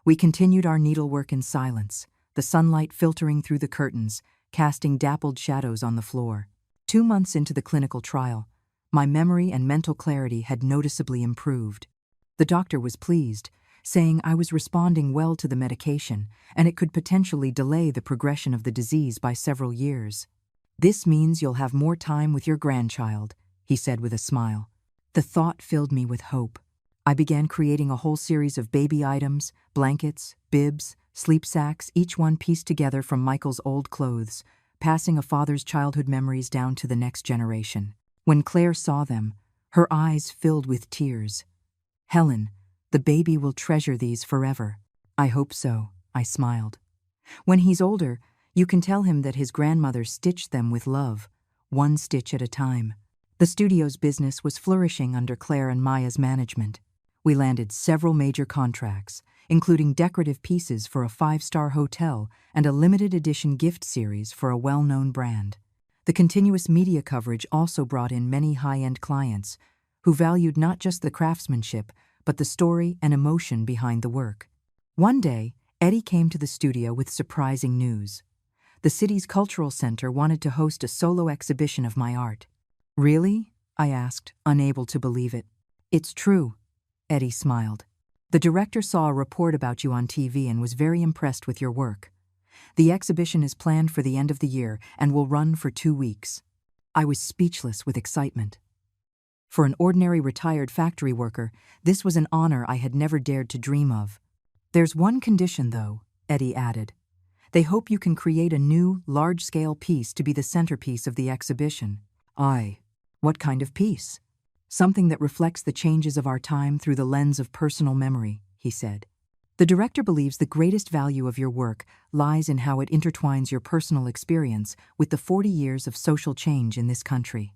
We continued our needlework in silence, the sunlight filtering through the curtains, casting dappled shadows on the floor. 2 months into the clinical trial, my memory and mental clarity had noticeably improved. The doctor was pleased, saying I was responding well to the medication and it could potentially delay the progression of the disease by several years. "This means you'll have more time with your grandchild," he said with a smile. The thought filled me with hope. I began creating a whole series of baby items, blankets, bibs, sleep sacks, each one pieced together from Michael's old clothes, passing a father's childhood memories down to the next generation. When Claire saw them, her eyes filled with tears. "Helen, the baby will treasure these forever." "I hope so," I smiled. "When he's older, you can tell him that his grandmother stitched them with love, one stitch at a time." The studio's business was flourishing under Claire and Maya's management. We landed several major contracts, including decorative pieces for a 5-star hotel and a limited edition gift series for a well-known brand. The continuous media coverage also brought in many high-end clients who valued not just the craftsmanship, but the story and emotion behind the work. One day, Eddie came to the studio with surprising news. The city's cultural center wanted to host a solo exhibition of my art. "Really?" I asked, unable to believe it. "It's true," Eddie smiled. "The director saw a report about you on TV and was very impressed with your work. The exhibition is planned for the end of the year and will run for 2 weeks." I was speechless with excitement. For an ordinary retired factory worker, this was an honor I had never dared to dream of. "There's one condition, though," Eddie added. "They hope you can create a new, large-scale piece to be the centerpiece of the exhibition." What kind of piece?" "Something that reflects the changes of our time through the lens of personal memory," he said. "The director believes the greatest value of your work lies in how it intertwines your personal experience with the 40 years of social change in this country."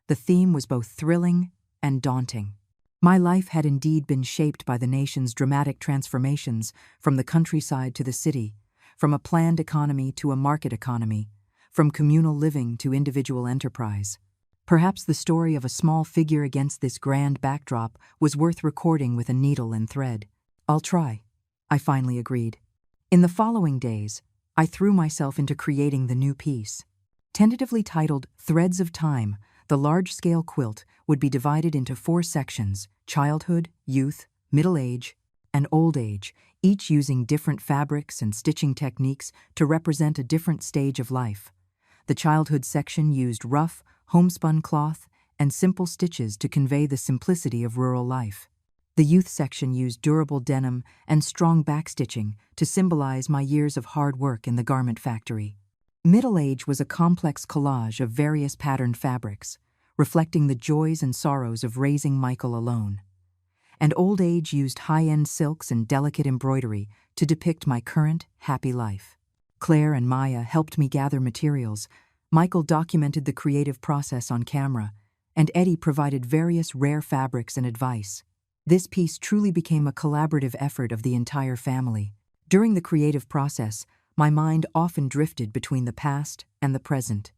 The theme was both thrilling and daunting. My life had indeed been shaped by the nation's dramatic transformations from the countryside to the city, from a planned economy to a market economy, from communal living to individual enterprise. Perhaps the story of a small figure against this grand backdrop was worth recording with a needle and thread. "I'll try," I finally agreed. In the following days, I threw myself into creating the new piece. Tentatively titled Threads of Time, the large-scale quilt would be divided into 4 sections: childhood, youth, middle age, and old age, each using different fabrics and stitching techniques to represent a different stage of life. The childhood section used rough, homespun cloth and simple stitches to convey the simplicity of rural life. The youth section used durable denim and strong backstitching to symbolize my years of hard work in the garment factory. Middle age was a complex collage of various patterned fabrics, reflecting the joys and sorrows of raising Michael alone. And old age used high-end silks and delicate embroidery to depict my current, happy life. Claire and Maya helped me gather materials, Michael documented the creative process on camera, and Eddie provided various rare fabrics and advice. This piece truly became a collaborative effort of the entire family. During the creative process, my mind often drifted between the past and the present.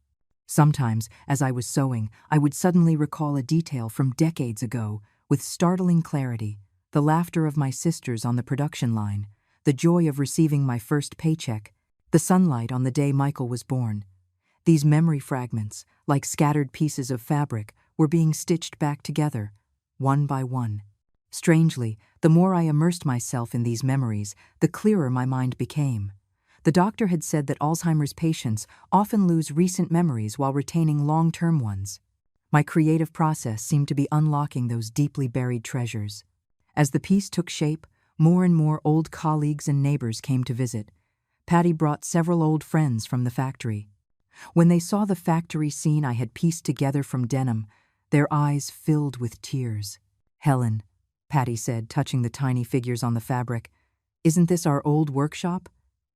Sometimes, as I was sewing, I would suddenly recall a detail from decades ago with startling clarity: the laughter of my sisters on the production line, the joy of receiving my first paycheck, the sunlight on the day Michael was born. These memory fragments, like scattered pieces of fabric, were being stitched back together, one by one. Strangely, the more I immersed myself in these memories, the clearer my mind became. The doctor had said that Alzheimer's patients often lose recent memories while retaining long-term ones. My creative process seemed to be unlocking those deeply buried treasures. As the piece took shape, more and more old colleagues and neighbors came to visit. Patty brought several old friends from the factory. When they saw the factory scene I had pieced together from denim, their eyes filled with tears. "Helen," Patty said, touching the tiny figures on the fabric, "isn't this our old workshop?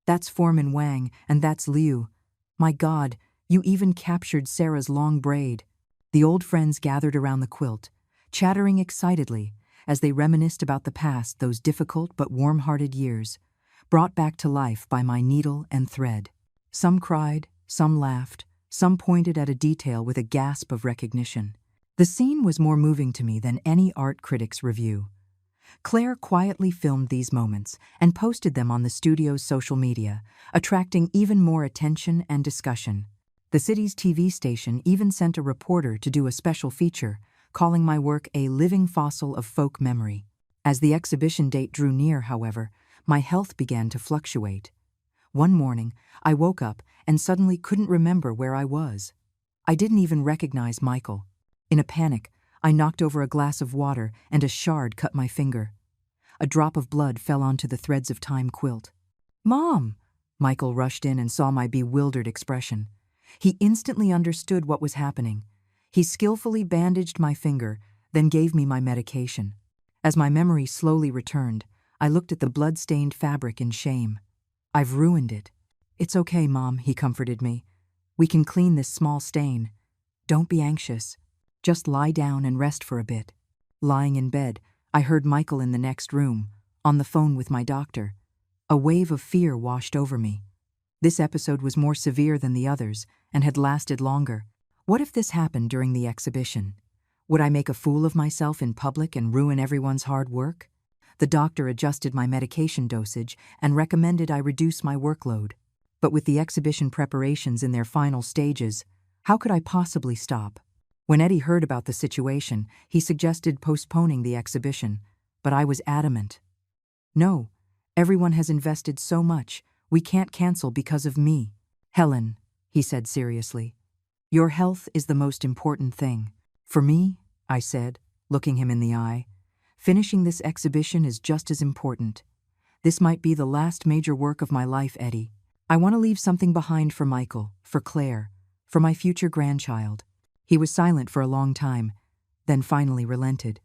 That's Foreman Wang, and that's Liu. My God, you even captured Sarah's long braid." The old friends gathered around the quilt, chattering excitedly as they reminisced about the past, those difficult but warm-hearted years, brought back to life by my needle and thread. Some cried, some laughed, some pointed at a detail with a gasp of recognition. The scene was more moving to me than any art critic's review. Claire quietly filmed these moments and posted them on the studio's social media, attracting even more attention and discussion. The city's TV station even sent a reporter to do a special feature, calling my work a living fossil of folk memory. As the exhibition date drew near, however, my health began to fluctuate. One morning, I woke up and suddenly couldn't remember where I was. I didn't even recognize Michael. In a panic, I knocked over a glass of water and a shard cut my finger. A drop of blood fell onto the Threads of Time quilt. "Mom!" Michael rushed in and saw my bewildered expression. He instantly understood what was happening. He skillfully bandaged my finger, then gave me my medication. As my memory slowly returned, I looked at the blood-stained fabric in shame. "I've ruined it." "It's okay, Mom," he comforted me. "We can clean this small stain. Don't be anxious. Just lie down and rest for a bit." Lying in bed, I heard Michael in the next room, on the phone with my doctor. A wave of fear washed over me. This episode was more severe than the others and had lasted longer. What if this happened during the exhibition? Would I make a fool of myself in public and ruin everyone's hard work? The doctor adjusted my medication dosage and recommended I reduce my workload. But with the exhibition preparations in their final stages, how could I possibly stop? When Eddie heard about the situation, he suggested postponing the exhibition, but I was adamant. "No, everyone has invested so much. We can't cancel because of me." "Helen," he said seriously, "your health is the most important thing." "For me," I said, looking him in the eye, "finishing this exhibition is just as important. This might be the last major work of my life, Eddie. I want to leave something behind for Michael, for Claire, for my future grandchild." He was silent for a long time, then finally relented.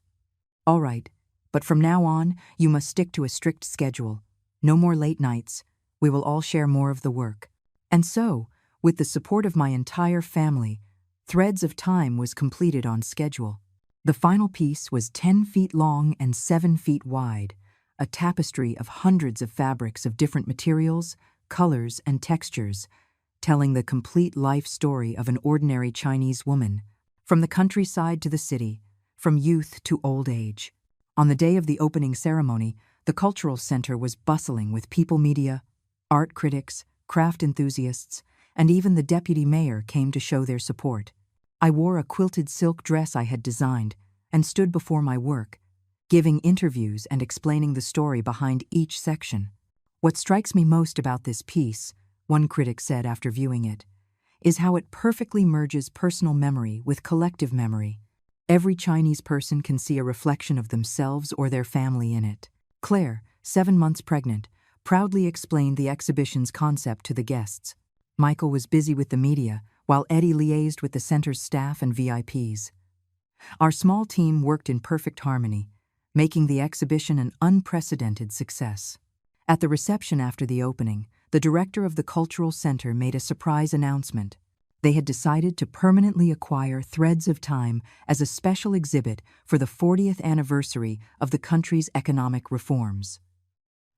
"All right, but from now on, you must stick to a strict schedule. No more late nights. We will all share more of the work." And so, with the support of my entire family, Threads of Time was completed on schedule. The final piece was 10 feet long and 7 feet wide, a tapestry of hundreds of fabrics of different materials, colors, and textures, telling the complete life story of an ordinary Chinese woman, from the countryside to the city, from youth to old age. On the day of the opening ceremony, the cultural center was bustling with people media, art critics, craft enthusiasts, and even the deputy mayor came to show their support. I wore a quilted silk dress I had designed and stood before my work, giving interviews and explaining the story behind each section. "What strikes me most about this piece," one critic said after viewing it, "is how it perfectly merges personal memory with collective memory. Every Chinese person can see a reflection of themselves or their family in it." Claire, 7 months pregnant, proudly explained the exhibition's concept to the guests. Michael was busy with the media, while Eddie liaised with the center's staff and VIPs. Our small team worked in perfect harmony, making the exhibition an unprecedented success. At the reception after the opening, the the director of the cultural center made a surprise announcement. They had decided to permanently acquire Threads of Time as a special exhibit for the 40th anniversary of the country's economic reforms.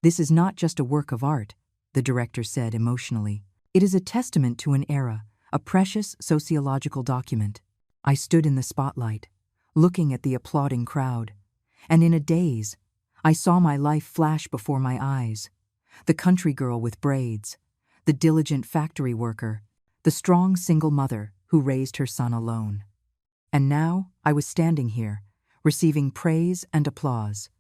"This is not just a work of art," the director said emotionally. "It is a testament to an era, a precious sociological document." I stood in the spotlight, looking at the applauding crowd, and in a daze, I saw my life flash before my eyes. The country girl with braids, the diligent factory worker, the strong single mother who raised her son alone. And now I was standing here, receiving praise and applause.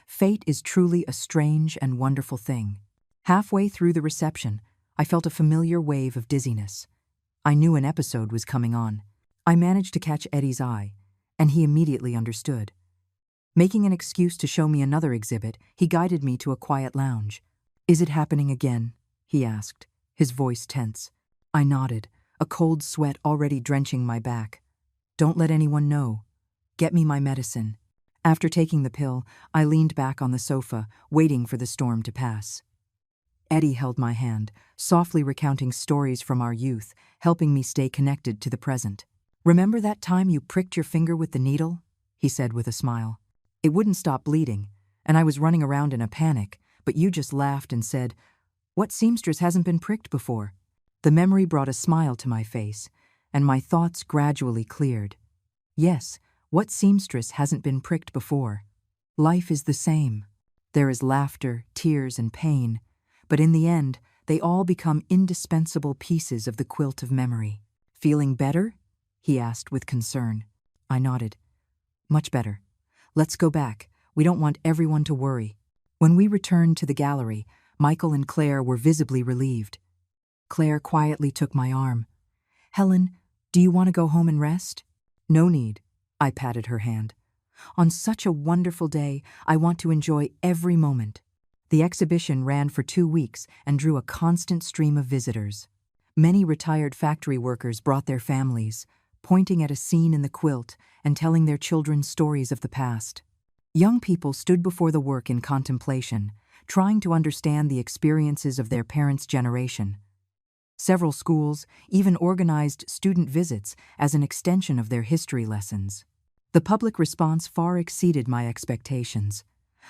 Fate is truly a strange and wonderful thing. Halfway through the reception, I felt a familiar wave of dizziness. I knew an episode was coming on. I managed to catch Eddie's eye, and he immediately understood. Making an excuse to show me another exhibit, he guided me to a quiet lounge. "Is it happening again?" he asked, his voice tense. I nodded, a cold sweat already drenching my back. "Don't let anyone know. Get me my medicine." After taking the pill, I leaned back on the sofa, waiting for the storm to pass. Eddie held my hand, softly recounting stories from our youth, helping me stay connected to the present. "Remember that time you pricked your finger with the needle?" he said with a smile. "It wouldn't stop bleeding, and I was running around in a panic, but you just laughed and said, 'What seamstress hasn't been pricked before?'" The memory brought a smile to my face, and my thoughts gradually cleared. Yes, what seamstress hasn't been pricked before? Life is the same. There is laughter, tears, and pain, but in the end, they all become indispensable pieces of the quilt of memory. "Feeling better?" he asked with concern. I nodded. "Much better. Let's go back. We don't want everyone to worry." When we returned to the gallery, Michael and Claire were visibly relieved. Claire quietly took my arm. "Helen, do you want to go home and rest?" "No need." I patted her hand. "On such a wonderful day, I want to enjoy every moment." The exhibition ran for 2 weeks and drew a constant stream of visitors. Many retired factory workers brought their families, pointing at a scene in the quilt and telling their children stories of the past. Young people stood before the work in contemplation, trying to understand the experiences of their parents' generation. Several schools even organized student visits as an extension of their history lessons. The public response far exceeded my expectations.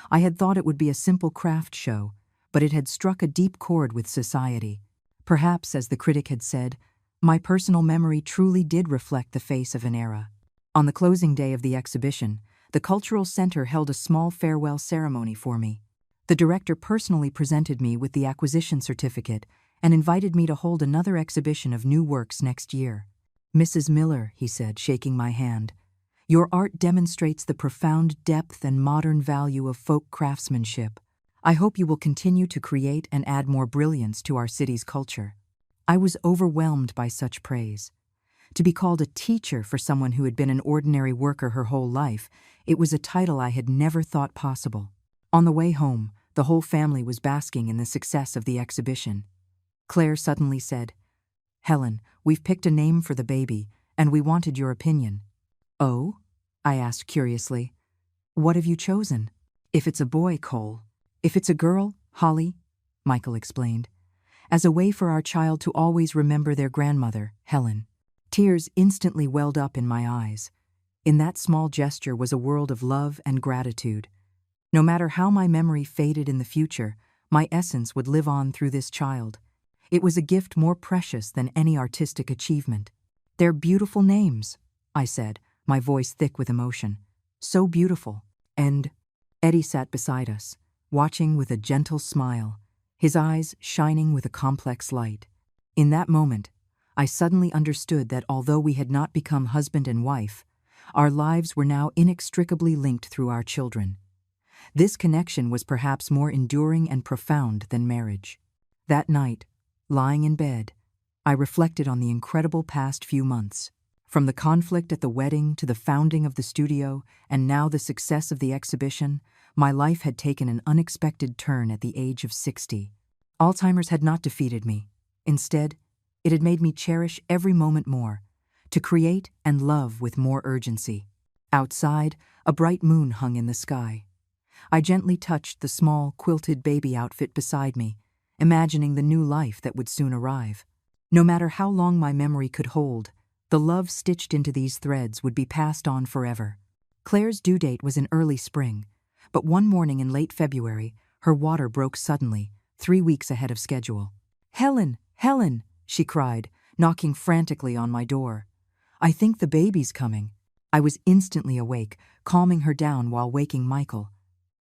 I had thought it would be a simple craft show, but it had struck a deep chord with society. Perhaps, as the critic had said, my personal memory truly did reflect the face of an era. On the closing day of the exhibition, the Cultural Center held a small farewell ceremony for me. The director personally presented me with the acquisition certificate and invited me to hold another exhibition of new works next year. "Mrs. Miller," he said, shaking my hand, "your art demonstrates the profound depth and modern value of folk craftsmanship. I hope you will continue to create and add more brilliance to our city's culture." I was overwhelmed by such praise. To be called a teacher for someone who had been an ordinary worker her whole life, it was a title I had never thought possible. On the way home, the whole family was basking in the success of the exhibition. Claire suddenly said, "Helen, we've picked a name for the baby, and we wanted your opinion." "Oh?" I asked curiously. "What have you chosen?" "If it's a boy, Cole. If it's a girl, Holly," Michael explained, "as a way for our child to always remember their grandmother, Helen." Tears instantly welled up in my eyes. In that small gesture was a world of love and gratitude. No matter how my memory faded in the future, my essence would live on through this child. It was a gift more precious than any artistic achievement. "They're beautiful names," I said, my voice thick with emotion. "So beautiful." And Eddie sat beside us, watching with a gentle smile, his eyes shining with a complex light. In that moment, I suddenly understood that although we had not become husband and wife, our lives were now inextricably linked through our children. This connection was perhaps more enduring and profound than marriage. That night, lying in bed, I reflected on the incredible past few months. From the conflict at the wedding to the founding of the studio and now the success of the exhibition, my life had taken an unexpected turn at the age of 60. Alzheimer's had not defeated me. Instead, it had made me cherish every moment more, to create and love with more urgency. Outside, a bright moon hung in the sky. I gently touched the small, quilted baby outfit beside me, imagining the new life that would soon arrive. No matter how long my memory could hold, the love stitched into these threads would be passed on forever. Claire's due date was in early spring, but one morning in late February, her water broke suddenly, 3 weeks ahead of schedule. "Helen, Helen," she cried, knocking frantically on my door. "I think the baby's coming." I was instantly awake, calming her down while waking Michael.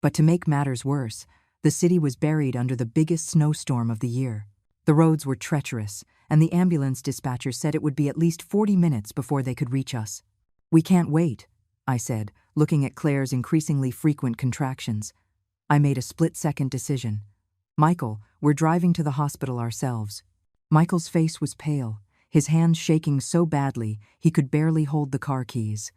But to make matters worse, the city was buried under the biggest snowstorm of the year. The roads were treacherous, and the ambulance dispatcher said it would be at least 40 minutes before they could reach us. "We can't wait," I said, looking at Claire's increasingly frequent contractions. I made a split-second decision. "Michael, we're driving to the hospital ourselves." Michael's face was pale, his hands shaking so badly he could barely hold the car keys.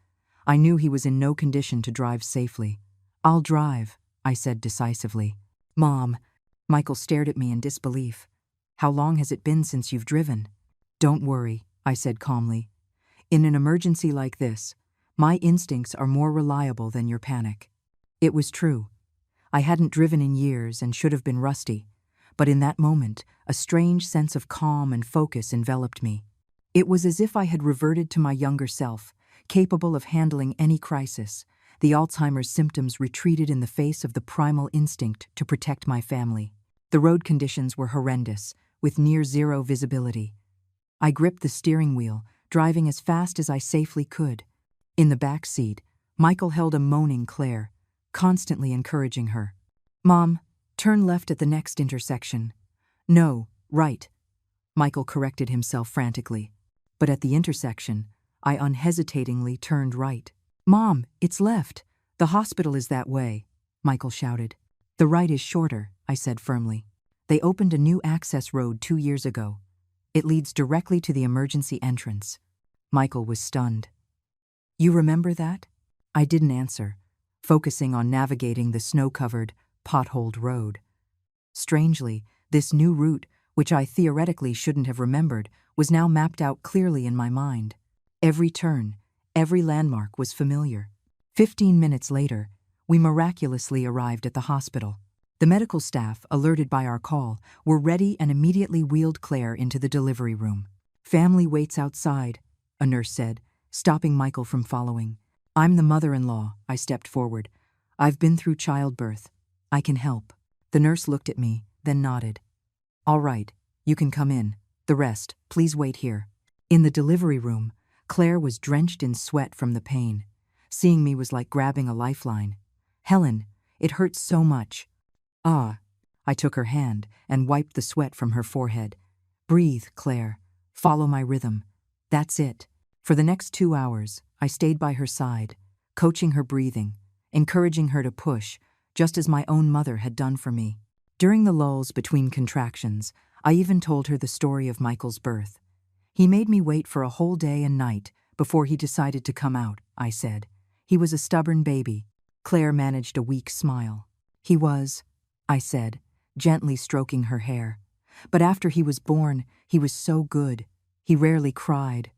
I knew he was in no condition to drive safely. "I'll drive," I said decisively. "Mom," Michael stared at me in disbelief. "How long has it been since you've driven?" "Don't worry," I said calmly. "In an emergency like this, my instincts are more reliable than your panic." It was true. I hadn't driven in years and should have been rusty, but in that moment, a strange sense of calm and focus enveloped me. It was as if I had reverted to my younger self, capable of handling any crisis. The Alzheimer's symptoms retreated in the face of the primal instinct to protect my family. The road conditions were horrendous, with near-zero visibility. I gripped the steering wheel, driving as fast as I safely could. In the back seat, Michael held a moaning Claire, constantly encouraging her. "Mom, turn left at the next intersection." "No, right," Michael corrected himself frantically. But at the intersection, I unhesitatingly turned right. "Mom, it's left. The hospital is that way," Michael shouted. "The right is shorter," I said firmly. "They opened a new access road 2 years ago. It leads directly to the emergency entrance." Michael was stunned. "You remember that?" I didn't answer, focusing on navigating the snow-covered, potholed road. Strangely, this new route, which I theoretically shouldn't have remembered, was now mapped out clearly in my mind. Every turn, every landmark was familiar. 15 minutes later, we miraculously arrived at the hospital. The medical staff, alerted by our call, were ready and immediately wheeled Claire into the delivery room. "Family waits outside," a nurse said, stopping Michael from following. "I'm the mother-in-law," I stepped forward. "I've been through childbirth. I can help." The nurse looked at me, then nodded. "All right, you can come in. The rest, please wait here." In the delivery room, Claire was drenched in sweat from the pain. Seeing me was like grabbing a lifeline. "Helen, it hurts so much." "Ah." I took her hand and wiped the sweat from her forehead. "Breathe, Claire. Follow my rhythm. That's it." For the next 2 hours, I stayed by her side, coaching her breathing, encouraging her to push, just as my own mother had done for me. During the lulls between contractions, I even told her the story of Michael's birth. "He made me wait for a whole day and night before he decided to come out," I said. "He was a stubborn baby." Claire managed a weak smile. "He was," I said, gently stroking her hair. "But after he was born, he was so good. He rarely cried.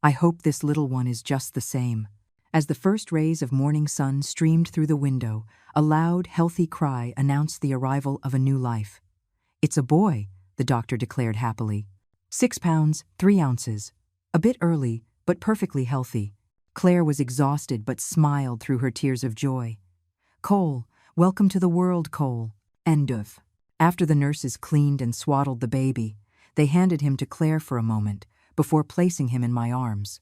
I hope this little one is just the same." As the first rays of morning sun streamed through the window, a loud, healthy cry announced the arrival of a new life. "It's a boy," the doctor declared happily. 6 pounds, 3 ounces. A bit early, but perfectly healthy. Claire was exhausted but smiled through her tears of joy. "Cole, welcome to the world, Cole." End of. After the nurses cleaned and swaddled the baby, they handed him to Claire for a moment before placing him in my arms.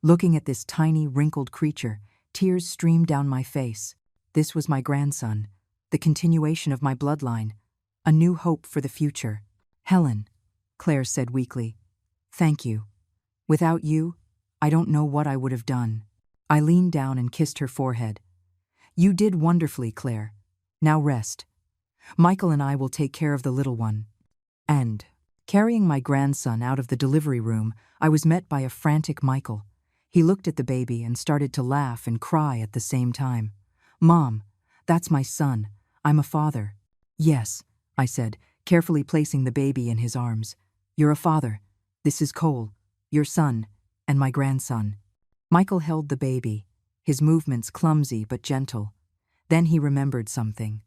Looking at this tiny, wrinkled creature, tears streamed down my face. This was my grandson, the continuation of my bloodline, a new hope for the future. "Helen," Claire said weakly, "thank you. Without you, I don't know what I would have done." I leaned down and kissed her forehead. "You did wonderfully, Claire. Now rest. Michael and I will take care of the little one." And, carrying my grandson out of the delivery room, I was met by a frantic Michael. He looked at the baby and started to laugh and cry at the same time. "Mom, that's my son. I'm a father." "Yes," I said, carefully placing the baby in his arms. "You're a father. This is Cole, your son, and my grandson." Michael held the baby, his movements clumsy but gentle. Then he remembered something.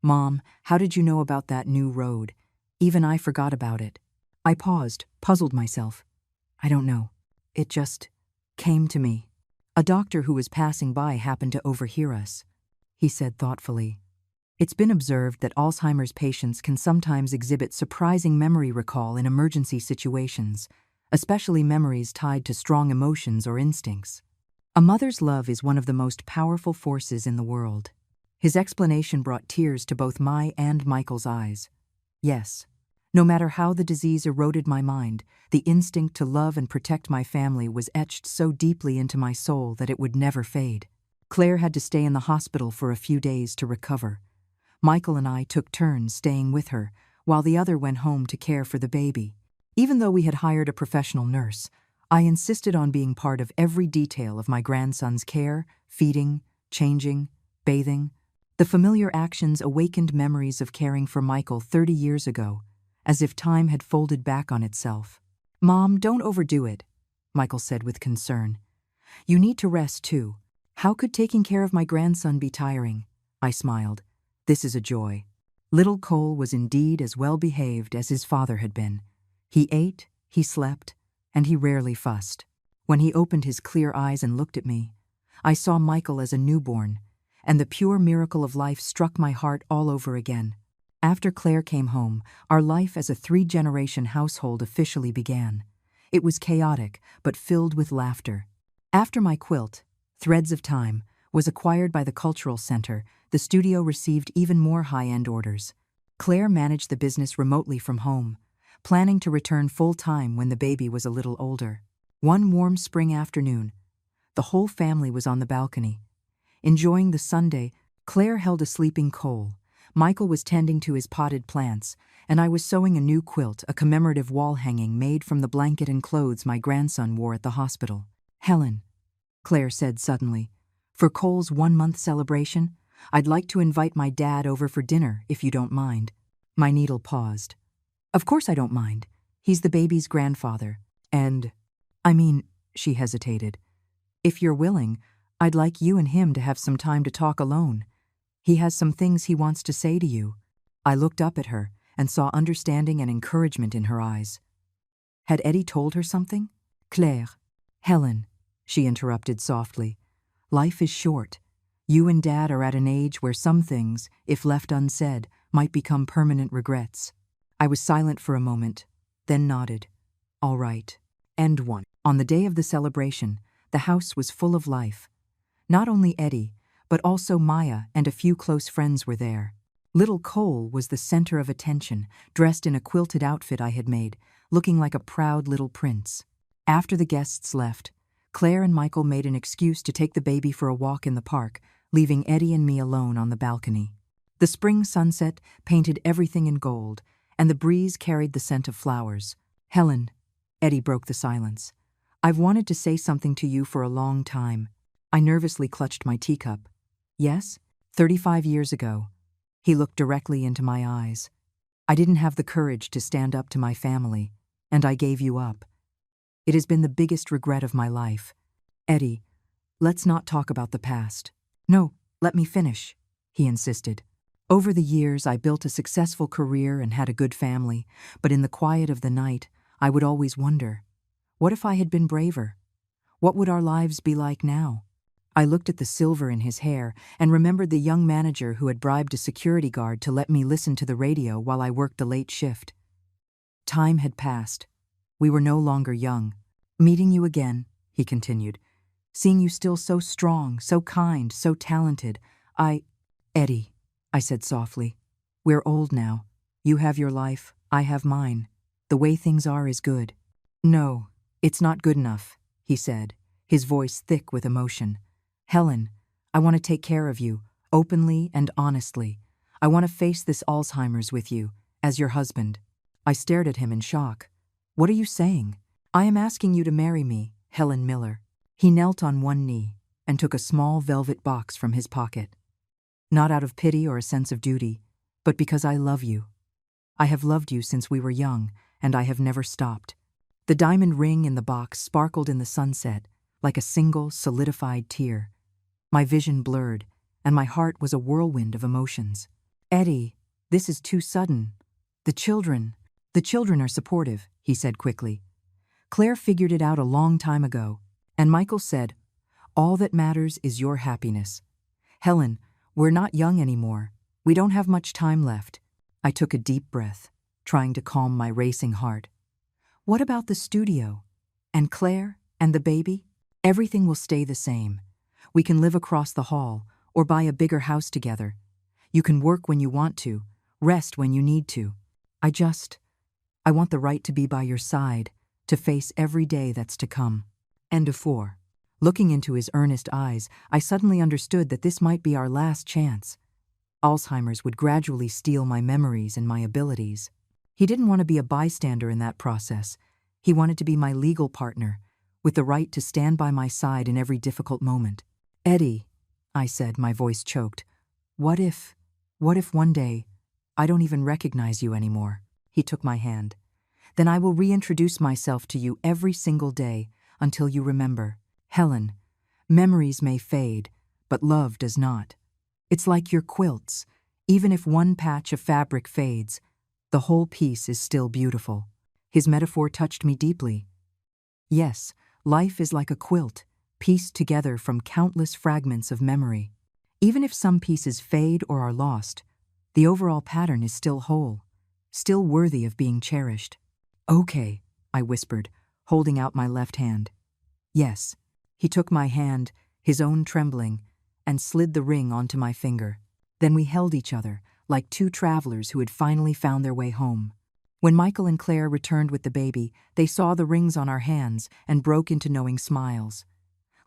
"Mom, how did you know about that new road? Even I forgot about it. I paused, puzzled myself. I don't know. It just came to me. A doctor who was passing by happened to overhear us. He said thoughtfully, "It's been observed that Alzheimer's patients can sometimes exhibit surprising memory recall in emergency situations, especially memories tied to strong emotions or instincts. A mother's love is one of the most powerful forces in the world." His explanation brought tears to both my and Michael's eyes. Yes, no matter how the disease eroded my mind, the instinct to love and protect my family was etched so deeply into my soul that it would never fade. Claire had to stay in the hospital for a few days to recover. Michael and I took turns staying with her, while the other went home to care for the baby. Even though we had hired a professional nurse, I insisted on being part of every detail of my grandson's care, feeding, changing, bathing. The familiar actions awakened memories of caring for Michael 30 years ago, as if time had folded back on itself. "Mom, don't overdo it," Michael said with concern. "You need to rest too. How could taking care of my grandson be tiring?" I smiled. "This is a joy." Little Cole was indeed as well behaved as his father had been. He ate, he slept, and he rarely fussed. When he opened his clear eyes and looked at me, I saw Michael as a newborn, and the pure miracle of life struck my heart all over again. After Claire came home, our life as a 3-generation household officially began. It was chaotic, but filled with laughter. After my quilt, Threads of Time, was acquired by the Cultural Center, the studio received even more high-end orders. Claire managed the business remotely from home, planning to return full-time when the baby was a little older. One warm spring afternoon, the whole family was on the balcony. Enjoying the Sunday, Claire held a sleeping Cole. Michael was tending to his potted plants, and I was sewing a new quilt, a commemorative wall hanging made from the blanket and clothes my grandson wore at the hospital. "Helen," Claire said suddenly, "for Cole's 1-month celebration, I'd like to invite my dad over for dinner, if you don't mind." My needle paused. "Of course I don't mind. He's the baby's grandfather. And, she hesitated. "If you're willing, I'd like you and him to have some time to talk alone. He has some things he wants to say to you." I looked up at her and saw understanding and encouragement in her eyes. Had Eddie told her something? "Claire, Helen," she interrupted softly, "life is short. You and Dad are at an age where some things, if left unsaid, might become permanent regrets." I was silent for a moment, then nodded. "All right." End 1. On the day of the celebration, the house was full of life. Not only Eddie, but also Maya and a few close friends were there. Little Cole was the center of attention, dressed in a quilted outfit I had made, looking like a proud little prince. After the guests left, Claire and Michael made an excuse to take the baby for a walk in the park, leaving Eddie and me alone on the balcony. The spring sunset painted everything in gold, and the breeze carried the scent of flowers. "Helen," Eddie broke the silence, "I've wanted to say something to you for a long time." I nervously clutched my teacup. "Yes? 35 years ago." He looked directly into my eyes. "I didn't have the courage to stand up to my family, and I gave you up. It has been the biggest regret of my life. Eddie, let's not talk about the past." "No, let me finish," he insisted. "Over the years, I built a successful career and had a good family, but in the quiet of the night, I would always wonder, what if I had been braver? What would our lives be like now?" I looked at the silver in his hair and remembered the young manager who had bribed a security guard to let me listen to the radio while I worked the late shift. Time had passed. We were no longer young. "Meeting you again," he continued. "Seeing you still so strong, so kind, so talented. Eddie," I said softly, "we're old now. You have your life, I have mine. The way things are is good." "No, it's not good enough," he said, his voice thick with emotion. "Helen, I want to take care of you, openly and honestly. I want to face this Alzheimer's with you, as your husband." I stared at him in shock. "What are you saying?" "I am asking you to marry me, Helen Miller." He knelt on one knee and took a small velvet box from his pocket. "Not out of pity or a sense of duty, but because I love you. I have loved you since we were young, and I have never stopped." The diamond ring in the box sparkled in the sunset, like a single, solidified tear. My vision blurred, and my heart was a whirlwind of emotions. "Eddie, this is too sudden. The children. The children are supportive, he said quickly. Claire figured it out a long time ago. And Michael said, all that matters is your happiness. Helen, we're not young anymore. We don't have much time left. I took a deep breath, trying to calm my racing heart. What about the studio? And Claire? And the baby? Everything will stay the same. We can live across the hall, or buy a bigger house together. You can work when you want to, rest when you need to. I want the right to be by your side, to face every day that's to come. End of 4. Looking into his earnest eyes, I suddenly understood that this might be our last chance. Alzheimer's would gradually steal my memories and my abilities. He didn't want to be a bystander in that process. He wanted to be my legal partner, with the right to stand by my side in every difficult moment. Eddie, I said, my voice choked, what if one day I don't even recognize you anymore? He took my hand. Then I will reintroduce myself to you every single day until you remember. Helen, memories may fade, but love does not. It's like your quilts. Even if one patch of fabric fades, the whole piece is still beautiful. His metaphor touched me deeply. Yes, life is like a quilt, pieced together from countless fragments of memory. Even if some pieces fade or are lost, the overall pattern is still whole, still worthy of being cherished. Okay, I whispered, holding out my left hand. Yes. He took my hand, his own trembling, and slid the ring onto my finger. Then we held each other, like two travelers who had finally found their way home. When Michael and Claire returned with the baby, they saw the rings on our hands and broke into knowing smiles.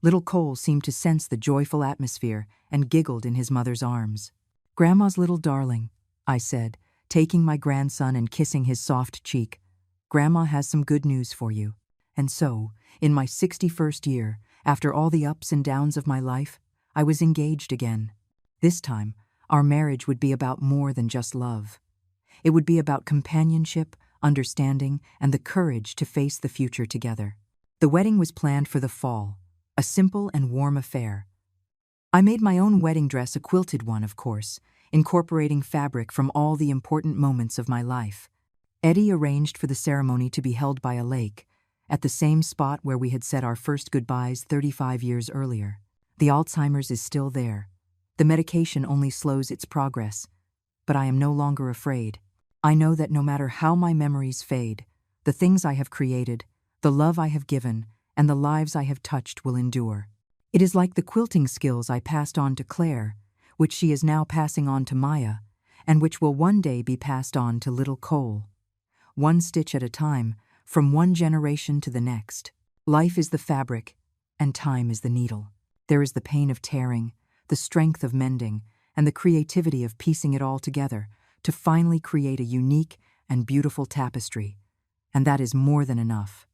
Little Cole seemed to sense the joyful atmosphere and giggled in his mother's arms. Grandma's little darling, I said, taking my grandson and kissing his soft cheek. Grandma has some good news for you. And so, in my 61st year, after all the ups and downs of my life, I was engaged again. This time, our marriage would be about more than just love. It would be about companionship, understanding, and the courage to face the future together. The wedding was planned for the fall, a simple and warm affair. I made my own wedding dress, a quilted one, of course, incorporating fabric from all the important moments of my life. Eddie arranged for the ceremony to be held by a lake, at the same spot where we had said our first goodbyes 35 years earlier. The Alzheimer's is still there. The medication only slows its progress, but I am no longer afraid. I know that no matter how my memories fade, the things I have created, the love I have given, and the lives I have touched will endure. It is like the quilting skills I passed on to Claire, which she is now passing on to Maya, and which will one day be passed on to little Cole. One stitch at a time, from one generation to the next. Life is the fabric, and time is the needle. There is the pain of tearing, the strength of mending, and the creativity of piecing it all together to finally create a unique and beautiful tapestry. And that is more than enough.